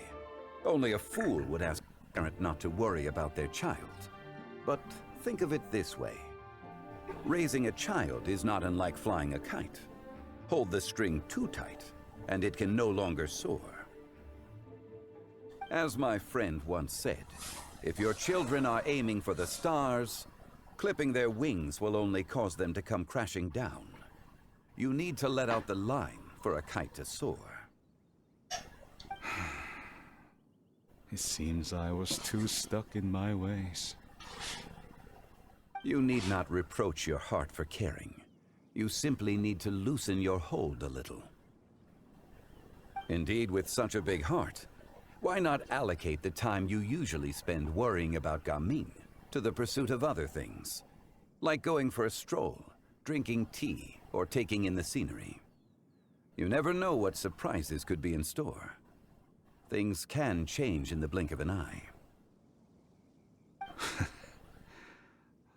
Only a fool would ask a parent not to worry about their child. But think of it this way. Raising a child is not unlike flying a kite. Hold the string too tight, and it can no longer soar. As my friend once said, if your children are aiming for the stars, clipping their wings will only cause them to come crashing down. You need to let out the line for a kite to soar. It seems I was too stuck in my ways. You need not reproach your heart for caring. You simply need to loosen your hold a little. Indeed, with such a big heart, why not allocate the time you usually spend worrying about Gaming to the pursuit of other things, like going for a stroll, drinking tea, or taking in the scenery? You never know what surprises could be in store. Things can change in the blink of an eye.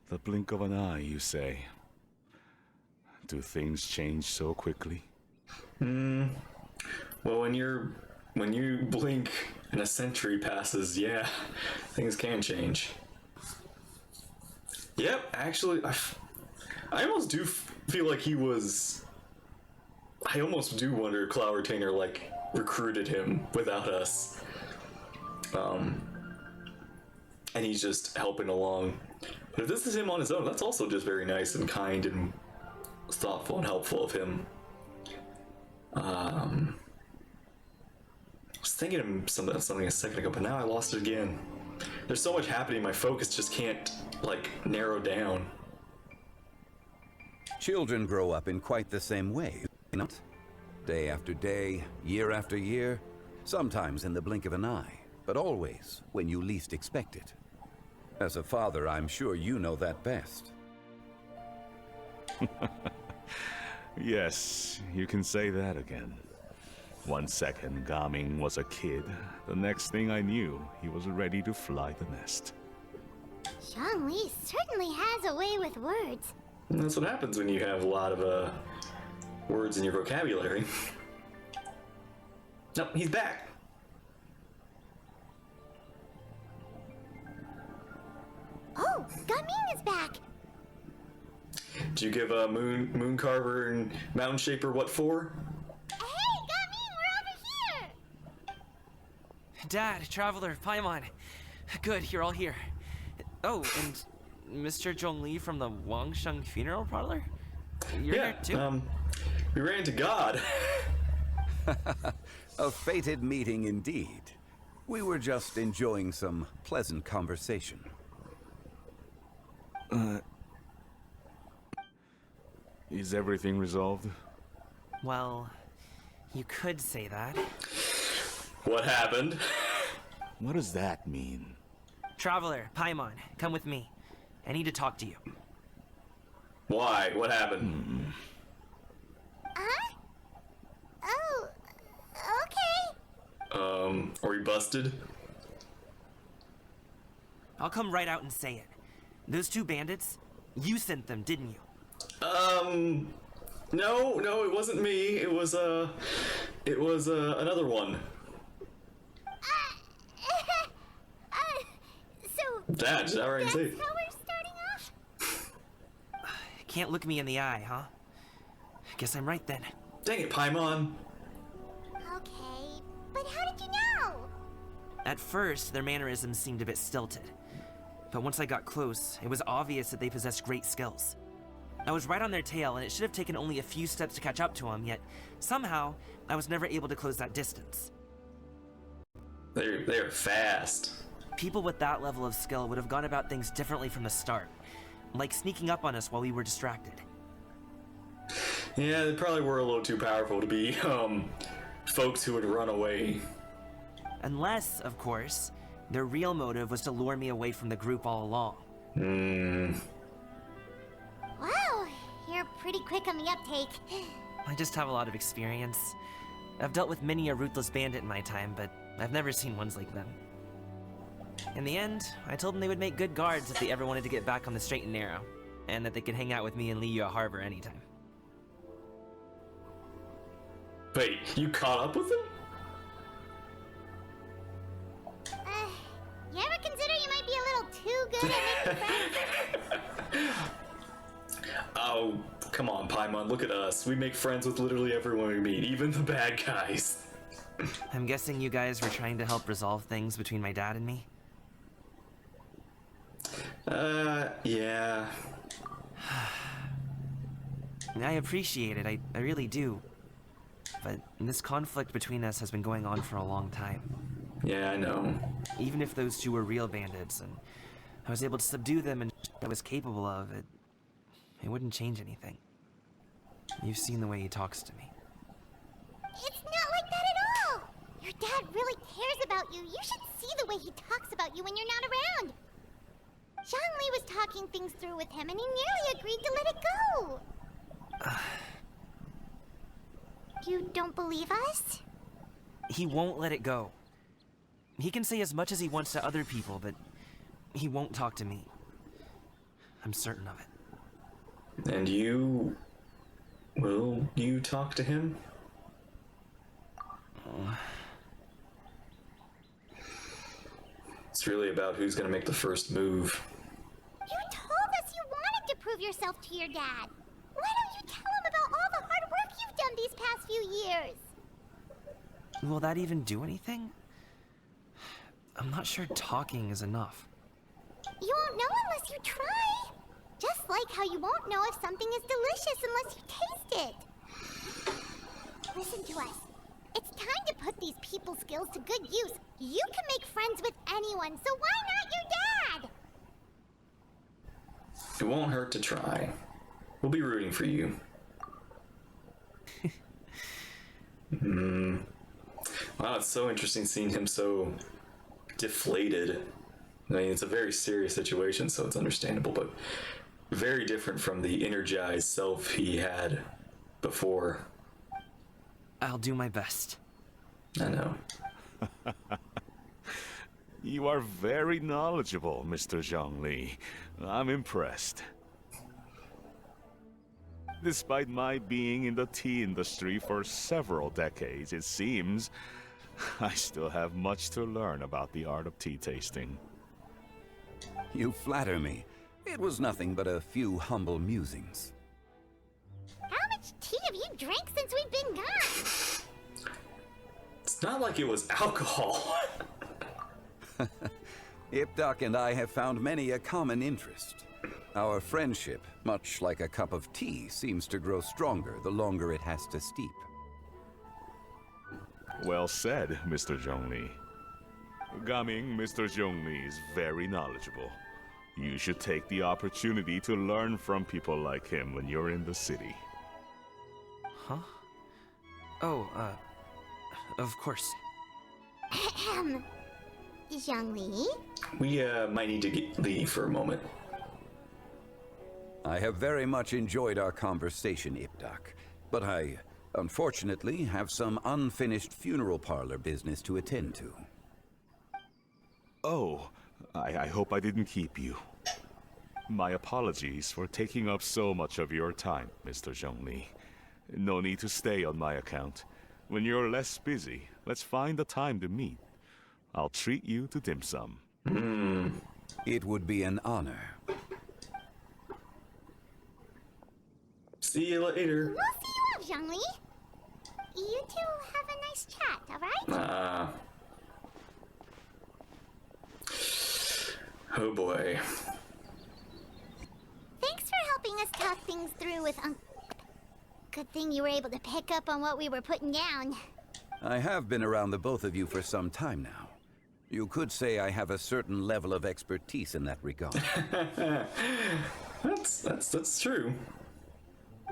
The blink of an eye, you say? Do things change so quickly? Well, when you blink and a century passes, yeah, things can change. Yep, actually, I almost do feel like he was... I almost do wonder if Cloud Retainer, like, recruited him without us. And he's just helping along. But if this is him on his own, that's also just very nice and kind and thoughtful and helpful of him. I was thinking of something a second ago, but now I lost it again. There's so much happening, my focus just can't, like, narrow down. Children grow up in quite the same way, not? Day after day, year after year, sometimes in the blink of an eye, but always when you least expect it. As a father, I'm sure you know that best. Yes, you can say that again. 1 second, Gaming was a kid. The next thing I knew, he was ready to fly the nest. Zhongli certainly has a way with words. And that's what happens when you have a lot of words in your vocabulary. Nope, he's back. Oh, Gaming is back. Did you give Moon Carver and Mountain Shaper what for? Hey, Gamin, we're over here! Dad, Traveler, Paimon. Good, you're all here. Oh, and Mr. Zhongli from the Wangsheng Funeral Parlor? You're here too? We ran into God. A fated meeting indeed. We were just enjoying some pleasant conversation. Is everything resolved? Well, you could say that. What happened? What does that mean? Traveler, Paimon, come with me. I need to talk to you. Why? What happened? Huh? Oh, okay. Are we busted? I'll come right out and say it. Those two bandits, you sent them, didn't you? No, it wasn't me. It was another one. So That's how we're how we're starting off? Can't look me in the eye, huh? Guess I'm right then. Dang it, Paimon. Okay, but how did you know? At first, their mannerisms seemed a bit stilted. But once I got close, it was obvious that they possessed great skills. I was right on their tail, and it should have taken only a few steps to catch up to them, yet somehow, I was never able to close that distance. They're fast. People with that level of skill would have gone about things differently from the start, like sneaking up on us while we were distracted. Yeah, they probably were a little too powerful to be, folks who would run away. Unless, of course, their real motive was to lure me away from the group all along. Wow, you're pretty quick on the uptake. I just have a lot of experience. I've dealt with many a ruthless bandit in my time, but I've never seen ones like them. In the end, I told them they would make good guards if they ever wanted to get back on the straight and narrow, and that they could hang out with me in Liyue Harbor anytime. Wait, you caught up with them? You ever consider you might be a little too good at making friends? Oh, come on, Paimon, look at us. We make friends with literally everyone we meet, even the bad guys. I'm guessing you guys were trying to help resolve things between my dad and me? Yeah. I appreciate it, I really do. But this conflict between us has been going on for a long time. Yeah, I know. Even if those two were real bandits, and I was able to subdue them and I was capable of it, it wouldn't change anything. You've seen the way he talks to me. It's not like that at all! Your dad really cares about you. You should see the way he talks about you when you're not around. Zhongli was talking things through with him, and he nearly agreed to let it go. You don't believe us? He won't let it go. He can say as much as he wants to other people, but he won't talk to me. I'm certain of it. And you... will you talk to him? It's really about who's gonna make the first move. You told us you wanted to prove yourself to your dad. Why don't you tell him about all the hard work you've done these past few years? Will that even do anything? I'm not sure talking is enough. You won't know unless you try. Just like how you won't know if something is delicious unless you taste it. Listen to us. It's time to put these people skills to good use. You can make friends with anyone, so why not your dad? It won't hurt to try. We'll be rooting for you. Wow, it's so interesting seeing him so deflated. I mean, it's a very serious situation, so it's understandable, but very different from the energized self he had before. I'll do my best. I know. You are very knowledgeable, Mr. Zhongli. I'm impressed. Despite my being in the tea industry for several decades, it seems I still have much to learn about the art of tea tasting. You flatter me. It was nothing but a few humble musings. How much tea have you drank since we've been gone? It's not like it was alcohol. Ipdak and I have found many a common interest. Our friendship, much like a cup of tea, seems to grow stronger the longer it has to steep. Well said, Mr. Zhongli. Gaming, Mr. Zhongli is very knowledgeable. You should take the opportunity to learn from people like him when you're in the city. Huh? Oh, of course. Zhongli? We might need to leave for a moment. I have very much enjoyed our conversation, Ipdak, but I, unfortunately, have some unfinished funeral parlor business to attend to. Oh, I hope I didn't keep you. My apologies for taking up so much of your time, Mr. Zhongli. No need to stay on my account. When you're less busy, let's find a time to meet. I'll treat you to dim sum. It would be an honor. See you later. We'll see you off, Zhongli. You two have a nice chat, alright? Oh boy. Thanks for helping us talk things through with Good thing you were able to pick up on what we were putting down. I have been around the both of you for some time now. You could say I have a certain level of expertise in that regard. That's true.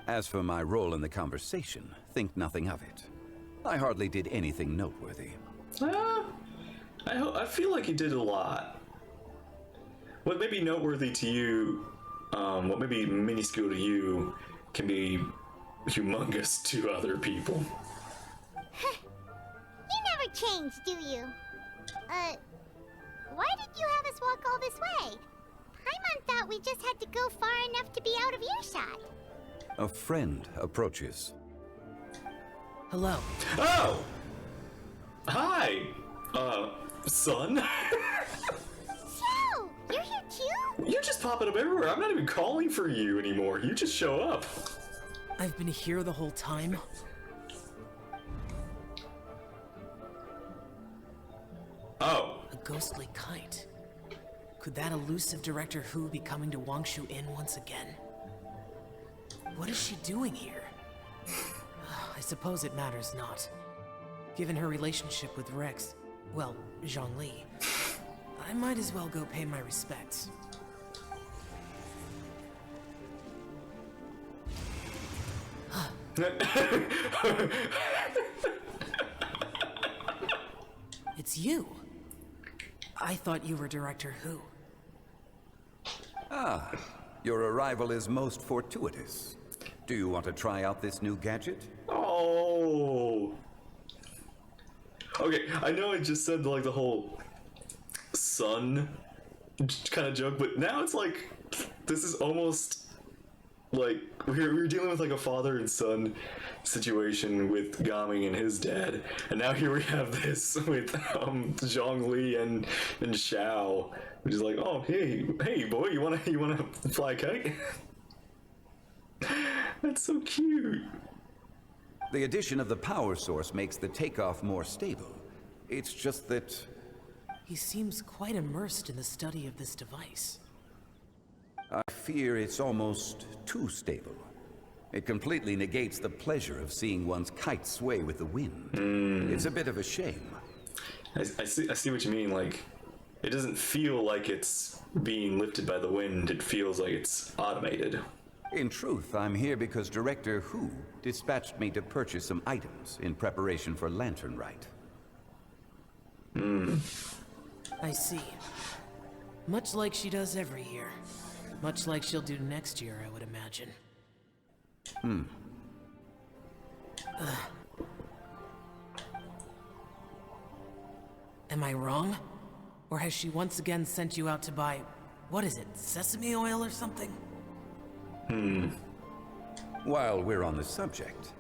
As for my role in the conversation, think nothing of it. I hardly did anything noteworthy. I feel like you did a lot. What may be noteworthy to you, what may be minuscule to you, can be humongous to other people. You never change, do you? Why did you have us walk all this way? Paimon thought we just had to go far enough to be out of earshot. A friend approaches. Hello. Oh! Hi! Son? So, you're here too? You're just popping up everywhere. I'm not even calling for you anymore. You just show up. I've been here the whole time. Oh. A ghostly kite. Could that elusive Director Hu be coming to Wangshu Inn once again? What is she doing here? I suppose it matters not. Given her relationship with Rex, well, Zhongli, I might as well go pay my respects. It's you. I thought you were Director Hu. Ah, your arrival is most fortuitous. Do you want to try out this new gadget? Oh. Okay, I know I just said like the whole son kind of joke, but now it's like this is almost like we're dealing with like a father and son situation with Gaming and his dad, and now here we have this with Zhongli and Xiao, which is like, oh hey boy, you wanna fly a kite? That's so cute. The addition of the power source makes the takeoff more stable. It's just that... He seems quite immersed in the study of this device. I fear it's almost too stable. It completely negates the pleasure of seeing one's kite sway with the wind. It's a bit of a shame. I see what you mean. Like, it doesn't feel like it's being lifted by the wind. It feels like it's automated. In truth, I'm here because Director Hu dispatched me to purchase some items in preparation for Lantern Rite. I see. Much like she does every year. Much like she'll do next year, I would imagine. Am I wrong? Or has she once again sent you out to buy, what is it, sesame oil or something? While we're on the subject,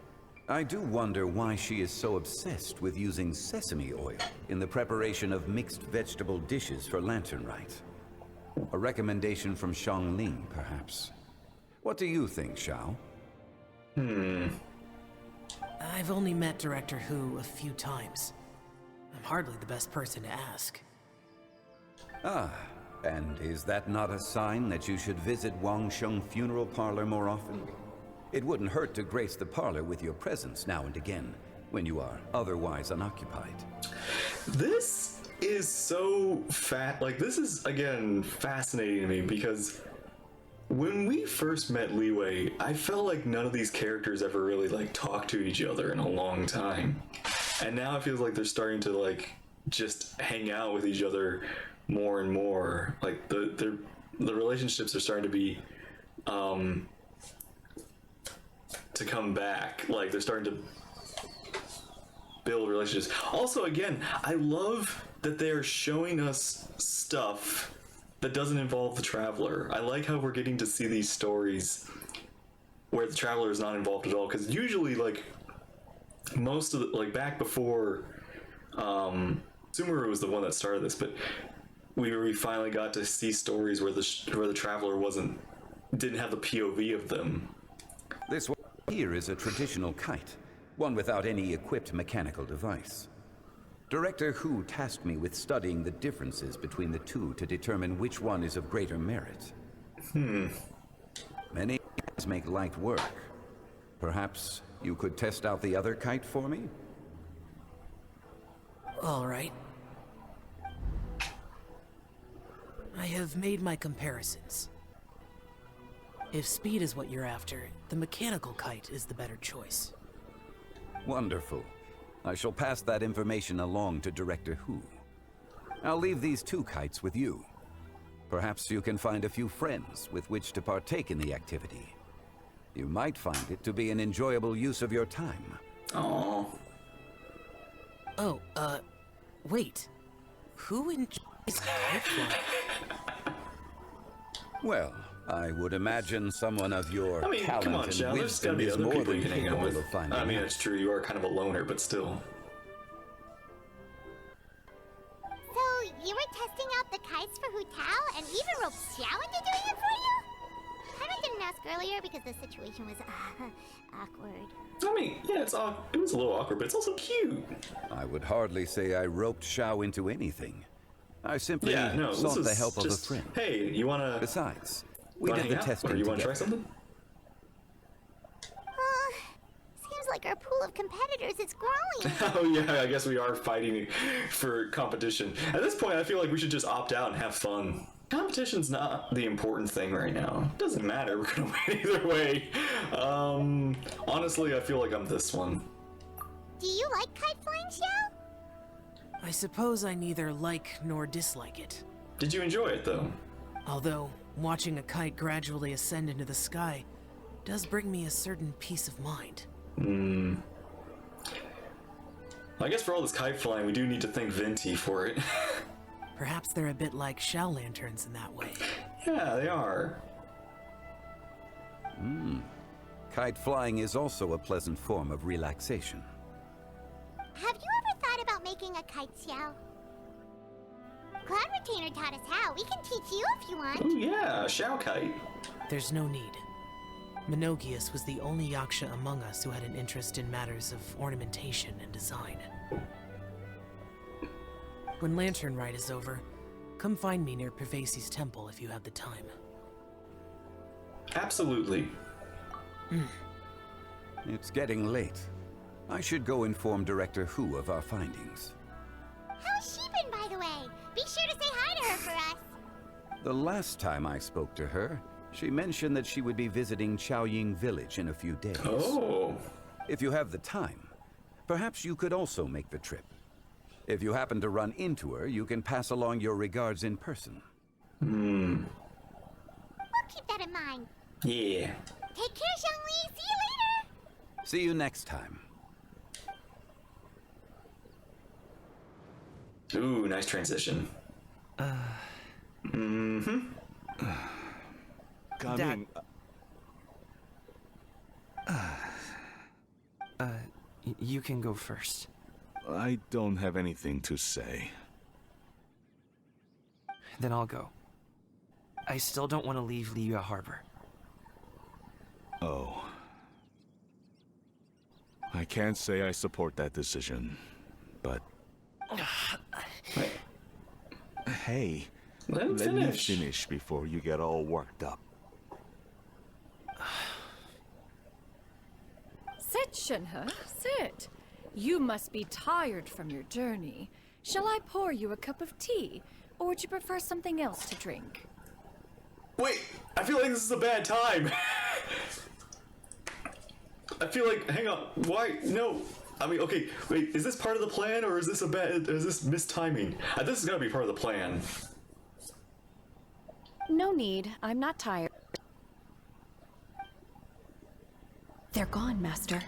I do wonder why she is so obsessed with using sesame oil in the preparation of mixed vegetable dishes for Lantern Rite. A recommendation from Xiangling, perhaps. What do you think, Xiao? I've only met Director Hu a few times. I'm hardly the best person to ask. Ah, and is that not a sign that you should visit Wangsheng Funeral Parlor more often? It wouldn't hurt to grace the parlor with your presence now and again, when you are otherwise unoccupied. This is so this is, again, fascinating to me, because when we first met Liwei, I felt like none of these characters ever really, like, talked to each other in a long time. And now it feels like they're starting to, like, just hang out with each other more and more. Like, the relationships are starting to be, to come back. Like, they're starting to build relationships. Also, again, I love that they're showing us stuff that doesn't involve the Traveler. I like how we're getting to see these stories where the Traveler is not involved at all, because usually, like, most of the, like, back before Sumeru was the one that started this, but we finally got to see stories where the Traveler didn't have the POV of them. This one here is a traditional kite, one without any equipped mechanical device. Director Hu tasked me with studying the differences between the two to determine which one is of greater merit. Many kites make light work. Perhaps you could test out the other kite for me? All right. I have made my comparisons. If speed is what you're after, the mechanical kite is the better choice. Wonderful. I shall pass that information along to Director Hu. I'll leave these two kites with you. Perhaps you can find a few friends with which to partake in the activity. You might find it to be an enjoyable use of your time. Oh, wait. Who enjoys kite flying? Well, I would imagine someone of your I mean, talent come on, and Xiao, there's gotta wisdom be is other more people than you can hang out capable with. of finding I mean, out. it's true, you are kind of a loner, but still. So, you were testing out the kites for Hu Tao and even roped Xiao into doing it for you? I didn't ask earlier because the situation was awkward. I mean, yeah, it was a little awkward, but it's also cute. I would hardly say I roped Xiao into anything. I simply sought the help of a friend. Hey, you wanna... Besides, we did the testing or you wanna try together. something? Seems like our pool of competitors is growing. Oh yeah, I guess we are fighting for competition. At this point, I feel like we should just opt out and have fun. Competition's not the important thing right now. It doesn't matter, we're gonna win either way. Honestly, I feel like I'm this one. Do you like kite flying, Xiao? I suppose I neither like nor dislike it. Did you enjoy it, though? Although, watching a kite gradually ascend into the sky does bring me a certain peace of mind. I guess for all this kite flying, we do need to thank Venti for it. Perhaps they're a bit like shell lanterns in that way. Yeah, they are. Kite flying is also a pleasant form of relaxation. Have you ever thought about making a kite, Xiao? Cloud Retainer taught us how. We can teach you if you want. Ooh, yeah, Xiao kite. There's no need. Menogius was the only Yaksha among us who had an interest in matters of ornamentation and design. When Lantern Rite is over, come find me near Pervasi's temple if you have the time. Absolutely. It's getting late. I should go inform Director Hu of our findings. How's she been, by the way? Be sure to say hi to her for us. The last time I spoke to her, she mentioned that she would be visiting Chaoying Village in a few days. Oh. If you have the time, perhaps you could also make the trip. If you happen to run into her, you can pass along your regards in person. We'll keep that in mind. Yeah. Take care, Xiangli. See you later. See you next time. Ooh, nice transition. Dad. You can go first. I don't have anything to say. Then I'll go. I still don't want to leave Liyue Harbor. Oh. I can't say I support that decision, but... Hey, let me finish before you get all worked up. Sit, Shinhe, sit. You must be tired from your journey. Shall I pour you a cup of tea, or would you prefer something else to drink? Wait, I feel like this is a bad time. I feel like, hang on, why? No. I mean, okay, wait, is this part of the plan, or is this mistiming? This is gotta be part of the plan. No need. I'm not tired. They're gone, Master.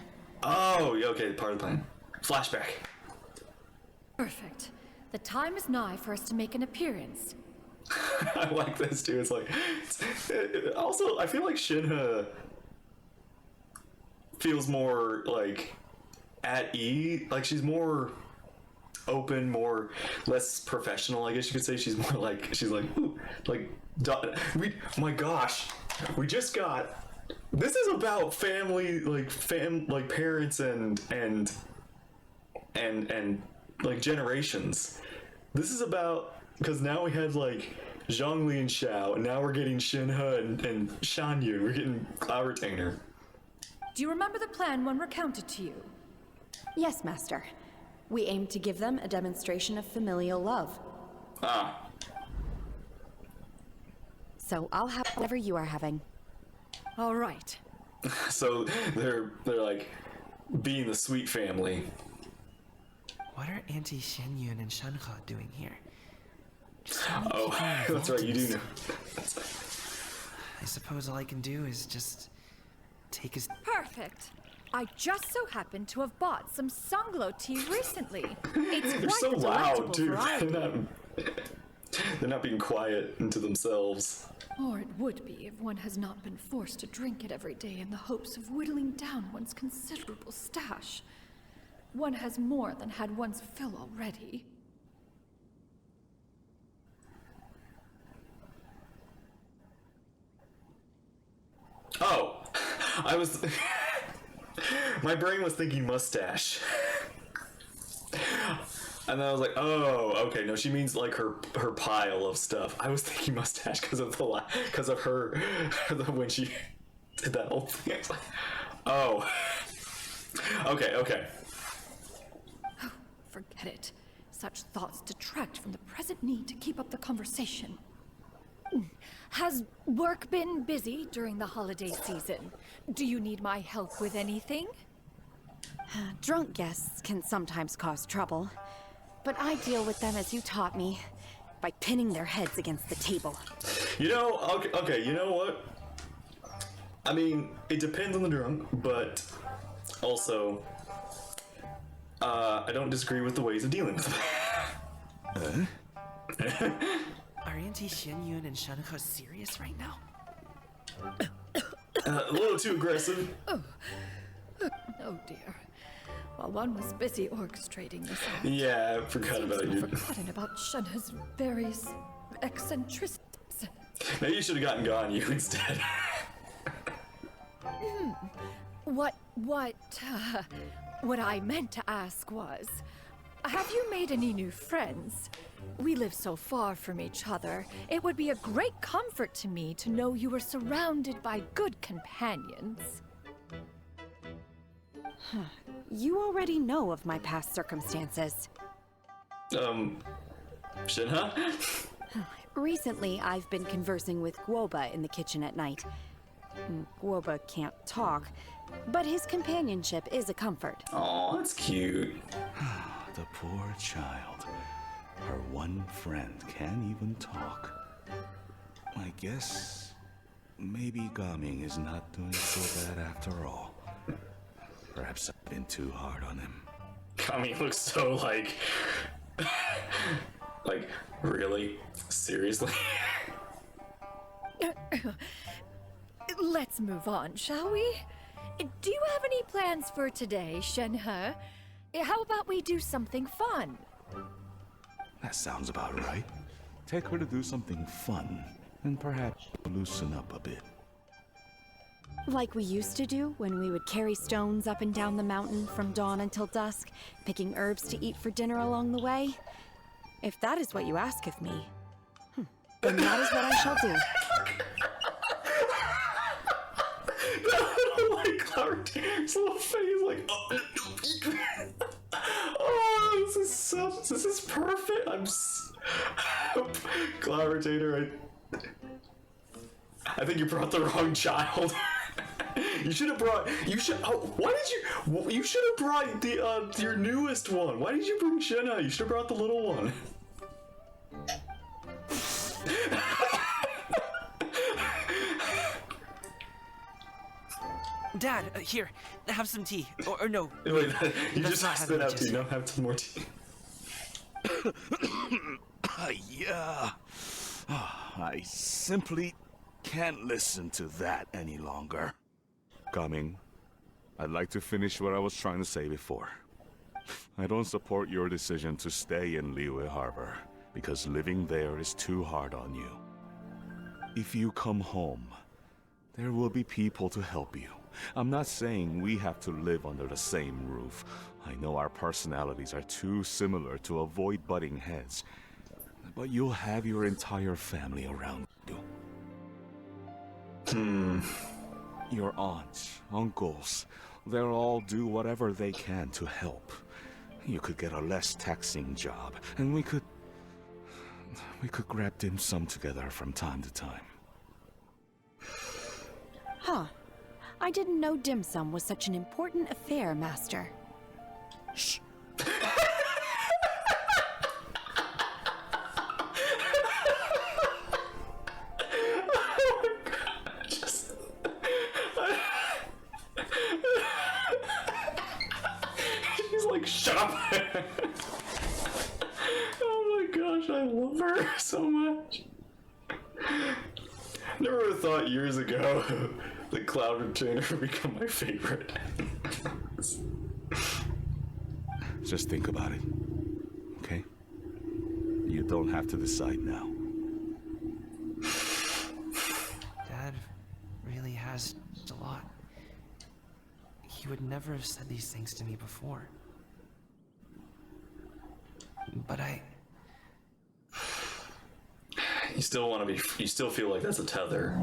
Oh, yeah, okay, part of the plan. Flashback. Perfect. The time is nigh for us to make an appearance. I like this too. It's like, also, I feel like Shinhe feels more like at ease. Like she's more open, less professional. I guess you could say she's more like ooh, like my gosh, we just got. This is about family, like parents and like generations. This is about, because now we have like Zhongli and Xiao, and now we're getting Shinhe and Shanyu. We're getting Cloud Retainer. Do you remember the plan when recounted to you? Yes, Master. We aim to give them a demonstration of familial love. Ah. So I'll have whatever you are having. All right. So they're like being the sweet family. What are Auntie Shenyun and Shanhe doing here? Oh, that's right, you do know. I suppose all I can do is just take his... Perfect. I just so happen to have bought some Songlo tea recently. It's They're quite so the loud, delectable too. variety. They're not being quiet into themselves. Or it would be if one has not been forced to drink it every day in the hopes of whittling down one's considerable stash. One has more than had one's fill already. Oh, I was... My brain was thinking mustache. And then I was like, oh, okay, no, she means like her pile of stuff. I was thinking mustache because of her when she did that whole thing. I was like, oh. Okay. Oh, forget it. Such thoughts detract from the present need to keep up the conversation. Has work been busy during the holiday season? Do you need my help with anything? Drunk guests can sometimes cause trouble, but I deal with them as you taught me, by pinning their heads against the table. You know, okay, you know what? I mean, it depends on the drunk, but also, I don't disagree with the ways of dealing with them. Are Auntie Shenyun and Shanhe serious right now? A little too aggressive. Oh dear. While one was busy orchestrating this act, Yeah, I forgot about you. forgotten about Shenhe's various eccentricities. Maybe you should have gotten Ganyu instead. What I meant to ask was, have you made any new friends? We live so far from each other. It would be a great comfort to me to know you were surrounded by good companions. You already know of my past circumstances. Shinhe? Recently, I've been conversing with Guoba in the kitchen at night. Guoba can't talk, but his companionship is a comfort. Aw, that's cute. The poor child. Her one friend can't even talk. I guess maybe Gaming is not doing so bad after all. Perhaps I've been too hard on him. Kami looks so like, really? Seriously? Let's move on, shall we? Do you have any plans for today, Shenhe? How about we do something fun? That sounds about right. Take her to do something fun. and perhaps loosen up a bit. Like we used to do when we would carry stones up and down the mountain from dawn until dusk, picking herbs to eat for dinner along the way? If that is what you ask of me, then that is what I shall do. Like Cloud's little face, like, oh, this is perfect. Cloud, I think you brought the wrong child. You should have brought. You should have brought the your newest one. Why did you bring Shenna? You should have brought the little one. Dad, here, have some tea. Or no. Wait, you just spit out tea. You don't have some more tea. Yeah. I simply can't listen to that any longer. Coming, I'd like to finish what I was trying to say before. I don't support your decision to stay in Liyue Harbor, because living there is too hard on you. If you come home, there will be people to help you. I'm not saying we have to live under the same roof. I know our personalities are too similar to avoid butting heads. But you'll have your entire family around you. Your aunts, uncles, they'll all do whatever they can to help. You could get a less taxing job, and we could grab dim sum together from time to time. Huh. I didn't know dim sum was such an important affair, Master. Shh. She's like, shut up! Oh my gosh, I love her so much. Never would have thought years ago that Cloud Retainer would become my favorite. Just think about it, okay? You don't have to decide now. Dad really has a lot. He would never have said these things to me before. But You still want to be. You still feel like that's a tether.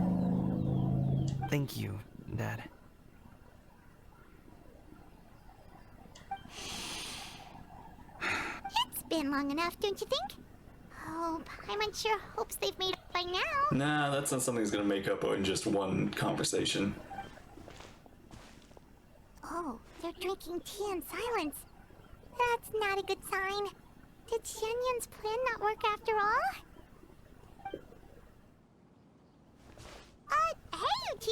Thank you, Dad. It's been long enough, don't you think? Oh, Paimon sure hopes they've made up by now. Nah, that's not something that's gonna make up in just one conversation. Oh, they're drinking tea in silence. That's not a good sign. Did Xianyun's plan not work after all? Hey, you two!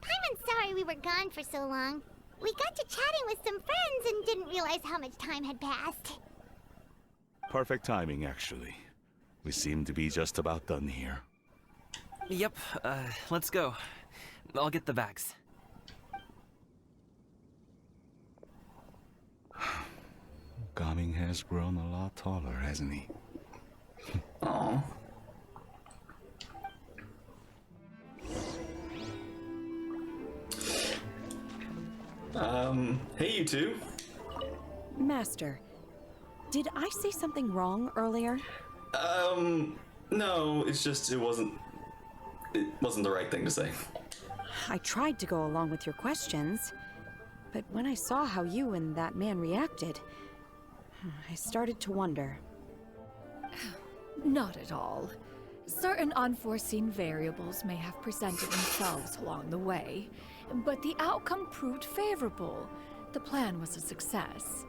Paimon's sorry we were gone for so long. We got to chatting with some friends and didn't realize how much time had passed. Perfect timing, actually. We seem to be just about done here. Yep, let's go. I'll get the bags. Gaming has grown a lot taller, hasn't he? Aww. Hey you two. Master, did I say something wrong earlier? No, it's just it wasn't the right thing to say. I tried to go along with your questions, but when I saw how you and that man reacted, I started to wonder. Not at all. Certain unforeseen variables may have presented themselves along the way, but the outcome proved favorable. The plan was a success.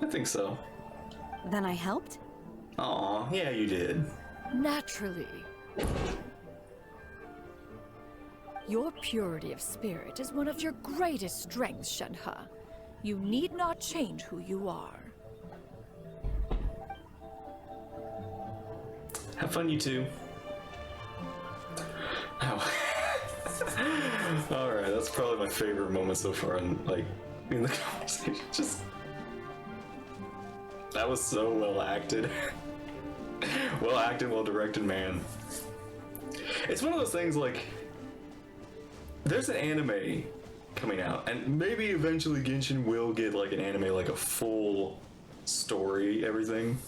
I think so. Then I helped? Aw, yeah, you did. Naturally. Your purity of spirit is one of your greatest strengths, Shenhe. You need not change who you are. Have fun, you two. Ow. Alright, that's probably my favorite moment so far in the conversation. Just that was so well acted. Well acted, well directed, man. It's one of those things like, there's an anime coming out, and maybe eventually Genshin will get like an anime, like a full story, everything.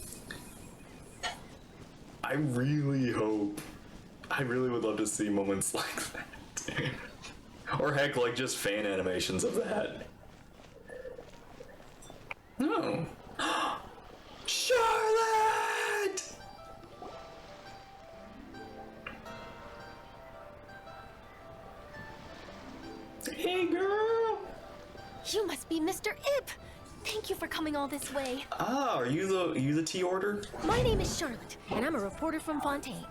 I really would love to see moments like that. Or heck, like just fan animations of that. No. Charlotte! Hey, girl! You must be Mr. Ip! Thank you for coming all this way. Ah, are you the tea order? My name is Charlotte, and I'm a reporter from Fontaine.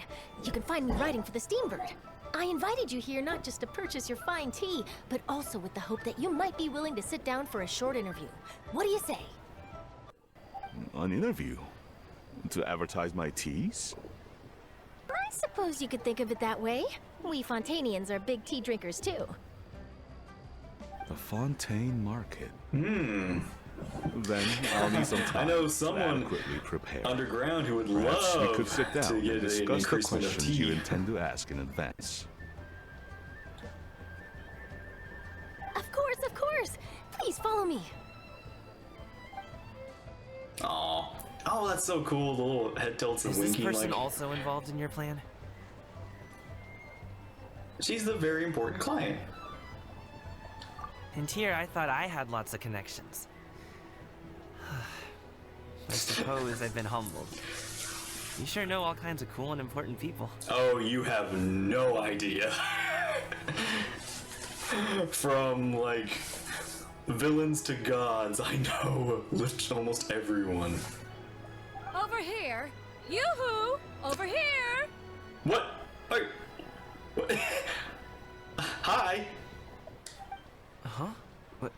You can find me writing for the Steambird. I invited you here not just to purchase your fine tea, but also with the hope that you might be willing to sit down for a short interview. What do you say? An interview? To advertise my teas? I suppose you could think of it that way. We Fontainians are big tea drinkers too. The Fontaine Market. Hmm. Then I'll need some time. I know to someone adequately prepare. underground who would Perhaps love we could sit down to get and discuss the increasement of questions tea. you intend to ask in advance. Of course. Please follow me. Aw. Oh, that's so cool. The little head tilts and Is this winking person like. also involved in your plan? She's the very important client. And here I thought I had lots of connections. I suppose I've been humbled. You sure know all kinds of cool and important people. Oh, you have no idea. From like villains to gods, I know almost everyone. Over here. Yoo-hoo! Over here! What? Wait. What? Hi. Huh? What?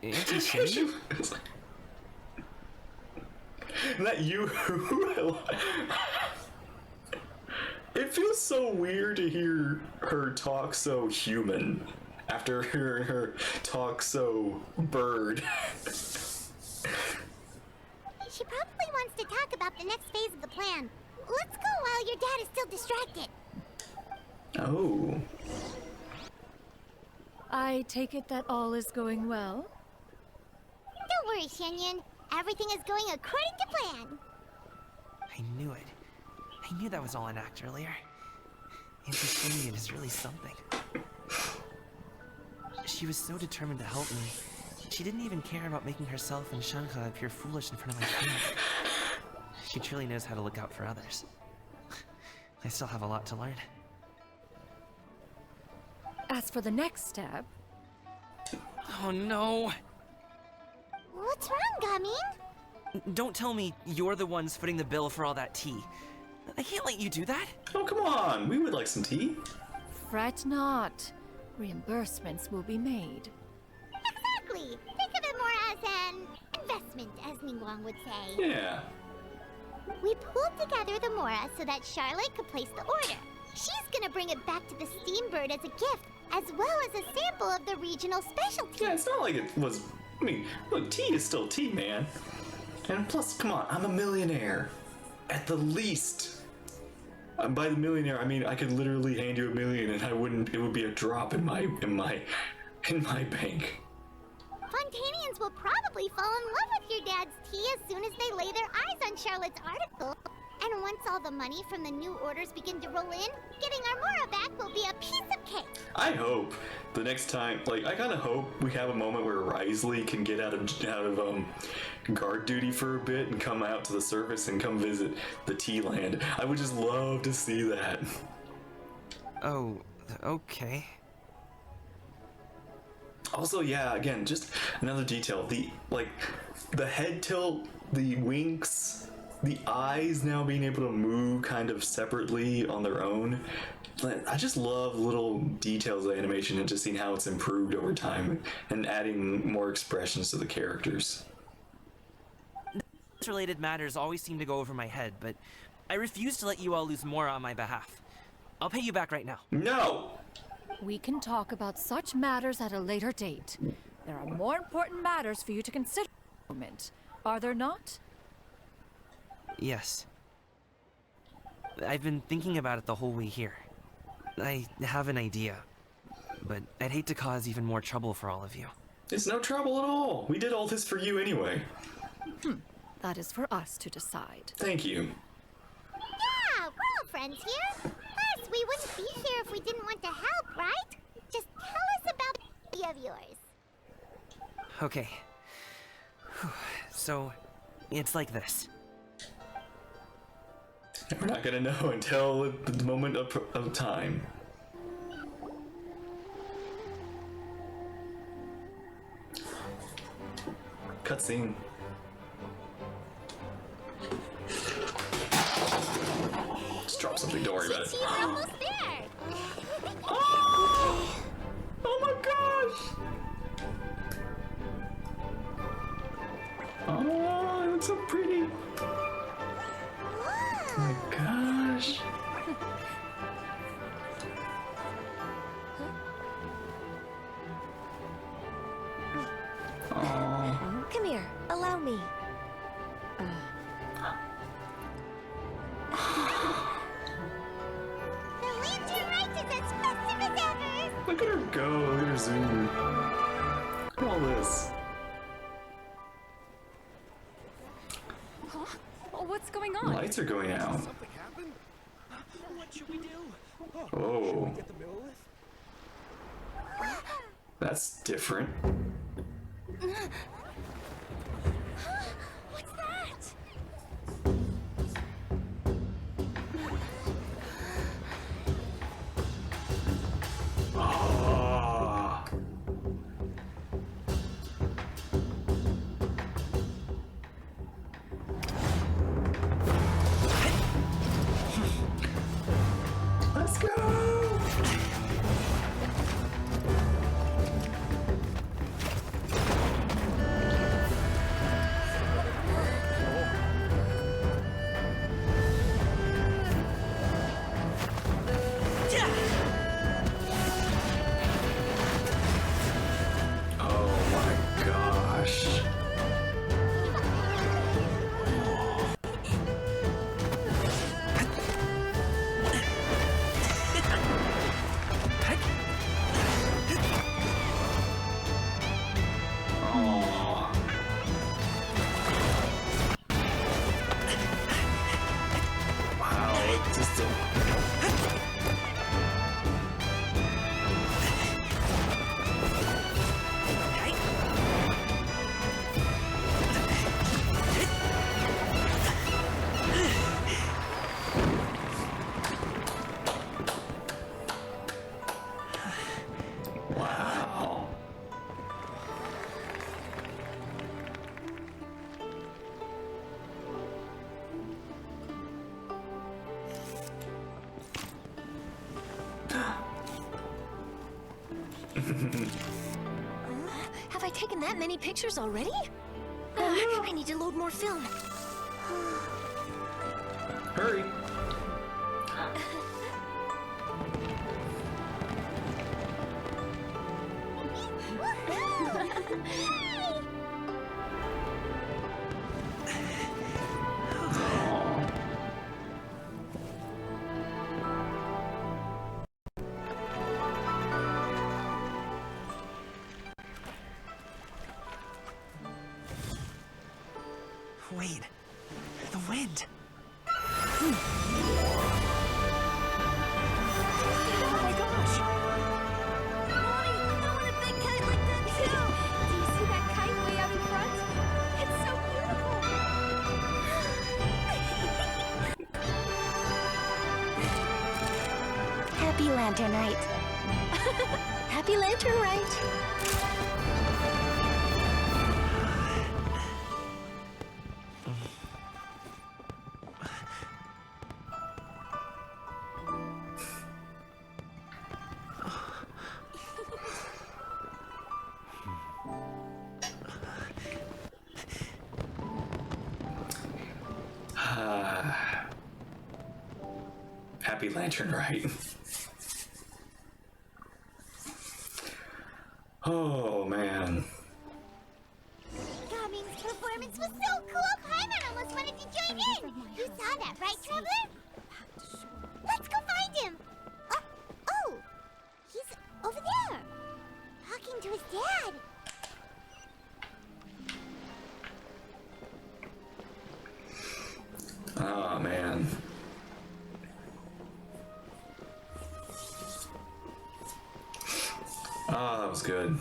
Auntie Shay? That you? It feels so weird to hear her talk so human after hearing her talk so bird. She probably wants to talk about the next phase of the plan. Let's go while your dad is still distracted. Oh. I take it that all is going well? Don't worry, Shenyan. Everything is going according to plan. I knew it. I knew that was all an act earlier. Auntie Shenyan is really something. She was so determined to help me. She didn't even care about making herself and Shanka appear foolish in front of my friends. She truly knows how to look out for others. I still have a lot to learn. As for the next step... Oh no! What's wrong, Gamin? Don't tell me you're the ones footing the bill for all that tea. I can't let you do that. Oh, come on. We would like some tea. Fret not. Reimbursements will be made. Exactly. Think of it more as an investment, as Ningguang would say. Yeah. We pulled together the Mora so that Charlotte could place the order. She's gonna bring it back to the Steambird as a gift, as well as a sample of the regional specialty. Yeah, it's not like it was. I mean, look, tea is still tea, man. And plus, come on, I'm a millionaire. At the least. By the millionaire, I mean I could literally hand you $1 million and I wouldn't. It would be a drop in my bank. Fontainians will probably fall in love with your dad's tea as soon as they lay their eyes on Charlotte's article. And once all the money from the new orders begin to roll in, getting our Mora back will be a piece of cake. I hope the next time, like, I kind of hope we have a moment where Risley can get out of guard duty for a bit and come out to the surface and come visit the Tea Land. I would just love to see that. Oh, okay. Also, yeah, again, just another detail. The head tilt, the winks, the eyes now being able to move kind of separately on their own. I just love little details of animation and just seeing how it's improved over time and adding more expressions to the characters. Related matters always seem to go over my head, but I refuse to let you all lose more on my behalf. I'll pay you back right now. No! We can talk about such matters at a later date. There are more important matters for you to consider at the moment, are there not? Yes. I've been thinking about it the whole way here. I have an idea, but I'd hate to cause even more trouble for all of you. It's no trouble at all. We did all this for you anyway. That is for us to decide. Thank you. Yeah, we're all friends here. Plus, we wouldn't be here if we didn't want to help, right? Just tell us about the idea of yours. Okay. So, it's like this. We're not gonna know until the moment of time. Cutscene. Just drop something, don't worry about it. We're almost there. Oh! Oh my gosh! Oh, it looks so pretty. Oh my gosh. Oh. Come here, allow me. The Lantern Rite is as festive as ever. Look at her go, look at her zoom. Look at all this. Huh? Oh, what's going on? Lights are going out. Something happened? What should we do? Oh. Get the middle lift? That's different. What's that? Ah. Let's go. Oh my gosh. Oh. Wow, it's just wow. Have I taken that many pictures already? I need to load more film. Hurry. Wait. The wind. Oh my gosh! Molly, I want a big kite like that too. Do you see that kite way out in front? It's so beautiful. Happy Lantern Rite. Happy Lantern Rite. Happy Lantern Rite. Oh man. Gaming's performance was so cool, Paimon almost wanted to join in. You saw that, right, Traveler? Let's go find him. was good.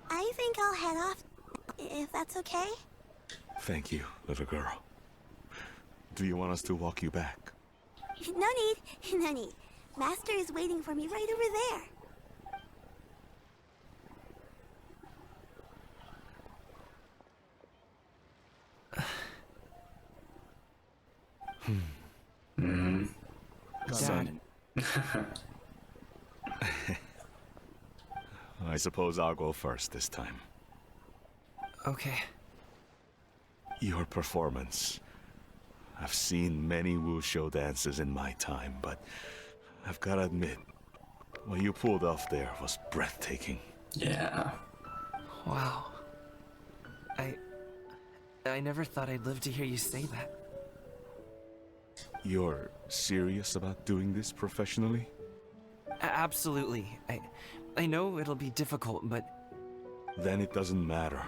I think I'll head off, if that's okay. Thank you, little girl. Do you want us to walk you back? No need, no need. Master is waiting for me right over there. Son. I suppose I'll go first this time. Okay. Your performance. I've seen many wuxia dances in my time, but I've got to admit, what you pulled off there was breathtaking. Yeah. Wow. I never thought I'd live to hear you say that. You're serious about doing this professionally? Absolutely. I know it'll be difficult, but... Then it doesn't matter.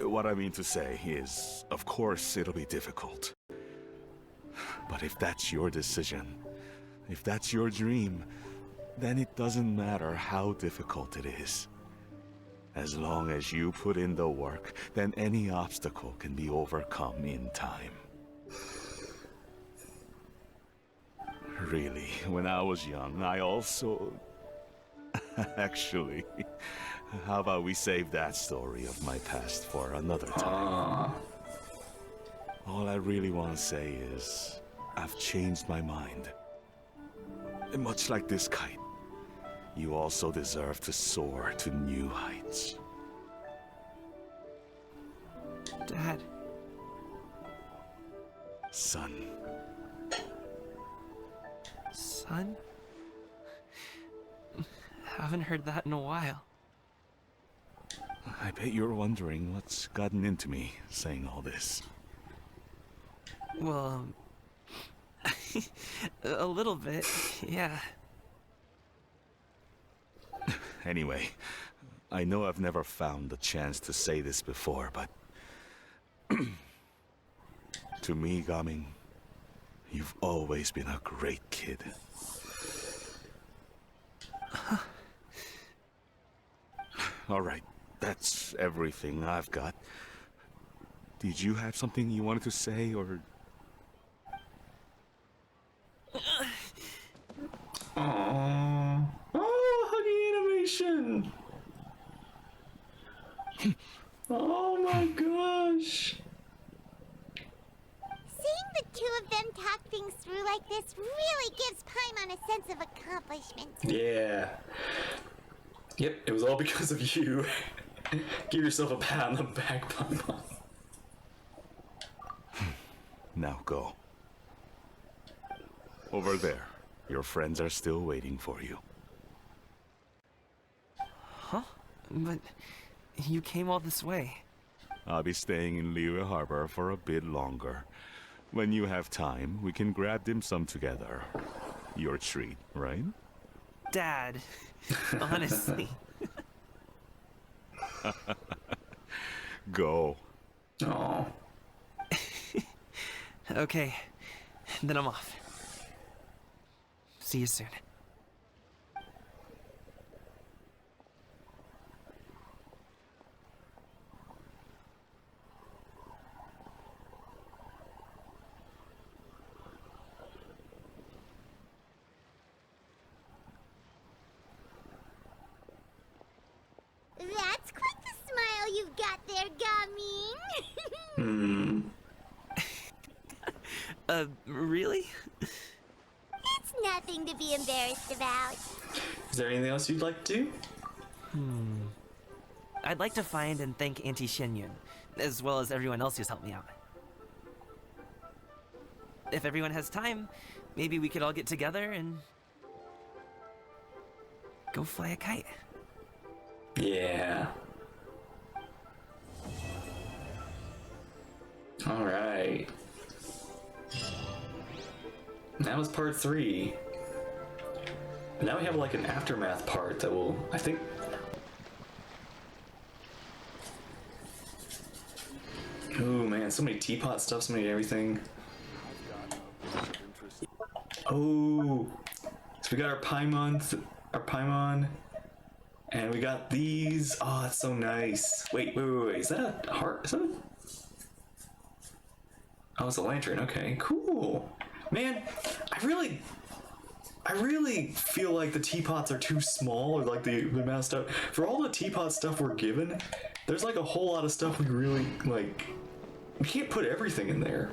What I mean to say is, of course it'll be difficult. But if that's your decision, if that's your dream, then it doesn't matter how difficult it is. As long as you put in the work, then any obstacle can be overcome in time. Really, when I was young, I also... Actually, how about we save that story of my past for another time? All I really want to say is, I've changed my mind. And much like this kite, you also deserve to soar to new heights. Dad. Son. Son? Haven't heard that in a while. I bet you're wondering what's gotten into me saying all this. Well, a little bit, yeah. Anyway, I know I've never found the chance to say this before, but... to me, Gaming, you've always been a great kid. Alright, that's everything I've got. Did you have something you wanted to say, or... Aww. Oh, huggy animation! Oh my gosh! Seeing the two of them talk things through like this really gives Paimon a sense of accomplishment. Yeah. Yep, it was all because of you. Give yourself a pat on the back, Paimon. Now go. Over there. Your friends are still waiting for you. Huh? But you came all this way. I'll be staying in Liyue Harbor for a bit longer. When you have time, we can grab dim sum together. Your treat, right? Dad, honestly. Go. Aww. Okay, then I'm off. See you soon. That's quite the smile you've got there, Gaming. Really? It's nothing to be embarrassed about. Is there anything else you'd like to do? I'd like to find and thank Auntie Xinyun, as well as everyone else who's helped me out. If everyone has time, maybe we could all get together and... go fly a kite. Yeah. Alright. That was part 3. Now we have like an aftermath part that will, I think... Ooh man, so many teapot stuff, so many everything. Oh, so we got our Paimon, and we got these. Oh, that's so nice. Wait. Is that a heart? Is that a... Oh, it's a lantern. Okay, cool. Man, I really feel like the teapots are too small, or like the amount of stuff. For all the teapot stuff we're given, there's like a whole lot of stuff we really, like, we can't put everything in there.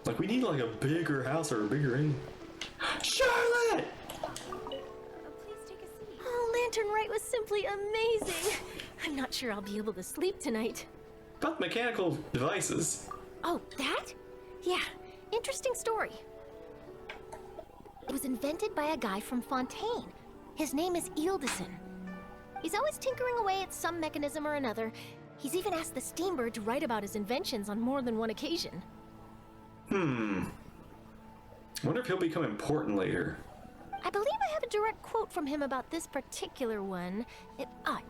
Like, we need like a bigger house or a bigger inn. Charlotte! Oh, Lantern Rite was simply amazing. I'm not sure I'll be able to sleep tonight. About mechanical devices. Oh, that? Yeah, interesting story. It was invented by a guy from Fontaine. His name is Ildison. He's always tinkering away at some mechanism or another. He's even asked the Steambird to write about his inventions on more than one occasion. Wonder if he'll become important later. I believe I have a direct quote from him about this particular one.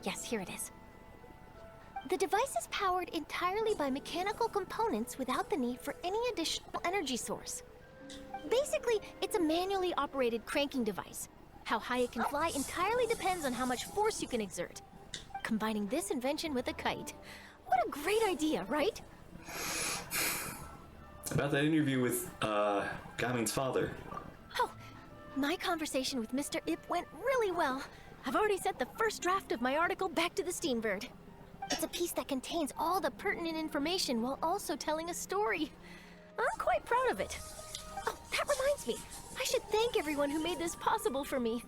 Yes, here it is. The device is powered entirely by mechanical components without the need for any additional energy source. Basically, it's a manually operated cranking device. How high it can fly entirely depends on how much force you can exert. Combining this invention with a kite. What a great idea, right? About that interview with, Gaming's father. Oh, my conversation with Mr. Ip went really well. I've already sent the first draft of my article back to the Steambird. It's a piece that contains all the pertinent information while also telling a story. I'm quite proud of it. Oh, that reminds me. I should thank everyone who made this possible for me.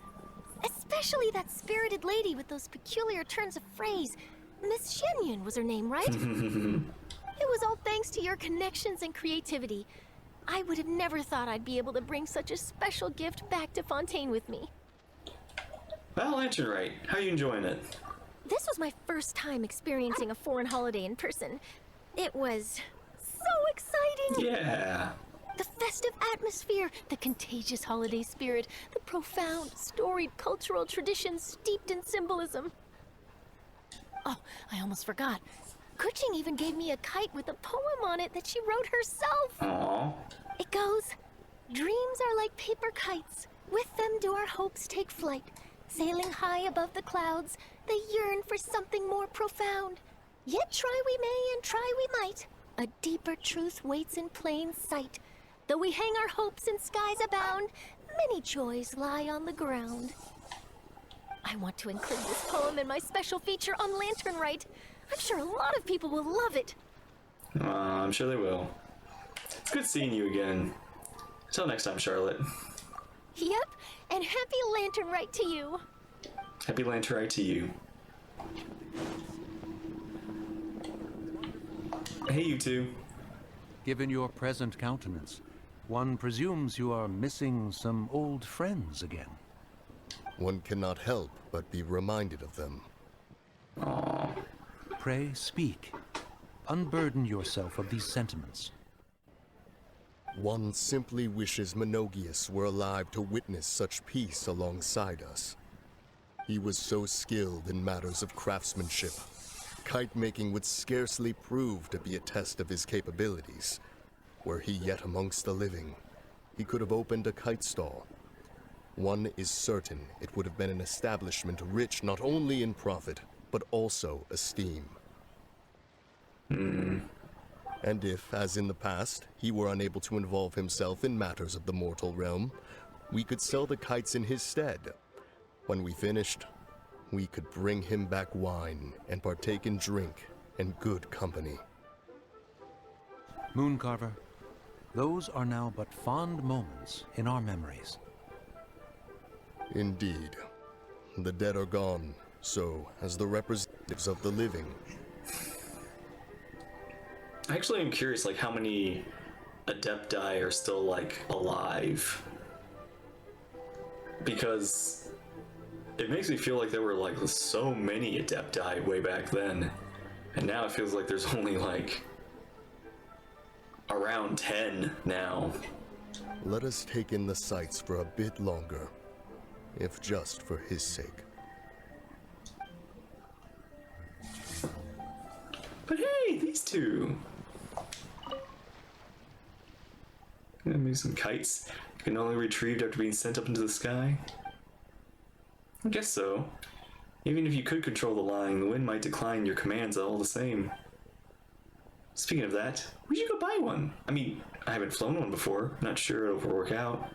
Especially that spirited lady with those peculiar turns of phrase. Miss Shenyun was her name, right? It was all thanks to your connections and creativity. I would have never thought I'd be able to bring such a special gift back to Fontaine with me. Well, Lantern Rite, how are you enjoying it? This was my first time experiencing a foreign holiday in person. It was so exciting! Yeah! The festive atmosphere, the contagious holiday spirit, the profound, storied cultural traditions steeped in symbolism. Oh, I almost forgot. Kuching even gave me a kite with a poem on it that she wrote herself. Aww. It goes, dreams are like paper kites. With them do our hopes take flight. Sailing high above the clouds, they yearn for something more profound. Yet try we may and try we might. A deeper truth waits in plain sight. Though we hang our hopes in skies abound, many joys lie on the ground. I want to include this poem in my special feature on Lantern Rite. I'm sure a lot of people will love it. I'm sure they will. It's good seeing you again. Until next time, Charlotte. Yep, and happy Lantern Rite to you. Happy Lantern Rite to you. Hey, you two. Given your present countenance, one presumes you are missing some old friends again. One cannot help but be reminded of them. Aww. Pray speak. Unburden yourself of these sentiments. One simply wishes Menogius were alive to witness such peace alongside us. He was so skilled in matters of craftsmanship. Kite making would scarcely prove to be a test of his capabilities. Were he yet amongst the living, he could have opened a kite stall. One is certain it would have been an establishment rich not only in profit, but also esteem. And if, as in the past, he were unable to involve himself in matters of the mortal realm, we could sell the kites in his stead. When we finished, we could bring him back wine and partake in drink and good company. Mooncarver, those are now but fond moments in our memories. Indeed. The dead are gone, so as the representatives of the living. Actually, I'm curious, like, how many Adepti are still, like, alive? Because it makes me feel like there were, like, so many Adepti way back then. And now it feels like there's only, like, around 10 now. Let us take in the sights for a bit longer, if just for his sake. But hey, these two! maybe some kites can only be retrieved after being sent up into the sky? I guess so. Even if you could control the line, the wind might decline your commands all the same. Speaking of that, we should go buy one. I mean, I haven't flown one before. Not sure it'll work out.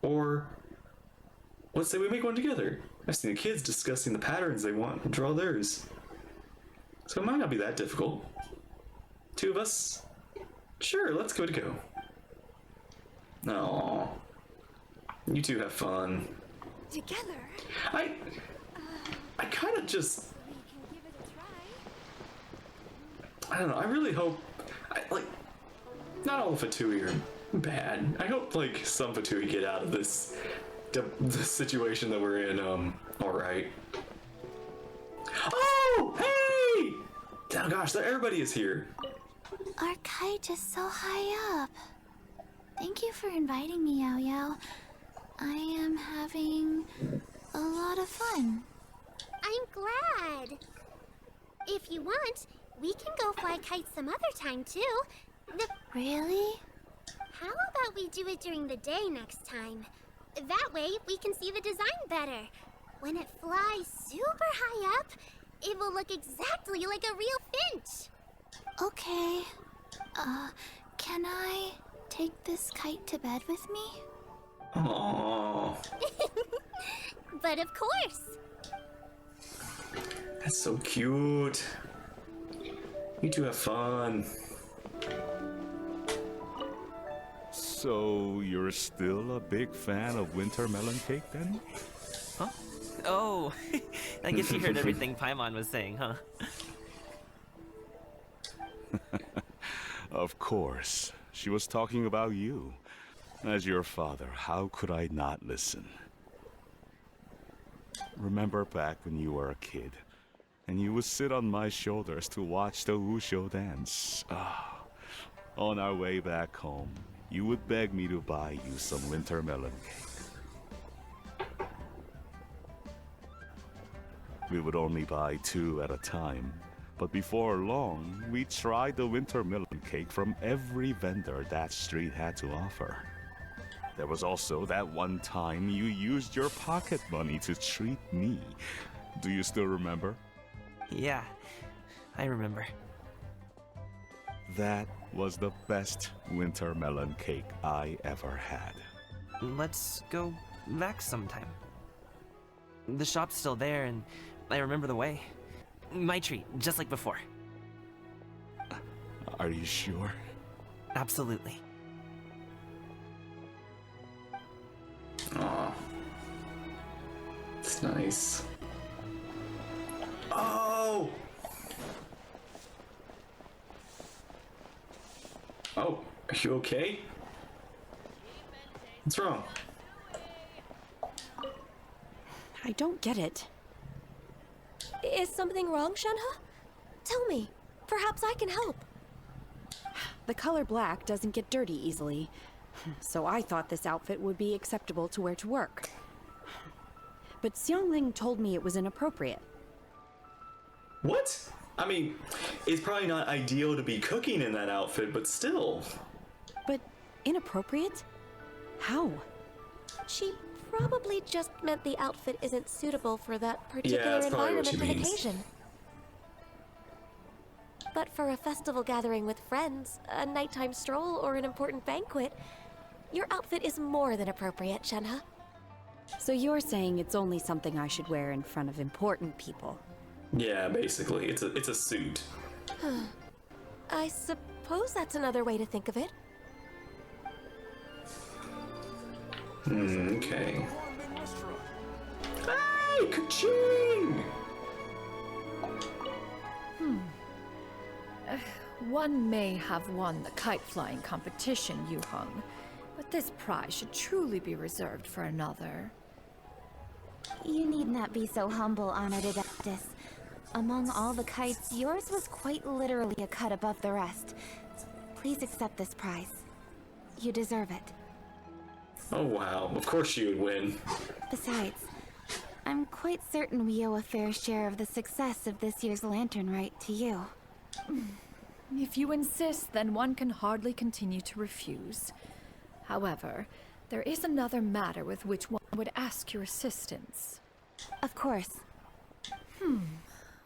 Or, let's say we make one together. I've seen the kids discussing the patterns they want and draw theirs. So it might not be that difficult. Two of us? Sure, let's go to go. Aww. You two have fun. Together? I kind of just... I don't know, I really hope... not all the Fatui are bad. I hope, some Fatui get out of this situation that we're in, alright. Oh! Hey! Oh gosh, everybody is here. Our kite is so high up. Thank you for inviting me, Yao Yao. I am having a lot of fun. I'm glad. If you want, we can go fly kites some other time, too. Really? How about we do it during the day next time? That way, we can see the design better. When it flies super high up, it will look exactly like a real finch. Okay. Can I take this kite to bed with me? Aww. But of course. That's so cute. You two have fun. So, you're still a big fan of winter melon cake then? Huh? Oh, I guess you heard everything Paimon was saying, huh? Of course. She was talking about you. As your father, how could I not listen? Remember back when you were a kid, and you would sit on my shoulders to watch the Wushu dance. On our way back home, you would beg me to buy you some winter melon cake. We would only buy 2 at a time, but before long, we tried the winter melon cake from every vendor that street had to offer. There was also that one time you used your pocket money to treat me. Do you still remember? Yeah, I remember. That was the best winter melon cake I ever had. Let's go back sometime. The shop's still there, and I remember the way. My treat, just like before. Are you sure? Absolutely. Aw. It's nice. Oh! Oh, are you okay? What's wrong? I don't get it. Is something wrong, Shenhe? Tell me. Perhaps I can help. The color black doesn't get dirty easily, so I thought this outfit would be acceptable to wear to work. But Xiangling told me it was inappropriate. What? I mean, it's probably not ideal to be cooking in that outfit, but still. But inappropriate? How? She probably just meant the outfit isn't suitable for that particular environment and occasion. But for a festival gathering with friends, a nighttime stroll, or an important banquet, your outfit is more than appropriate, Shenhe. So you're saying it's only something I should wear in front of important people? Yeah, basically. It's a suit. I suppose that's another way to think of it. Okay. Hey, ka-ching! One may have won the kite flying competition, Yu Heng, but this prize should truly be reserved for another. You need not be so humble, Honored Adeptus. Among all the kites, yours was quite literally a cut above the rest. Please accept this prize. You deserve it. Oh wow, of course you would win. Besides, I'm quite certain we owe a fair share of the success of this year's Lantern Rite to you. If you insist, then one can hardly continue to refuse. However, there is another matter with which one would ask your assistance. Of course.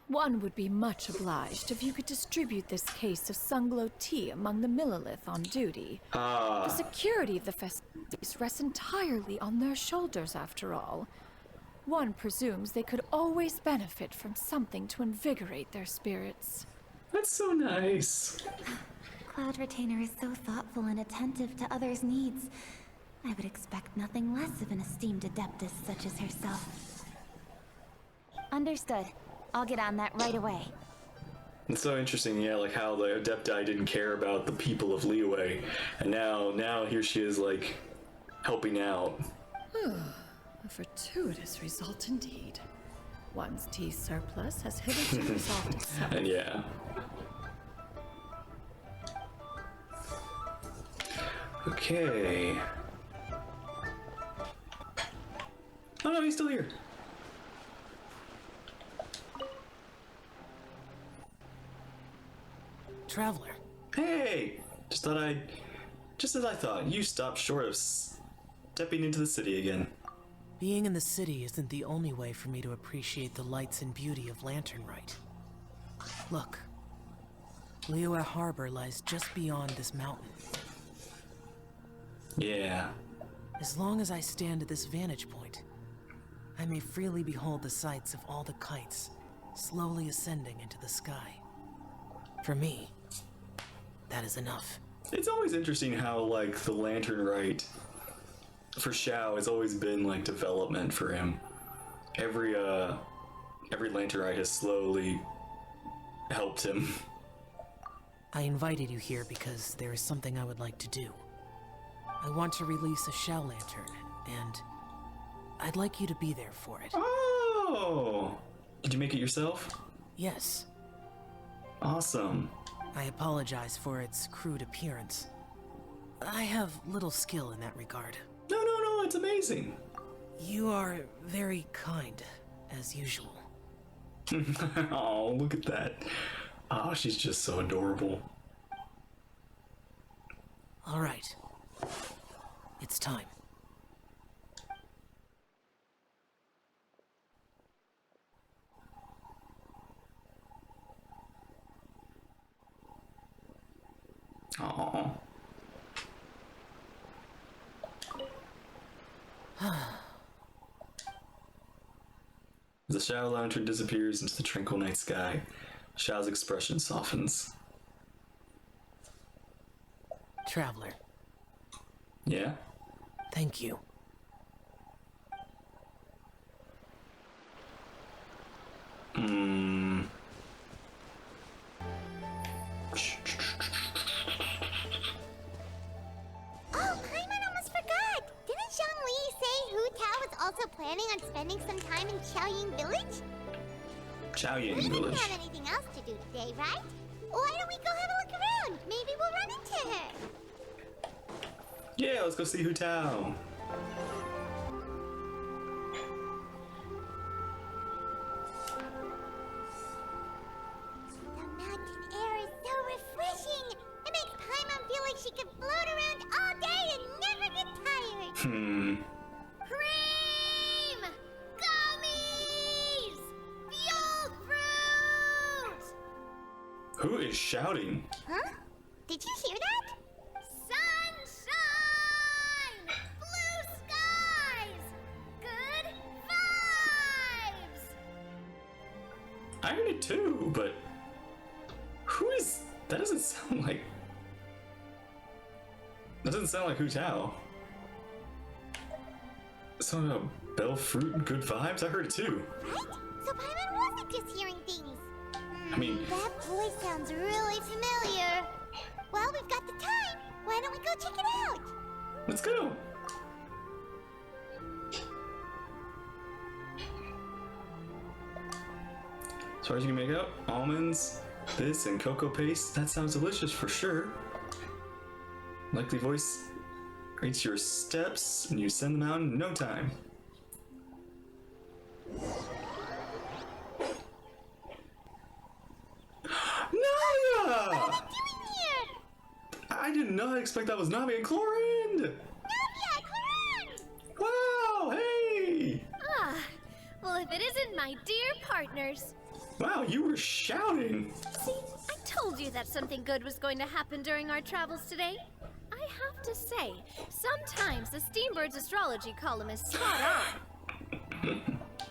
One would be much obliged if you could distribute this case of Sunglow tea among the Millilith on duty. The security of the festivities rests entirely on their shoulders, after all. One presumes they could always benefit from something to invigorate their spirits. That's so nice. Cloud Retainer is so thoughtful and attentive to others' needs. I would expect nothing less of an esteemed adeptus such as herself. Understood. I'll get on that right away. It's so interesting, yeah, like how the Adepti didn't care about the people of Liyue, and now here she is, like, helping out. A fortuitous result indeed. One's tea surplus has hitherto resolved itself. And yeah. Okay. Oh no, he's still here. Traveler. Hey! Just as I thought, you stopped short of stepping into the city again. Being in the city isn't the only way for me to appreciate the lights and beauty of Lantern Rite. Look. Liyue Harbor lies just beyond this mountain. Yeah. As long as I stand at this vantage point, I may freely behold the sights of all the kites slowly ascending into the sky. For me, that is enough. It's always interesting how, like, the Lantern Rite for Xiao has always been, like, development for him. Every Lantern Rite has slowly helped him. I invited you here because there is something I would like to do. I want to release a Xiao Lantern, and I'd like you to be there for it. Oh! Did you make it yourself? Yes. Awesome. I apologize for its crude appearance. I have little skill in that regard. No, it's amazing. You are very kind, as usual. Oh, look at that. Oh, she's just so adorable. All right. It's time. Oh. The shadow lantern disappears into the tranquil night sky. Xiao's expression softens. Traveler. Yeah? Thank you. Oh, Paimon almost forgot! Didn't Zhongli say Hu Tao was also planning on spending some time in Qiaoying Village? Qiaoying We Village. didn't have anything else to do today, right? Why don't we go have a look around? Maybe we'll run into her. Yeah, let's go see Hu Tao. The mountain air is so refreshing. It makes Paimon feel like she could float around all day and never get tired. Cream! Gummies! Fuel fruit! Who is shouting? Huh? Did you hear that? Sunshine! Blue skies! Good vibes! I heard it too, but who is that? Doesn't sound like Hu Tao. Something about bell fruit and good vibes. I heard it too. Right? So Paimon wasn't just hearing things. I mean, That voice sounds really familiar. Well, we've got the time. Why don't we go check it out? let's go. As far as you can make out, almonds, this, and cocoa paste. That sounds delicious for sure. Likely voice rates your steps, and you send them out in no time. Naya! What are you doing here? I did not expect that was Navi and Chlorine! friend! Wow, hey! Ah, well, if it isn't my dear partners. Wow, you were shouting. See, I told you that something good was going to happen during our travels today. I have to say, sometimes the Steambird's astrology column is spot on.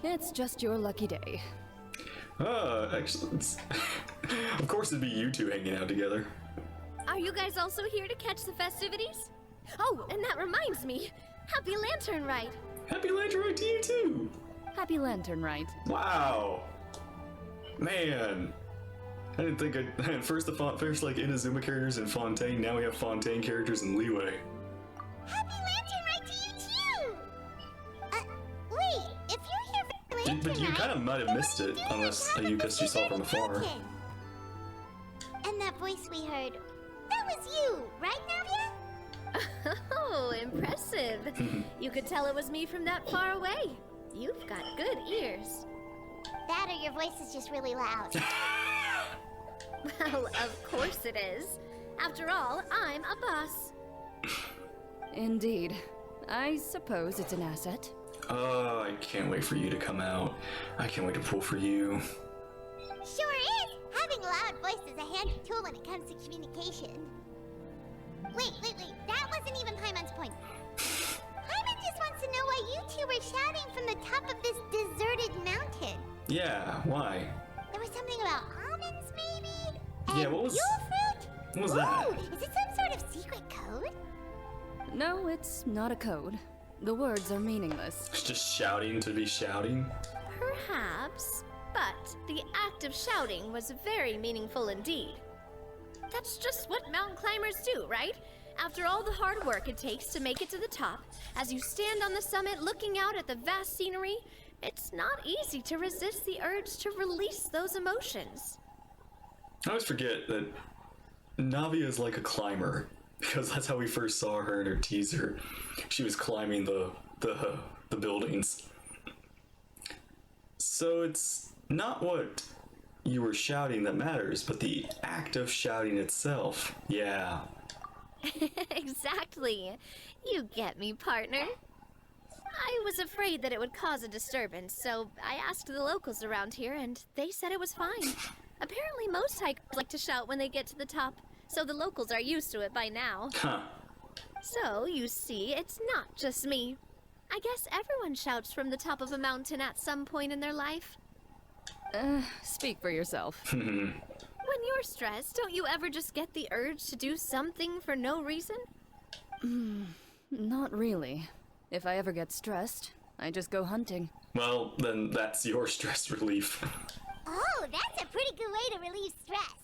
It's just your lucky day. Excellent. Of course it'd be you two hanging out together. Are you guys also here to catch the festivities? Oh, and that reminds me. Happy Lantern Rite! Happy Lantern Rite to you too! Happy Lantern Rite. Wow! Man! I didn't think I had first like Inazuma characters in Fontaine, now we have Fontaine characters in Leeway. Happy Lantern Rite to you too! Wait, if you're here for Lantern But you kind of might have missed it, unless because you saw from afar. And that voice we heard, that was you, right, Navia? Oh, impressive. You could tell it was me from that far away. You've got good ears. That or your voice is just really loud. Well, of course it is. After all, I'm a boss. Indeed. I suppose it's an asset. Oh, I can't wait for you to come out. I can't wait to pull for you. Sure is! Having a loud voice is a handy tool when it comes to communication. Wait. That wasn't even Paimon's point. Paimon just wants to know why you two were shouting from the top of this deserted mountain. Yeah, why? There was something about almonds, maybe? Yeah, what was... Yule fruit? What was that? Ooh, is it some sort of secret code? No, it's not a code. The words are meaningless. It's just shouting to be shouting? Perhaps, but the act of shouting was very meaningful indeed. That's just what mountain climbers do, right? After all the hard work it takes to make it to the top, as you stand on the summit looking out at the vast scenery, it's not easy to resist the urge to release those emotions. I always forget that Navia is like a climber, because that's how we first saw her in her teaser. She was climbing the buildings. So it's not what you were shouting that matters, but the act of shouting itself. Yeah. Exactly. You get me, partner. I was afraid that it would cause a disturbance, so I asked the locals around here, and they said it was fine. Apparently most hikers like to shout when they get to the top, so the locals are used to it by now. Huh. So, you see, it's not just me. I guess everyone shouts from the top of a mountain at some point in their life. Speak for yourself. When you're stressed, don't you ever just get the urge to do something for no reason? Not really. If I ever get stressed, I just go hunting. Well, then that's your stress relief. Oh, that's a pretty good way to relieve stress.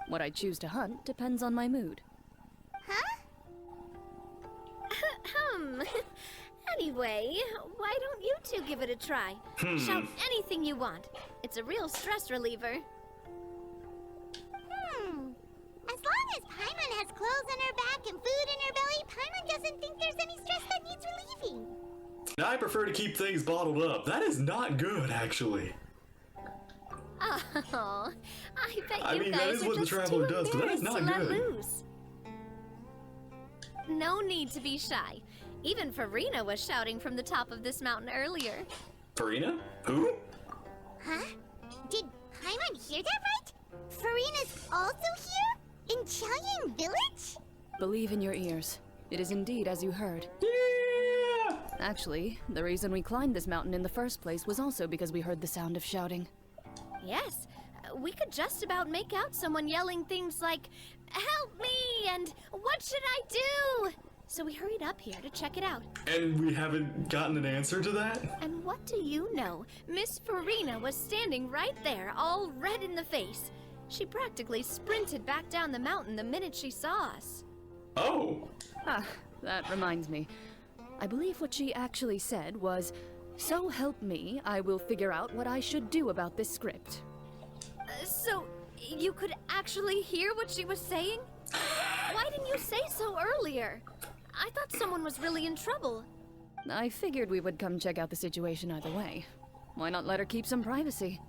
What I choose to hunt depends on my mood. Huh? Anyway, why don't you two give it a try? Shout anything you want. It's a real stress reliever. As long as Paimon has clothes on her back and food in her belly, Paimon doesn't think there's any stress that needs relieving. I prefer to keep things bottled up. That is not good, actually. Oh, I bet I you mean, guys that is are what the just Traveler too does, but that is embarrassed not to let good. loose. No need to be shy. Even Farina was shouting from the top of this mountain earlier. Farina? Who? Huh? Did Paimon hear that right? Farina's also here? In Chaoyang Village? Believe in your ears. It is indeed as you heard. Yeah! Actually, the reason we climbed this mountain in the first place was also because we heard the sound of shouting. Yes, we could just about make out someone yelling things like, "Help me!" and "What should I do?" So we hurried up here to check it out. And we haven't gotten an answer to that? And what do you know? Miss Farina was standing right there, all red in the face. She practically sprinted back down the mountain the minute she saw us. Oh! Ah, that reminds me. I believe what she actually said was, "So help me, I will figure out what I should do about this script." So, you could actually hear what she was saying? Why didn't you say so earlier? I thought someone was really in trouble. I figured we would come check out the situation either way. Why not let her keep some privacy?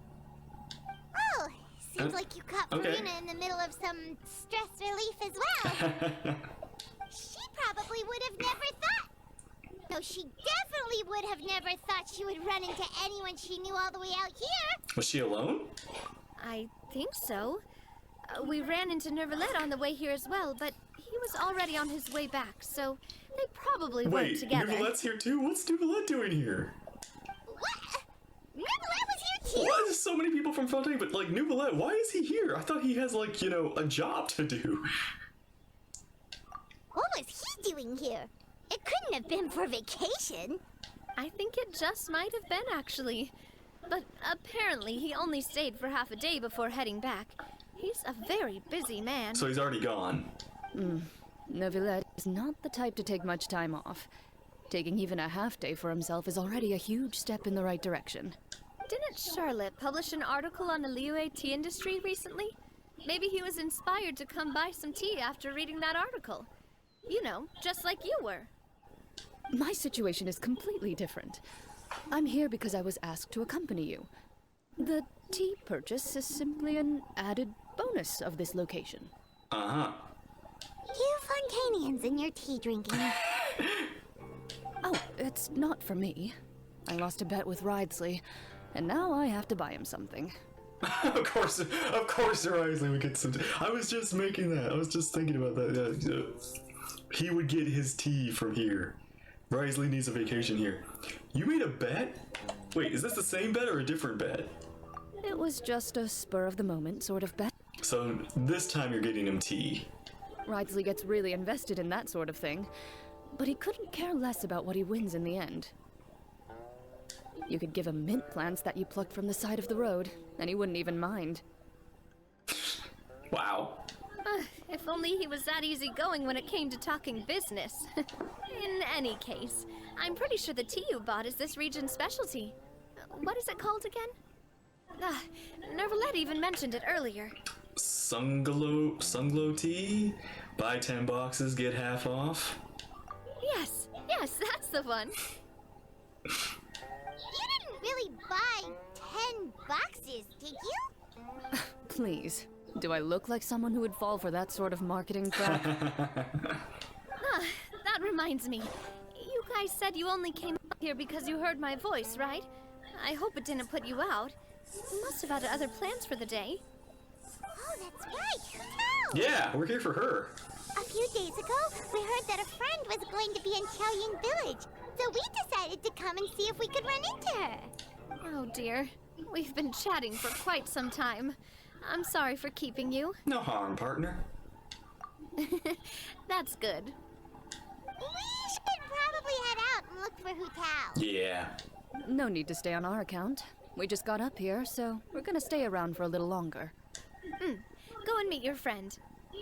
Oh, Seems like you caught okay. Farina in the middle of some stress relief as well. She probably would have never thought. No, she definitely would have never thought she would run into anyone she knew all the way out here. Was she alone? I think so. We ran into Nervalet on the way here as well, but he was already on his way back, so they probably weren't Wait, together. Nervalet's here too? What's Nervalet doing here? What? Nervalet was here too? What? There's so many people from Fontaine, but like Nervalet, why is he here? I thought he has like, you know, a job to do. What was he doing here? It couldn't have been for vacation. I think it just might have been, actually. But apparently he only stayed for half a day before heading back. He's a very busy man. So he's already gone. Nervalet is not the type to take much time off. Taking even a half day for himself is already a huge step in the right direction. Didn't Charlotte publish an article on the Liyue tea industry recently? Maybe he was inspired to come buy some tea after reading that article. You know, just like you were. My situation is completely different. I'm here because I was asked to accompany you. The tea purchase is simply an added bonus of this location. Uh-huh. You Fontainians and your tea drinking. Oh, it's not for me. I lost a bet with Ridesley, and now I have to buy him something. of course, Risley would get some. I was just making that. I was just thinking about that. He would get his tea from here. Risley needs a vacation here. You made a bet? Wait, is this the same bet or a different bet? It was just a spur-of-the-moment sort of bet. So this time you're getting him tea. Ridesley gets really invested in that sort of thing, but he couldn't care less about what he wins in the end. You could give him mint plants that you plucked from the side of the road, and he wouldn't even mind. Wow. If only he was that easygoing when it came to talking business. In any case, I'm pretty sure the tea you bought is this region's specialty. What is it called again? Nervalet even mentioned it earlier. Sunglow tea? Buy 10 boxes, get half off? Yes, that's the one. You didn't really buy 10 boxes, did you? Please. Do I look like someone who would fall for that sort of marketing crap? That reminds me. You guys said you only came up here because you heard my voice, right? I hope it didn't put you out. You must have had other plans for the day. Oh, that's right. Who knows? Yeah, we're here for her. A few days ago, we heard that a friend was going to be in Xiaoying Village, so we decided to come and see if we could run into her. Oh dear. We've been chatting for quite some time. I'm sorry for keeping you. No harm, partner. That's good. We should probably head out and look for Hu Tao. Yeah. No need to stay on our account. We just got up here, so we're gonna stay around for a little longer. Go and meet your friend.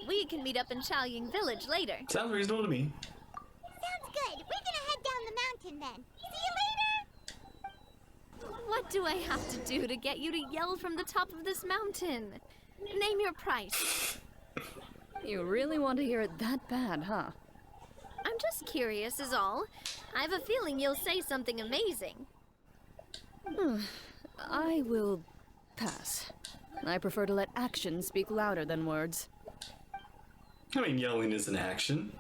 We can meet up in Xiaoying Village later. Sounds reasonable to me. Sounds good. We're gonna head down the mountain then. See you later. What do I have to do to get you to yell from the top of this mountain? Name your price. You really want to hear it that bad, huh? I'm just curious is all. I have a feeling you'll say something amazing. I will pass. I prefer to let actions speak louder than words. I mean, yelling is an action.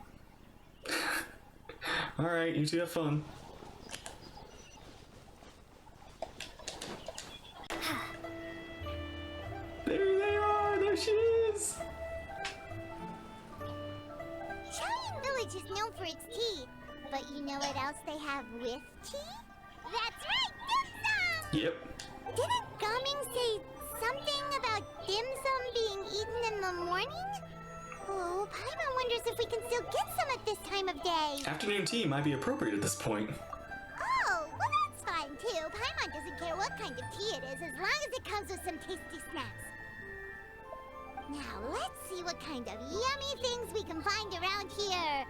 Alright, you two have fun. There they are! There she is! Xiaoying Village is known for its tea, but you know what else they have with tea? That's right, dim sum! Yep. Didn't Gaming say something about dim sum being eaten in the morning? Oh, Paimon wonders if we can still get some at this time of day. Afternoon tea might be appropriate at this point. Oh, well that's fine too. Paimon doesn't care what kind of tea it is as long as it comes with some tasty snacks. Now let's see what kind of yummy things we can find around here.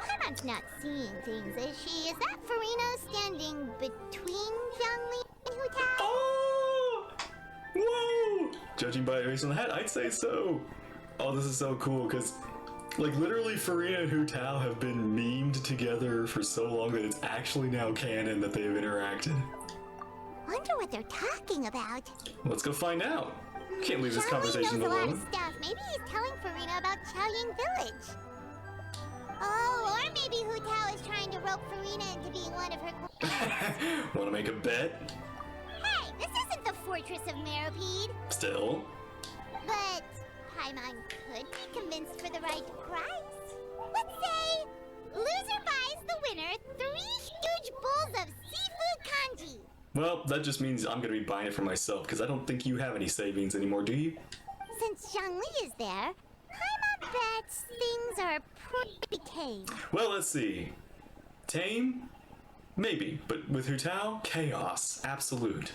Paimon's not seeing things, is she? Is that Farina standing between Zhongli and Hu Tao? Oh! Whoa! Judging by the face on the hat, I'd say so. Oh, this is so cool, because, like, literally Farina and Hu Tao have been memed together for so long that it's actually now canon that they have interacted. One wonder what they're talking about. Let's go find out. Can't leave this Xiangli conversation knows a lot alone. of stuff. Maybe he's telling Farina about Qiaoying Village. Oh, or maybe Hu Tao is trying to rope Farina into being one of her. Want to make a bet? Hey, this isn't the Fortress of Meropide. Still. But Paimon could be convinced for the right price. Let's say loser buys the winner 3 huge bowls of seafood kanji. Well, that just means I'm gonna be buying it for myself, because I don't think you have any savings anymore, do you? Since Xiangli is there, Paimon bets things are pretty tame. Well, let's see. Tame? Maybe, but with Hu Tao, chaos. Absolute.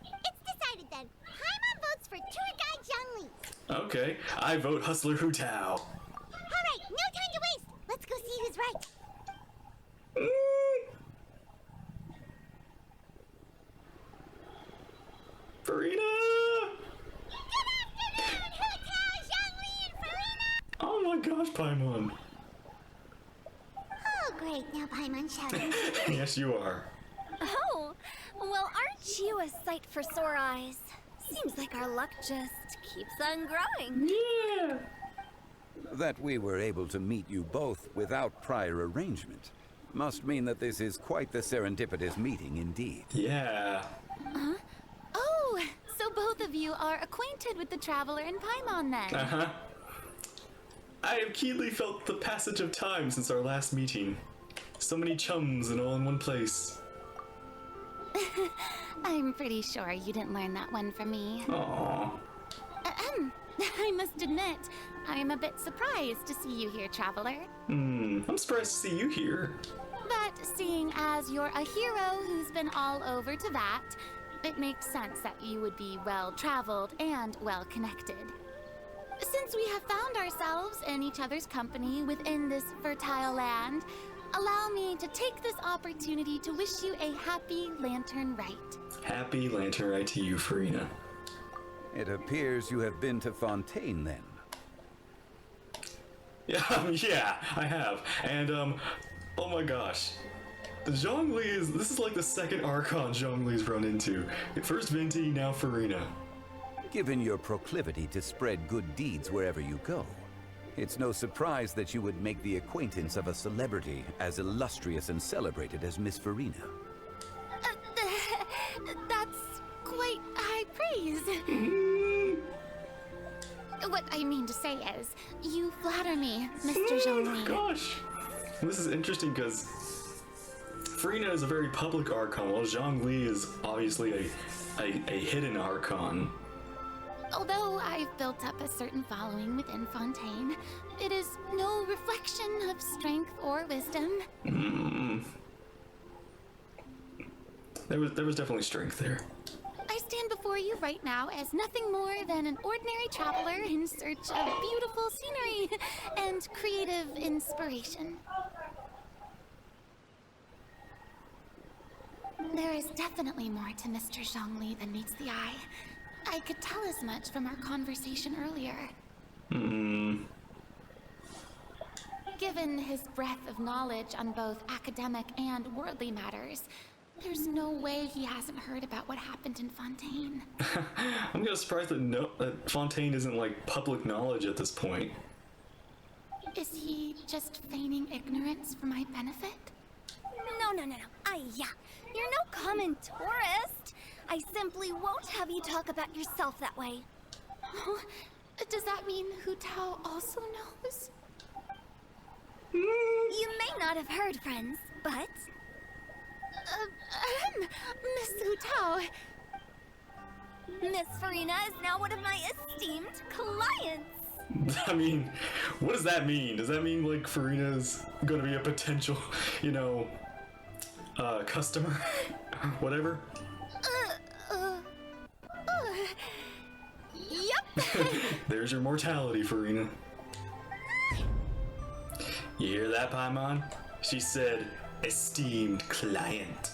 It's decided then. Paimon votes for tour guide Xiangli. Okay, I vote Hustler Hu Tao. Alright, no time to waste. Let's go see who's right. Farina! Good afternoon, Hu Tao, Xiangli, and Farina! Oh my gosh, Paimon. Oh, great. Now Paimon shouting. Yes, you are. Oh, well, aren't you a sight for sore eyes? Seems like our luck just keeps on growing. Yeah! That we were able to meet you both without prior arrangement must mean that this is quite the serendipitous meeting indeed. Yeah. Huh? Oh, so both of you are acquainted with the Traveler and Paimon then? Uh-huh. I have keenly felt the passage of time since our last meeting. So many chums and all in one place. I'm pretty sure you didn't learn that one from me. Aww. I must admit, I am a bit surprised to see you here, Traveler. I'm surprised to see you here. But seeing as you're a hero who's been all over Teyvat, it makes sense that you would be well-traveled and well-connected. Since we have found ourselves in each other's company within this fertile land, allow me to take this opportunity to wish you a happy Lantern Rite. Happy Lantern Rite to you, Farina. It appears you have been to Fontaine then. Yeah, I have. And, oh my gosh. Zhongli this is like the second Archon Zhongli's run into. First Venti, now Farina. Given your proclivity to spread good deeds wherever you go, it's no surprise that you would make the acquaintance of a celebrity as illustrious and celebrated as Miss Farina. That's quite high praise. What I mean to say is, you flatter me, Mr. Zhongli. Gosh. This is interesting because Farina is a very public Archon, while Zhongli is obviously a hidden Archon. Although I've built up a certain following within Fontaine, it is no reflection of strength or wisdom. There was definitely strength there. I stand before you right now as nothing more than an ordinary traveler in search of beautiful scenery and creative inspiration. There is definitely more to Mr. Zhongli than meets the eye. I could tell as much from our conversation earlier. Given his breadth of knowledge on both academic and worldly matters, there's no way he hasn't heard about what happened in Fontaine. I'm kind of surprised that Fontaine isn't like public knowledge at this point. Is he just feigning ignorance for my benefit? No. Yeah. You're no common tourist. I simply won't have you talk about yourself that way. Oh, does that mean Hu Tao also knows? You may not have heard, friends, but... Miss Hu Tao. Miss Farina is now one of my esteemed clients. I mean, what does that mean? Does that mean like Farina's gonna be a potential, customer? Whatever? Yep. There's your mortality, Farina. You hear that, Paimon? She said, esteemed client.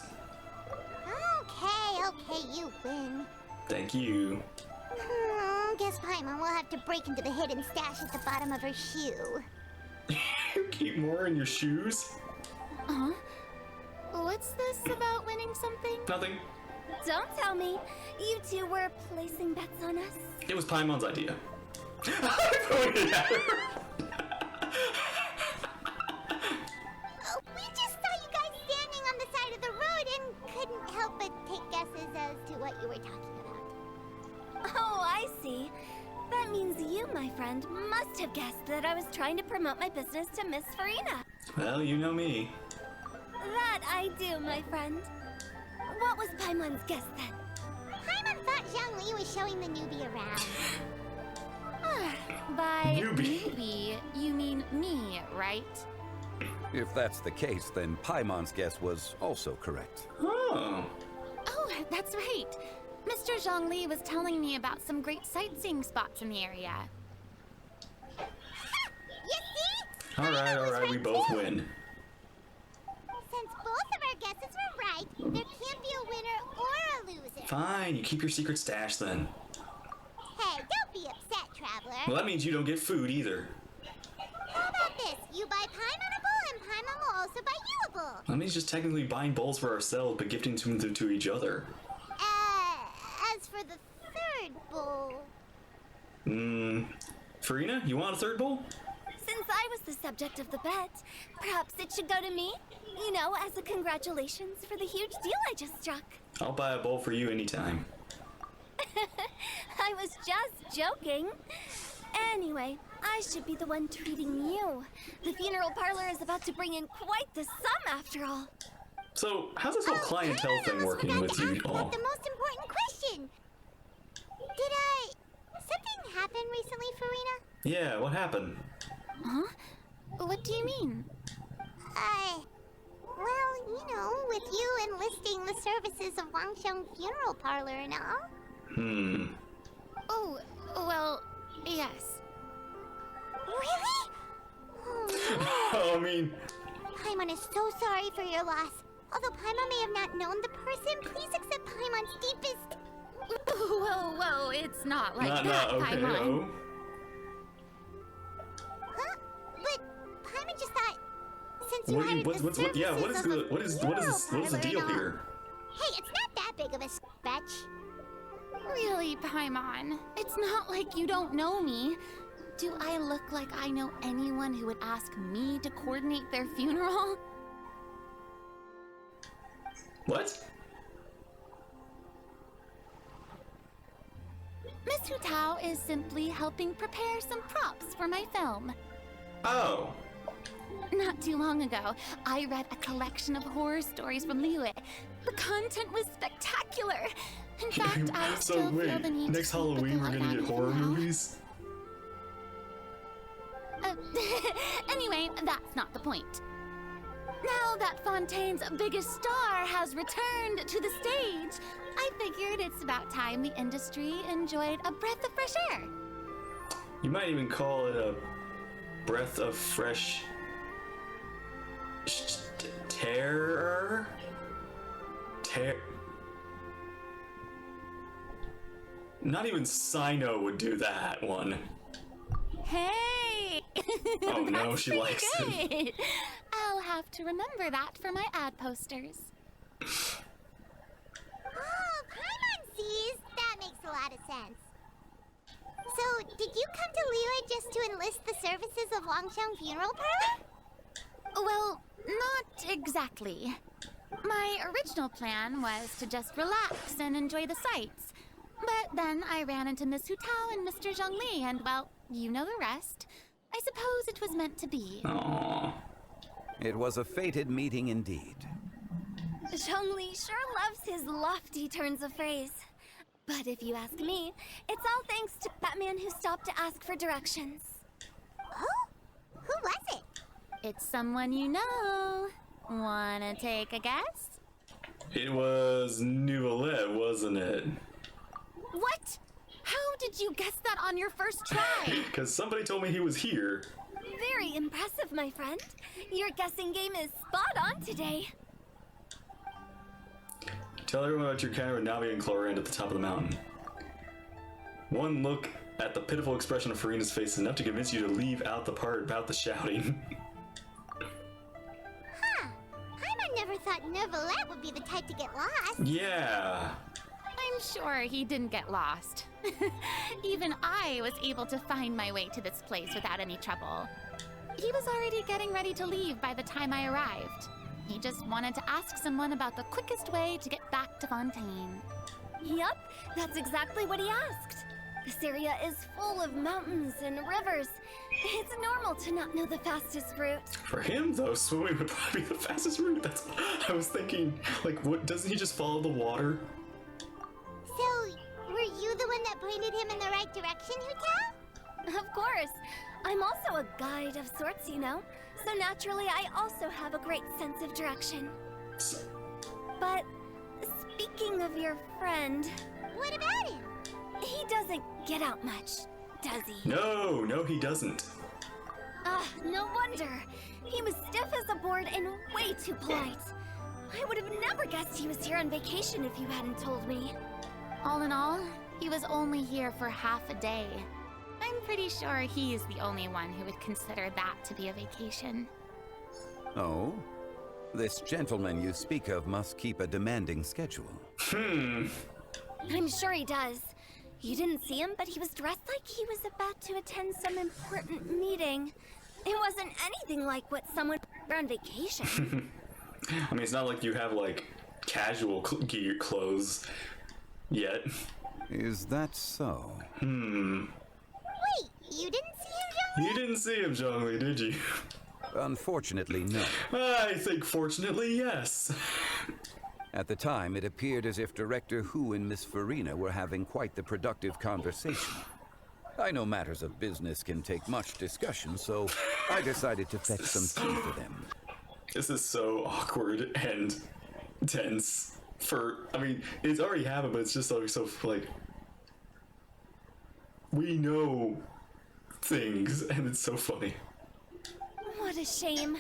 Okay, you win. Thank you. Guess Paimon will have to break into the hidden stash at the bottom of her shoe. You keep more in your shoes? What's this about winning something? Nothing. Don't tell me. You two were placing bets on us? It was Paimon's idea. I pointed at her. We just saw you guys standing on the side of the road and couldn't help but take guesses as to what you were talking about. Oh, I see. That means you, my friend, must have guessed that I was trying to promote my business to Miss Farina. Well, you know me. That I do, my friend. What was Paimon's guess then? Paimon thought Zhongli was showing the newbie around. By Newbie. you mean me, right? If that's the case, then Paimon's guess was also correct. Oh. Oh, that's right. Mr. Zhongli was telling me about some great sightseeing spots in the area. You see? Alright, we both win. Since both of our guesses were right, there can't be a winner or a loser. Fine, you keep your secret stash then. Hey, don't be upset, Traveler. Well, that means you don't get food either. How about this? You buy Paimon a bowl and Paimon will also buy you a bowl. That means just technically buying bowls for ourselves, but gifting them to each other. As for the third bowl... Farina, you want a third bowl? Since I was the subject of the bet, perhaps it should go to me? You know, as a congratulations for the huge deal I just struck. I'll buy a bowl for you anytime. I was just joking. Anyway, I should be the one treating you. The funeral parlor is about to bring in quite the sum after all. So, how's this whole clientele thing working with you all? The most important question. Something happen recently, Farina? Yeah, what happened? Huh? What do you mean? Well, you know, with you enlisting the services of Wangsheng Funeral Parlor and all. Oh, well, yes. Really? I mean... Paimon is so sorry for your loss. Although Paimon may have not known the person, please accept Paimon's deepest... Whoa, it's not like that, okay, Paimon. oh. Huh? But Paimon just thought, since you hired what is the deal here? Hey, it's not that big of a fetch. Really, Paimon? It's not like you don't know me. Do I look like I know anyone who would ask me to coordinate their funeral? What? Miss Hu Tao is simply helping prepare some props for my film. Oh. Not too long ago, I read a collection of horror stories from Liyue. The content was spectacular. In fact, I still feel the need next to Halloween we're gonna get horror movies? Anyway, that's not the point. Now that Fontaine's biggest star has returned to the stage, I figured it's about time the industry enjoyed a breath of fresh air. You might even call it a breath of fresh... terror? Not even Sino would do that one. Hey! Oh no, she likes it. Good. I'll have to remember that for my ad posters. Oh, Paimon sees. That makes a lot of sense. So, did you come to Liyue just to enlist the services of Wangsheng Funeral Parlor? Well, not exactly. My original plan was to just relax and enjoy the sights. But then I ran into Miss Hu Tao and Mr. Zhongli, and well, you know the rest. I suppose it was meant to be. Aww. It was a fated meeting indeed. Zhongli sure loves his lofty turns of phrase. But if you ask me, it's all thanks to that man who stopped to ask for directions. Oh? Who was it? It's someone you know. Wanna take a guess? It was Nouvelle, wasn't it? What? How did you guess that on your first try? Because somebody told me he was here. Very impressive, my friend. Your guessing game is spot on today. Tell everyone about your encounter with Navi and Chlorine at the top of the mountain. One look at the pitiful expression of Farina's face is enough to convince you to leave out the part about the shouting. Huh. Paimon never thought Neverlet would be the type to get lost. Yeah. I'm sure he didn't get lost. Even I was able to find my way to this place without any trouble. He was already getting ready to leave by the time I arrived. He just wanted to ask someone about the quickest way to get back to Fontaine. Yup, that's exactly what he asked. This area is full of mountains and rivers. It's normal to not know the fastest route. For him, though, swimming would probably be the fastest route. That's I was thinking. Like, what? Doesn't he just follow the water? So, were you the one that pointed him in the right direction, Hutao? Of course. I'm also a guide of sorts, you know. So naturally, I also have a great sense of direction. But speaking of your friend... What about him? He doesn't get out much, does he? No, he doesn't. No wonder. He was stiff as a board and way too polite. I would have never guessed he was here on vacation if you hadn't told me. All in all, he was only here for half a day. I'm pretty sure he's the only one who would consider that to be a vacation. Oh? This gentleman you speak of must keep a demanding schedule. I'm sure he does. You didn't see him, but he was dressed like he was about to attend some important meeting. It wasn't anything like what someone would on vacation. I mean, it's not like you have, like, casual gear clothes yet. Is that so? Wait, you didn't see him, Zhongli? You didn't see him, Zhongli, did you? Unfortunately, no. I think fortunately, yes. At the time, it appeared as if Director Hu and Miss Farina were having quite the productive conversation. I know matters of business can take much discussion, so I decided to fetch some tea for them. This is so awkward and tense. I mean, it's already happened, but it's just so like, we know things, and it's so funny. What a shame.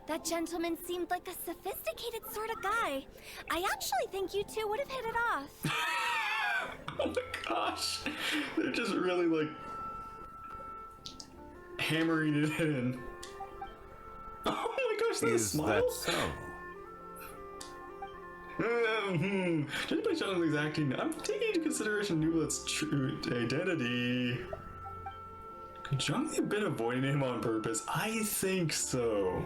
That gentleman seemed like a sophisticated sort of guy. I actually think you two would have hit it off. Oh my gosh. They're just really, like, hammering it in. Oh my gosh, that smile. Is that so? Judging by Zhongli's acting, I'm taking into consideration Nublet's true identity. Could Zhongli have been avoiding him on purpose? I think so.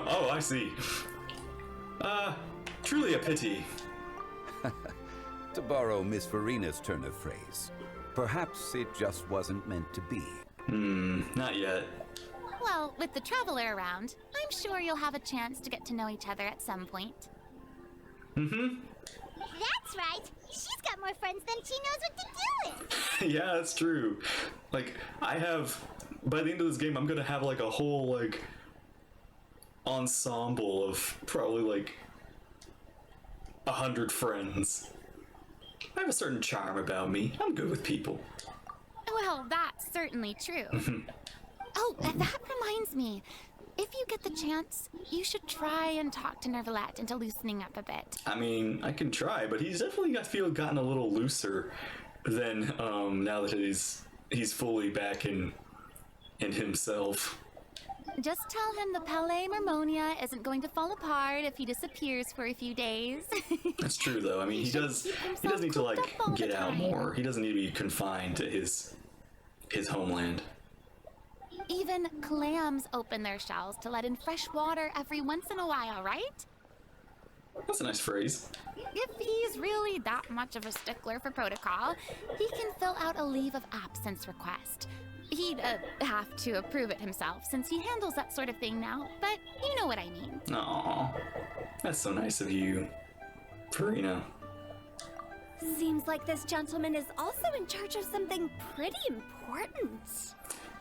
Oh, I see. Truly a pity. To borrow Miss Farina's turn of phrase, perhaps it just wasn't meant to be. Not yet. Well, with the Traveler around, I'm sure you'll have a chance to get to know each other at some point. That's right. She's got more friends than she knows what to do with. Yeah, that's true. Like, by the end of this game, I'm gonna have, like, a whole, like, ensemble of probably, like, 100 friends. I have a certain charm about me. I'm good with people. Well, that's certainly true. Oh, that reminds me. If you get the chance, you should try and talk to Neverlet into loosening up a bit. I mean, I can try, but he's definitely gotten a little looser than now that he's fully back in himself. Just tell him the Palais Mermonia isn't going to fall apart if he disappears for a few days. That's true, though. I mean, he does need to, like, get out more. He doesn't need to be confined to his homeland. Even clams open their shells to let in fresh water every once in a while, right? That's a nice phrase. If he's really that much of a stickler for protocol, he can fill out a leave of absence request. He'd have to approve it himself since he handles that sort of thing now, but you know what I mean. Aw, that's so nice of you, Farina. Seems like this gentleman is also in charge of something pretty important.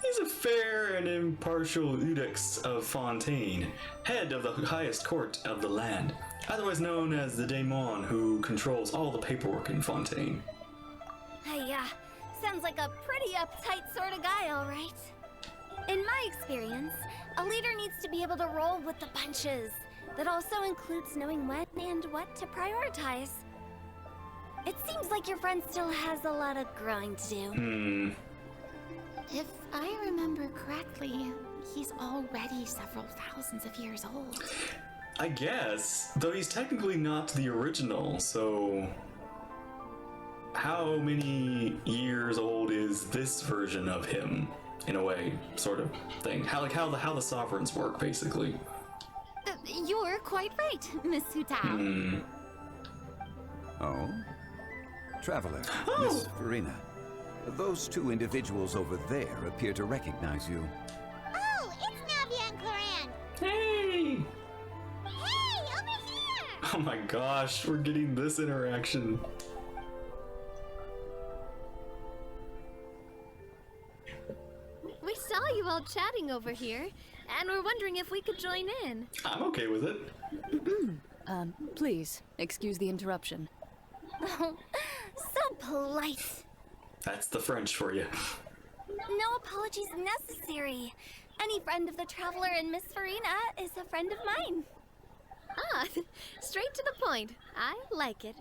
He's a fair and impartial Udex of Fontaine, head of the highest court of the land, otherwise known as the Daemon, who controls all the paperwork in Fontaine. Yeah, sounds like a pretty uptight sort of guy, all right. In my experience, a leader needs to be able to roll with the punches. That also includes knowing when and what to prioritize. It seems like your friend still has a lot of growing to do. If I remember correctly, he's already several thousands of years old. I guess, though he's technically not the original, so how many years old is this version of him, in a way, sort of thing? How the sovereigns work, basically. You're quite right, Miss Hu Tao. Oh? Traveler, Miss Farina. Those two individuals over there appear to recognize you. Oh, it's Navia and Cloran. Hey! Hey, over here! Oh my gosh, we're getting this interaction. We saw you all chatting over here, and we're wondering if we could join in. I'm okay with it. Please, excuse the interruption. Oh, so polite. That's the French for you. No apologies necessary. Any friend of the Traveler and Miss Farina is a friend of mine. Ah, straight to the point. I like it.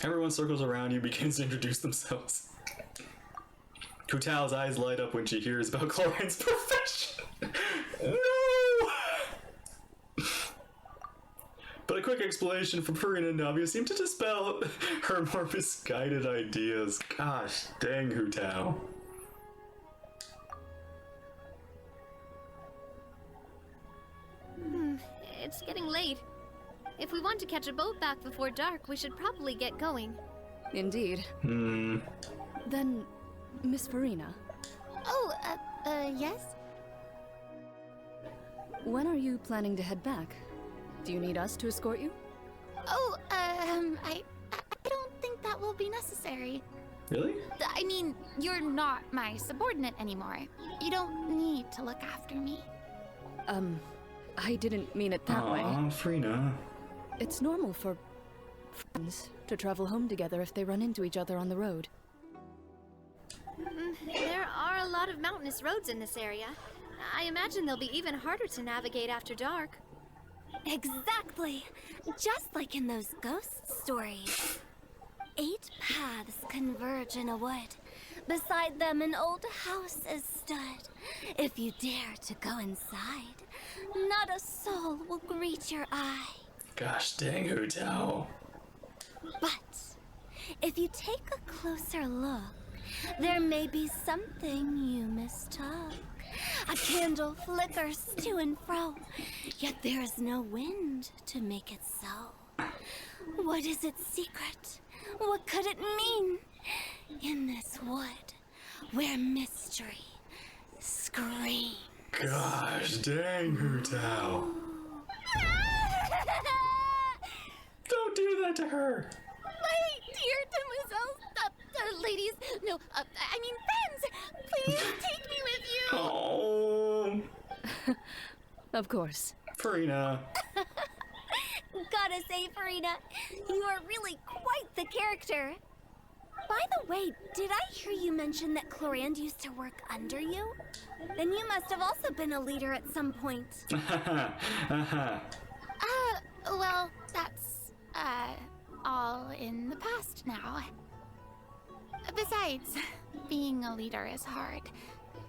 Everyone circles around you, begins to introduce themselves. Hu Tao's eyes light up when she hears about Cloran's profession. No! But a quick explanation from Farina and Navia seemed to dispel her more misguided ideas. Gosh dang, Hu Tao. It's getting late. If we want to catch a boat back before dark, we should probably get going. Indeed. Then, Miss Farina. Oh, yes? When are you planning to head back? Do you need us to escort you? Oh, I don't think that will be necessary. Really? I mean, you're not my subordinate anymore. You don't need to look after me. I didn't mean it that way. Farina. It's normal for friends to travel home together if they run into each other on the road. There are a lot of mountainous roads in this area. I imagine they'll be even harder to navigate after dark. Exactly. Just like in those ghost stories. 8 paths converge in a wood. Beside them an old house is stood. If you dare to go inside, not a soul will greet your eye. Gosh dang, Hu Tao. But if you take a closer look, there may be something you mistook. A candle flickers to and fro, yet there is no wind to make it so. What is its secret? What could it mean? In this wood, where mystery screams. Gosh dang, Hu Tao. Don't do that to her. My dear demoiselles, ladies, no, I mean friends, please take me with you. Oh. Of course. Farina. Gotta say, Farina, you are really quite the character. By the way, did I hear you mention that Cloran used to work under you? Then you must have also been a leader at some point. Well, that's, all in the past now. Besides, being a leader is hard.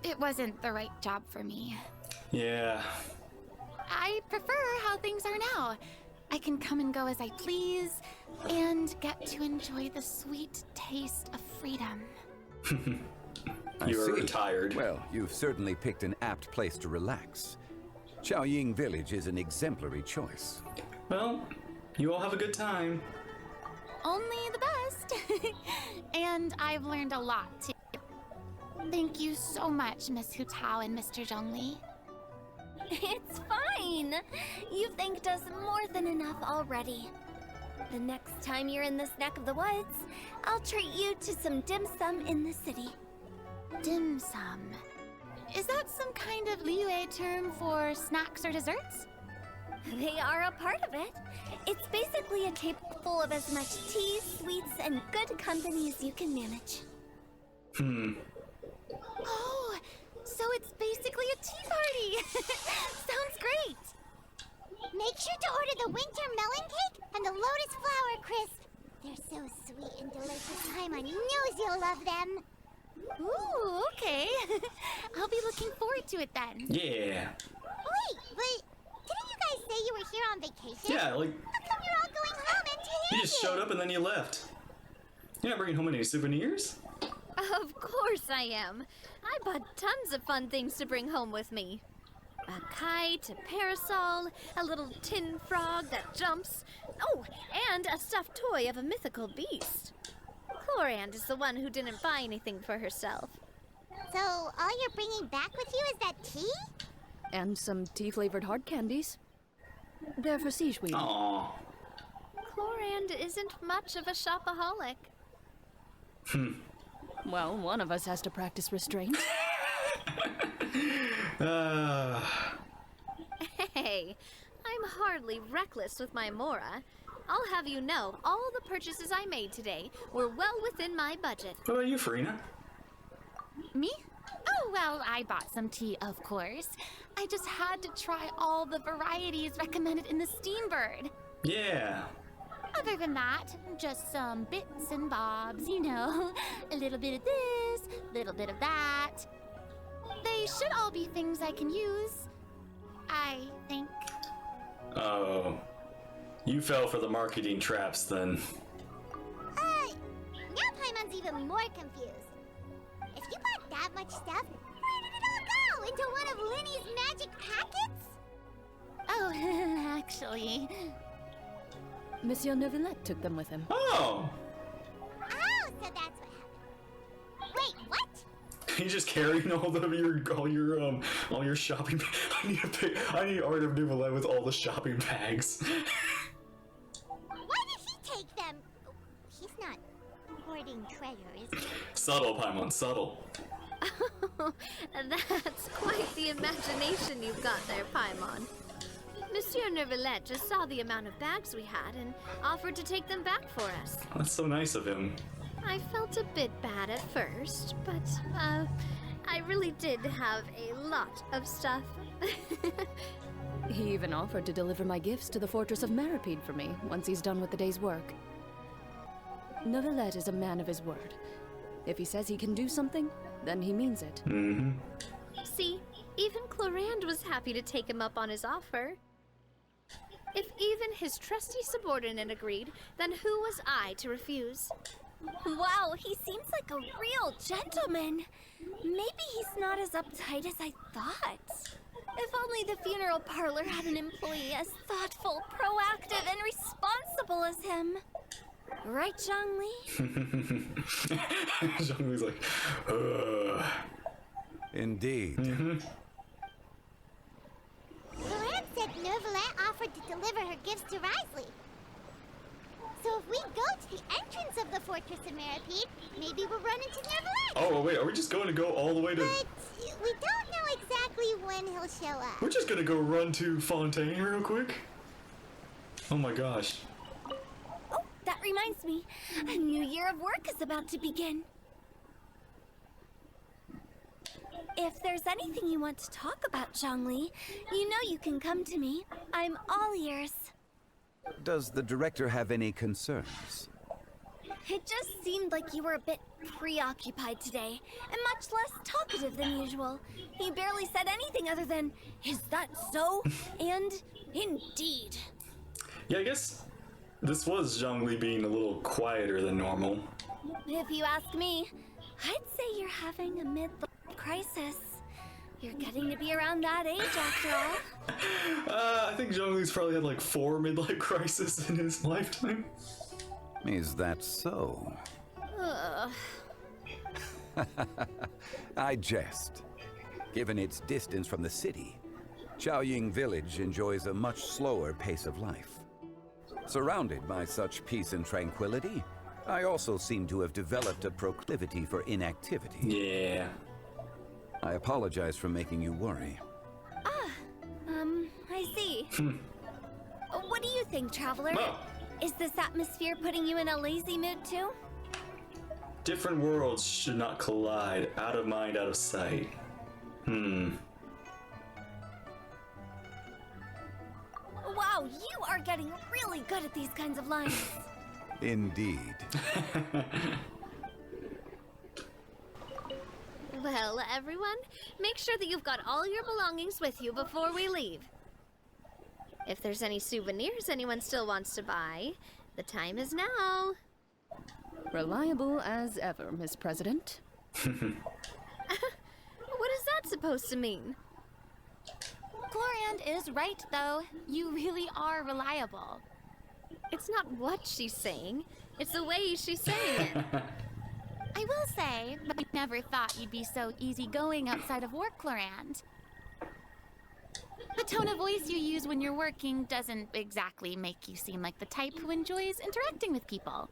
It wasn't the right job for me. Yeah. I prefer how things are now. I can come and go as I please, and get to enjoy the sweet taste of freedom. You're retired. Well, you've certainly picked an apt place to relax. Chaoying Village is an exemplary choice. Well, you all have a good time. Only the best. And I've learned a lot, too. Thank you so much, Miss Hu Tao and Mr. Zhongli. It's fine. You've thanked us more than enough already. The next time you're in this neck of the woods, I'll treat you to some dim sum in the city. Dim sum? Is that some kind of Liyue term for snacks or desserts? They are a part of it. It's basically a table full of as much tea, sweets, and good company as you can manage. Oh, so it's basically a tea party. Sounds great. Make sure to order the winter melon cake and the lotus flower crisp. They're so sweet and delicious, Paimon knows you'll love them. Ooh, okay. I'll be looking forward to it then. Yeah. Wait, but didn't you guys say you were here on vacation? Yeah, like How come you're all going home empty-handed? you just showed up and then you left. You're not bringing home any souvenirs? Of course I am. I bought tons of fun things to bring home with me. A kite, a parasol, a little tin frog that jumps. Oh, and a stuffed toy of a mythical beast. Chlorand is the one who didn't buy anything for herself. So all you're bringing back with you is that tea? And some tea-flavored hard candies. They're for Siegweed. Aww. Chlorand isn't much of a shopaholic. Well, one of us has to practice restraint. Hey, I'm hardly reckless with my Mora. I'll have you know, all the purchases I made today were well within my budget. What about you, Farina? Me? Oh, well, I bought some tea, of course. I just had to try all the varieties recommended in the Steambird. Yeah. Other than that, just some bits and bobs, you know. A little bit of this, a little bit of that. They should all be things I can use, I think. Oh. You fell for the marketing traps then. Now Paimon's even more confused. If you bought that much stuff, where did it all go? Into one of Linny's magic packets? Oh, actually. Monsieur Neuvillette took them with him. Oh! Oh, so that's what happened. Wait, what? You just carrying all your shopping. I need Art of Neuvillette with all the shopping bags. Why did he take them? He's not hoarding treasure, is he? Subtle, Paimon, subtle. That's quite the imagination you've got there, Paimon. Monsieur Neuvillette just saw the amount of bags we had and offered to take them back for us. That's so nice of him. I felt a bit bad at first, but, I really did have a lot of stuff. He even offered to deliver my gifts to the Fortress of Meripede for me once he's done with the day's work. Neuvillette is a man of his word. If he says he can do something, then he means it. Mm-hmm. See, even Chlorand was happy to take him up on his offer. If even his trusty subordinate agreed, then who was I to refuse? Wow, he seems like a real gentleman. Maybe he's not as uptight as I thought. If only the funeral parlor had an employee as thoughtful, proactive, and responsible as him. Right, Zhongli? Zhongli's like, ugh. Indeed. Chlorand said Neuvillette offered to deliver her gifts to Risley. So if we go to the entrance of the Fortress of Meripede, maybe we'll run into Neuvillette. Oh, wait, are we just going to go all the way to... But we don't know exactly when he'll show up. We're just going to go run to Fontaine real quick? Oh my gosh. Oh, that reminds me. A new year of work is about to begin. If there's anything you want to talk about, Zhongli, you know you can come to me. I'm all ears. Does the director have any concerns? It just seemed like you were a bit preoccupied today, and much less talkative than usual. You barely said anything other than, "Is that so?" and "Indeed." Yeah, I guess this was Zhongli being a little quieter than normal. If you ask me, I'd say you're having a midlife crisis. You're getting to be around that age after all. I think Zhongli's probably had like 4 midlife crises in his lifetime. Is that so? Ugh. I jest. Given its distance from the city, Chaoying Village enjoys a much slower pace of life. Surrounded by such peace and tranquility, I also seem to have developed a proclivity for inactivity. Yeah. I apologize for making you worry. I see. What do you think, Traveler? Well, Is this atmosphere putting you in a lazy mood too? different worlds should not collide. Out of mind, out of sight. Wow, you are getting really good at these kinds of lines. Well, everyone, make sure that you've got all your belongings with you before we leave. If there's any souvenirs anyone still wants to buy, the time is now. Reliable as ever, Miss President. What is that supposed to mean? Chlorand is right, though. You really are reliable. It's not what she's saying, it's the way she's saying it. I will say, but I never thought you'd be so easygoing outside of work, Chlorand. The tone of voice you use when you're working doesn't exactly make you seem like the type who enjoys interacting with people.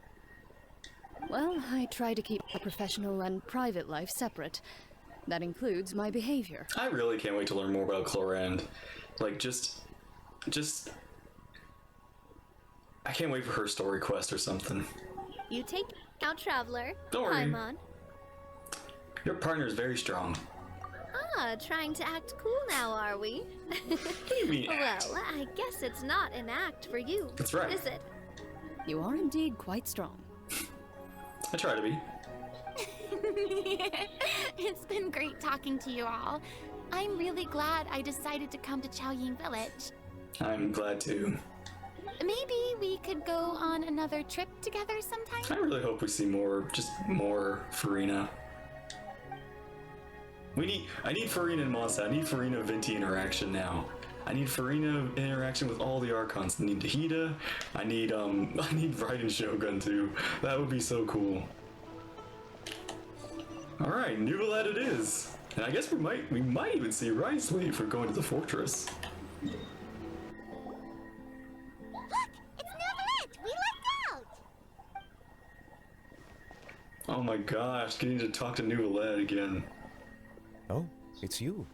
Well, I try to keep my professional and private life separate. That includes my behavior. I really can't wait to learn more about Chlorand. Like, just... I can't wait for her story quest or something. You take out Traveler. Don't worry. Paimon. Your partner is very strong. Ah, trying to act cool now, are we? What do you mean act? Well, I guess it's not an act for you. That's right. Is it? You are indeed quite strong. I try to be. It's been great talking to you all. I'm really glad I decided to come to Chaoying Village. I'm glad too. Maybe we could go on another trip together sometime? I really hope we see more, just more Farina. I need Farina and Mondstadt. I need Farina Venti interaction now. I need Farina interaction with all the Archons. I need Tahita. I need Rite and Shogun too. That would be so cool. Alright, New Valette it is. And I guess we might even see Rite's leave for going to the fortress. Look! It's New Valette! We lucked out! Oh my gosh, getting to talk to New Valette again. Oh, it's you.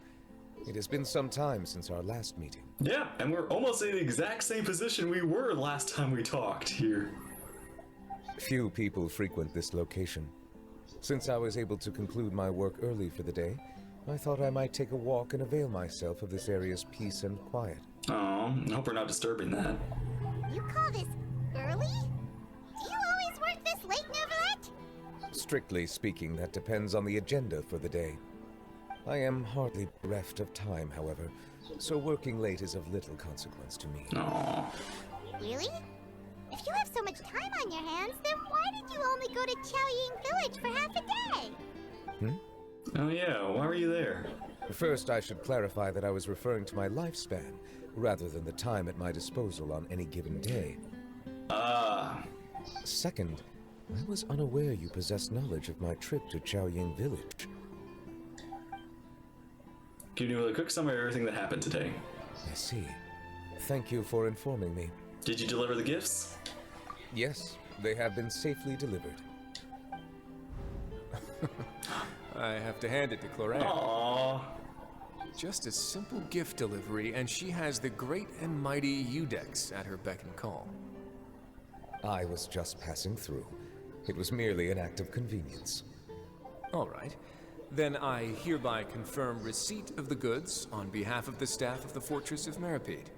It has been some time since our last meeting. Yeah, and we're almost in the exact same position we were last time we talked here. Few people frequent this location. Since I was able to conclude my work early for the day, I thought I might take a walk and avail myself of this area's peace and quiet. Oh, I hope we're not disturbing that. You call this early? Do you always work this late, New Valette? Strictly speaking, that depends on the agenda for the day. I am hardly bereft of time, however, so working late is of little consequence to me. Aww. Really? If you have so much time on your hands, then why did you only go to Chaoying Village for half a day? Oh yeah, why were you there? First, I should clarify that I was referring to my lifespan, rather than the time at my disposal on any given day. Ah. Second, I was unaware you possessed knowledge of my trip to Chaoying Village. Can you quick summary of everything that happened today? I see. Thank you for informing me. Did you deliver the gifts? Yes, they have been safely delivered. I have to hand it to Chlorand. Aww. Just a simple gift delivery, and she has the great and mighty Udex at her beck and call. I was just passing through. It was merely an act of convenience. All right. Then I hereby confirm receipt of the goods on behalf of the staff of the Fortress of Meripede.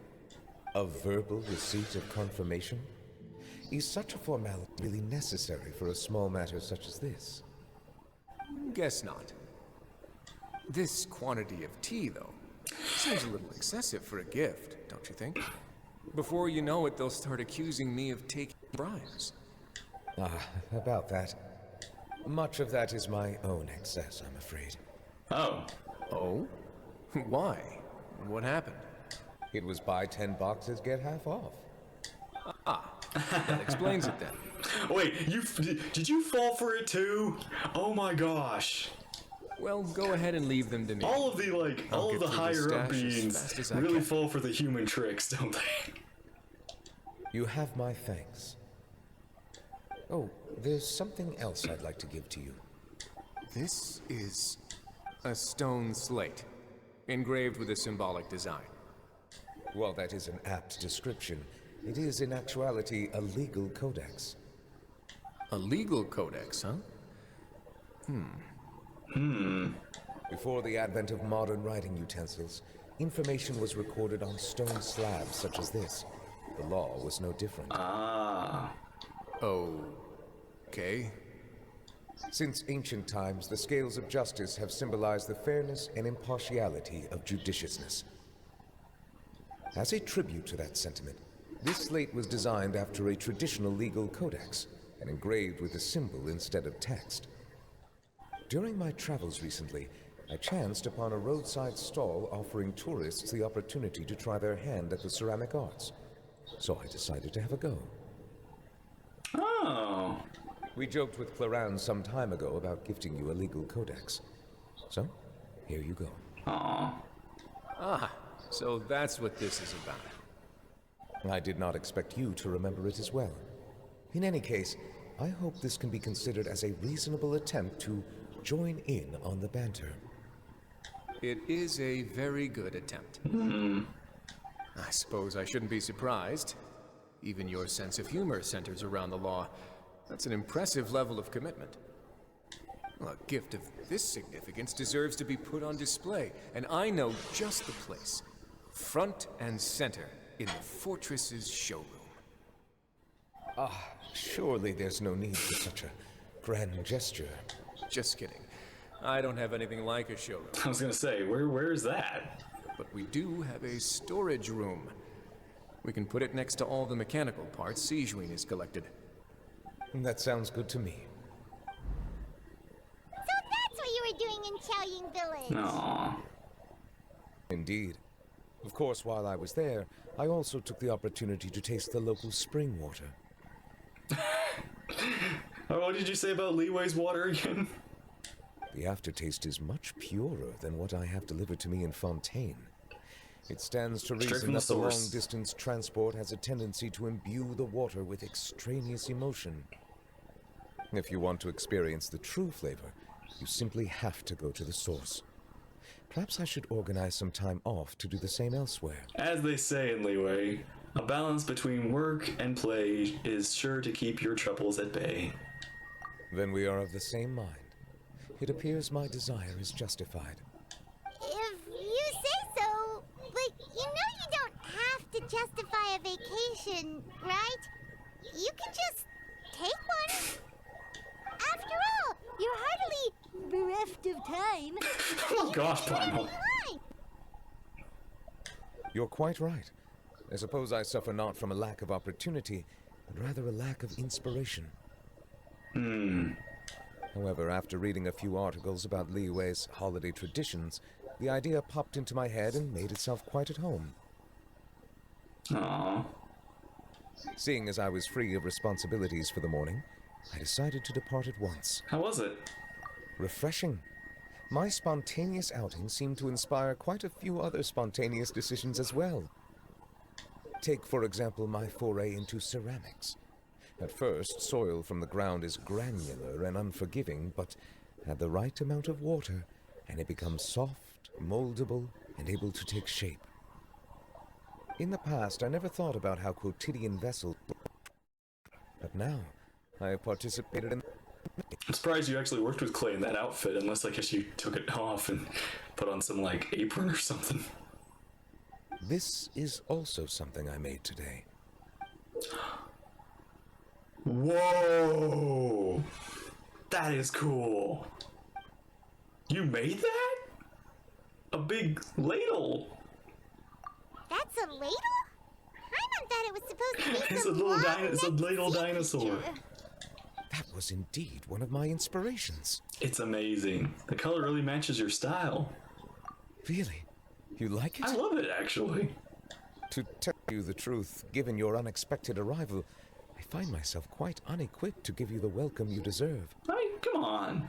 A verbal receipt of confirmation? Is such a formality really necessary for a small matter such as this? Guess not. This quantity of tea, though, seems a little excessive for a gift, don't you think? Before you know it, they'll start accusing me of taking bribes. Ah, about that. Much of that is my own excess, I'm afraid. Oh. Oh? Why? What happened? It was buy 10 boxes, get half off. Ah, that explains it then. Wait, did you fall for it too? Oh my gosh. Well, go ahead and leave them to me. All of the higher up beings really fall for the human tricks, don't they? You have my thanks. Oh, there's something else I'd like to give to you. This is a stone slate, engraved with a symbolic design. While that is an apt description, it is in actuality a legal codex. A legal codex, huh? Before the advent of modern writing utensils, information was recorded on stone slabs such as this. The law was no different. Ah. Okay. Since ancient times, the scales of justice have symbolized the fairness and impartiality of judiciousness. As a tribute to that sentiment, this slate was designed after a traditional legal codex and engraved with a symbol instead of text. During my travels recently, I chanced upon a roadside stall offering tourists the opportunity to try their hand at the ceramic arts, so I decided to have a go. Oh. We joked with Claran some time ago about gifting you a legal codex. So, here you go. Aww. Ah, so that's what this is about. I did not expect you to remember it as well. In any case, I hope this can be considered as a reasonable attempt to join in on the banter. It is a very good attempt. I suppose I shouldn't be surprised. Even your sense of humor centers around the law. That's an impressive level of commitment. Well, a gift of this significance deserves to be put on display, and I know just the place. Front and center in the fortress's showroom. Ah, surely there's no need for such a grand gesture. Just kidding. I don't have anything like a showroom. I was gonna say, where is that? But we do have a storage room. We can put it next to all the mechanical parts Sijuin has collected. That sounds good to me. So that's what you were doing in Chaoying Village. Aww. Indeed. Of course, while I was there, I also took the opportunity to taste the local spring water. Oh, what did you say about Liwei's water again? The aftertaste is much purer than what I have delivered to me in Fontaine. It stands to reason that the long-distance transport has a tendency to imbue the water with extraneous emotion. If you want to experience the true flavor, you simply have to go to the source. Perhaps I should organize some time off to do the same elsewhere. As they say in Liyue, a balance between work and play is sure to keep your troubles at bay. Then we are of the same mind. It appears my desire is justified. If you say so, but you know you don't have to justify a vacation, right? You can just take one. After all, you're hardly bereft of time. Oh gosh, Primal. You're quite right. I suppose I suffer not from a lack of opportunity, but rather a lack of inspiration. However, after reading a few articles about Liyue's holiday traditions, the idea popped into my head and made itself quite at home. Aww. Seeing as I was free of responsibilities for the morning, I decided to depart at once. How was it? Refreshing. My spontaneous outing seemed to inspire quite a few other spontaneous decisions as well. Take, for example, my foray into ceramics. At first, soil from the ground is granular and unforgiving, but add the right amount of water, and it becomes soft, moldable, and able to take shape. In the past, I never thought about how quotidian vessels... But now, I have participated in... I'm surprised you actually worked with clay in that outfit, unless I guess you took it off and put on some, like, apron or something. This is also something I made today. Whoa! That is cool. You made that? A big ladle. That's a ladle? I meant that it was supposed to be It's a little it's a ladle dinosaur. That was indeed one of my inspirations. It's amazing. The color really matches your style. Really? You like it? I love it, actually. To tell you the truth, given your unexpected arrival, I find myself quite unequipped to give you the welcome you deserve. Hey, come on.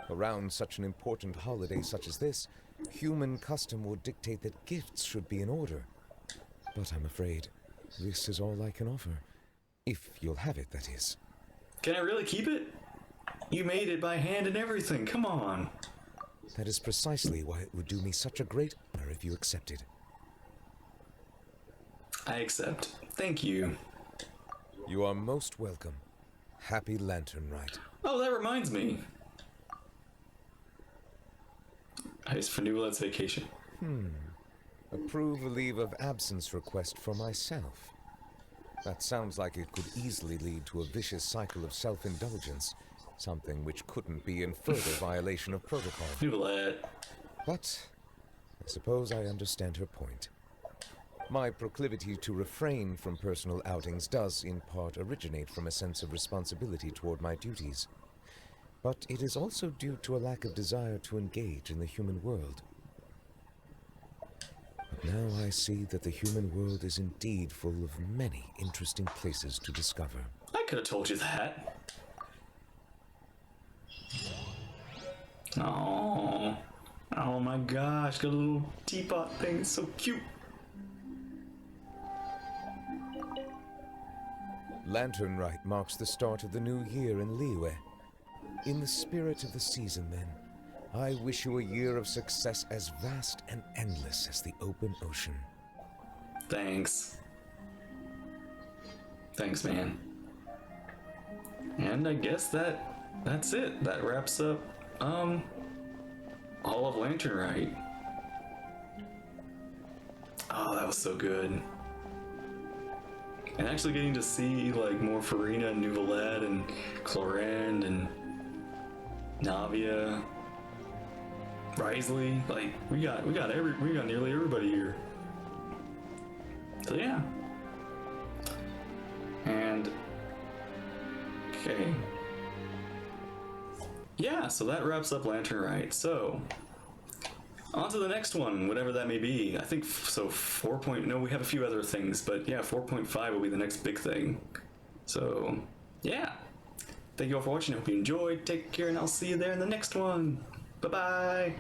Around such an important holiday such as this, human custom would dictate that gifts should be in order. But I'm afraid this is all I can offer. If you'll have it, that is. Can I really keep it? You made it by hand and everything, come on. That is precisely why it would do me such a great honor if you accepted. I accept. Thank you. You are most welcome. Happy Lantern Rite. Oh, that reminds me. Ice for Newlet's vacation. Approve a leave of absence request for myself. That sounds like it could easily lead to a vicious cycle of self-indulgence, something which couldn't be in further violation of protocol. But I suppose I understand her point. My proclivity to refrain from personal outings does, in part, originate from a sense of responsibility toward my duties. But it is also due to a lack of desire to engage in the human world. But now I see that the human world is indeed full of many interesting places to discover. I could have told you that. Oh, oh my gosh, got a little teapot thing, it's so cute. Lantern Rite marks the start of the new year in Liyue. In the spirit of the season, then, I wish you a year of success as vast and endless as the open ocean. Thanks. Thanks, man. And I guess that's it. That wraps up, all of Lantern Rite. Oh, that was so good. And actually getting to see like more Farina and Nouvelette and Clorend and Navia, Risley, like we got nearly everybody here. So yeah. And okay. Yeah, so that wraps up Lantern Rite. So on to the next one, whatever that may be. I think so. 4. No, we have a few other things, but yeah, 4.5 will be the next big thing. So yeah, thank you all for watching. I hope you enjoyed. Take care, and I'll see you there in the next one. Bye bye.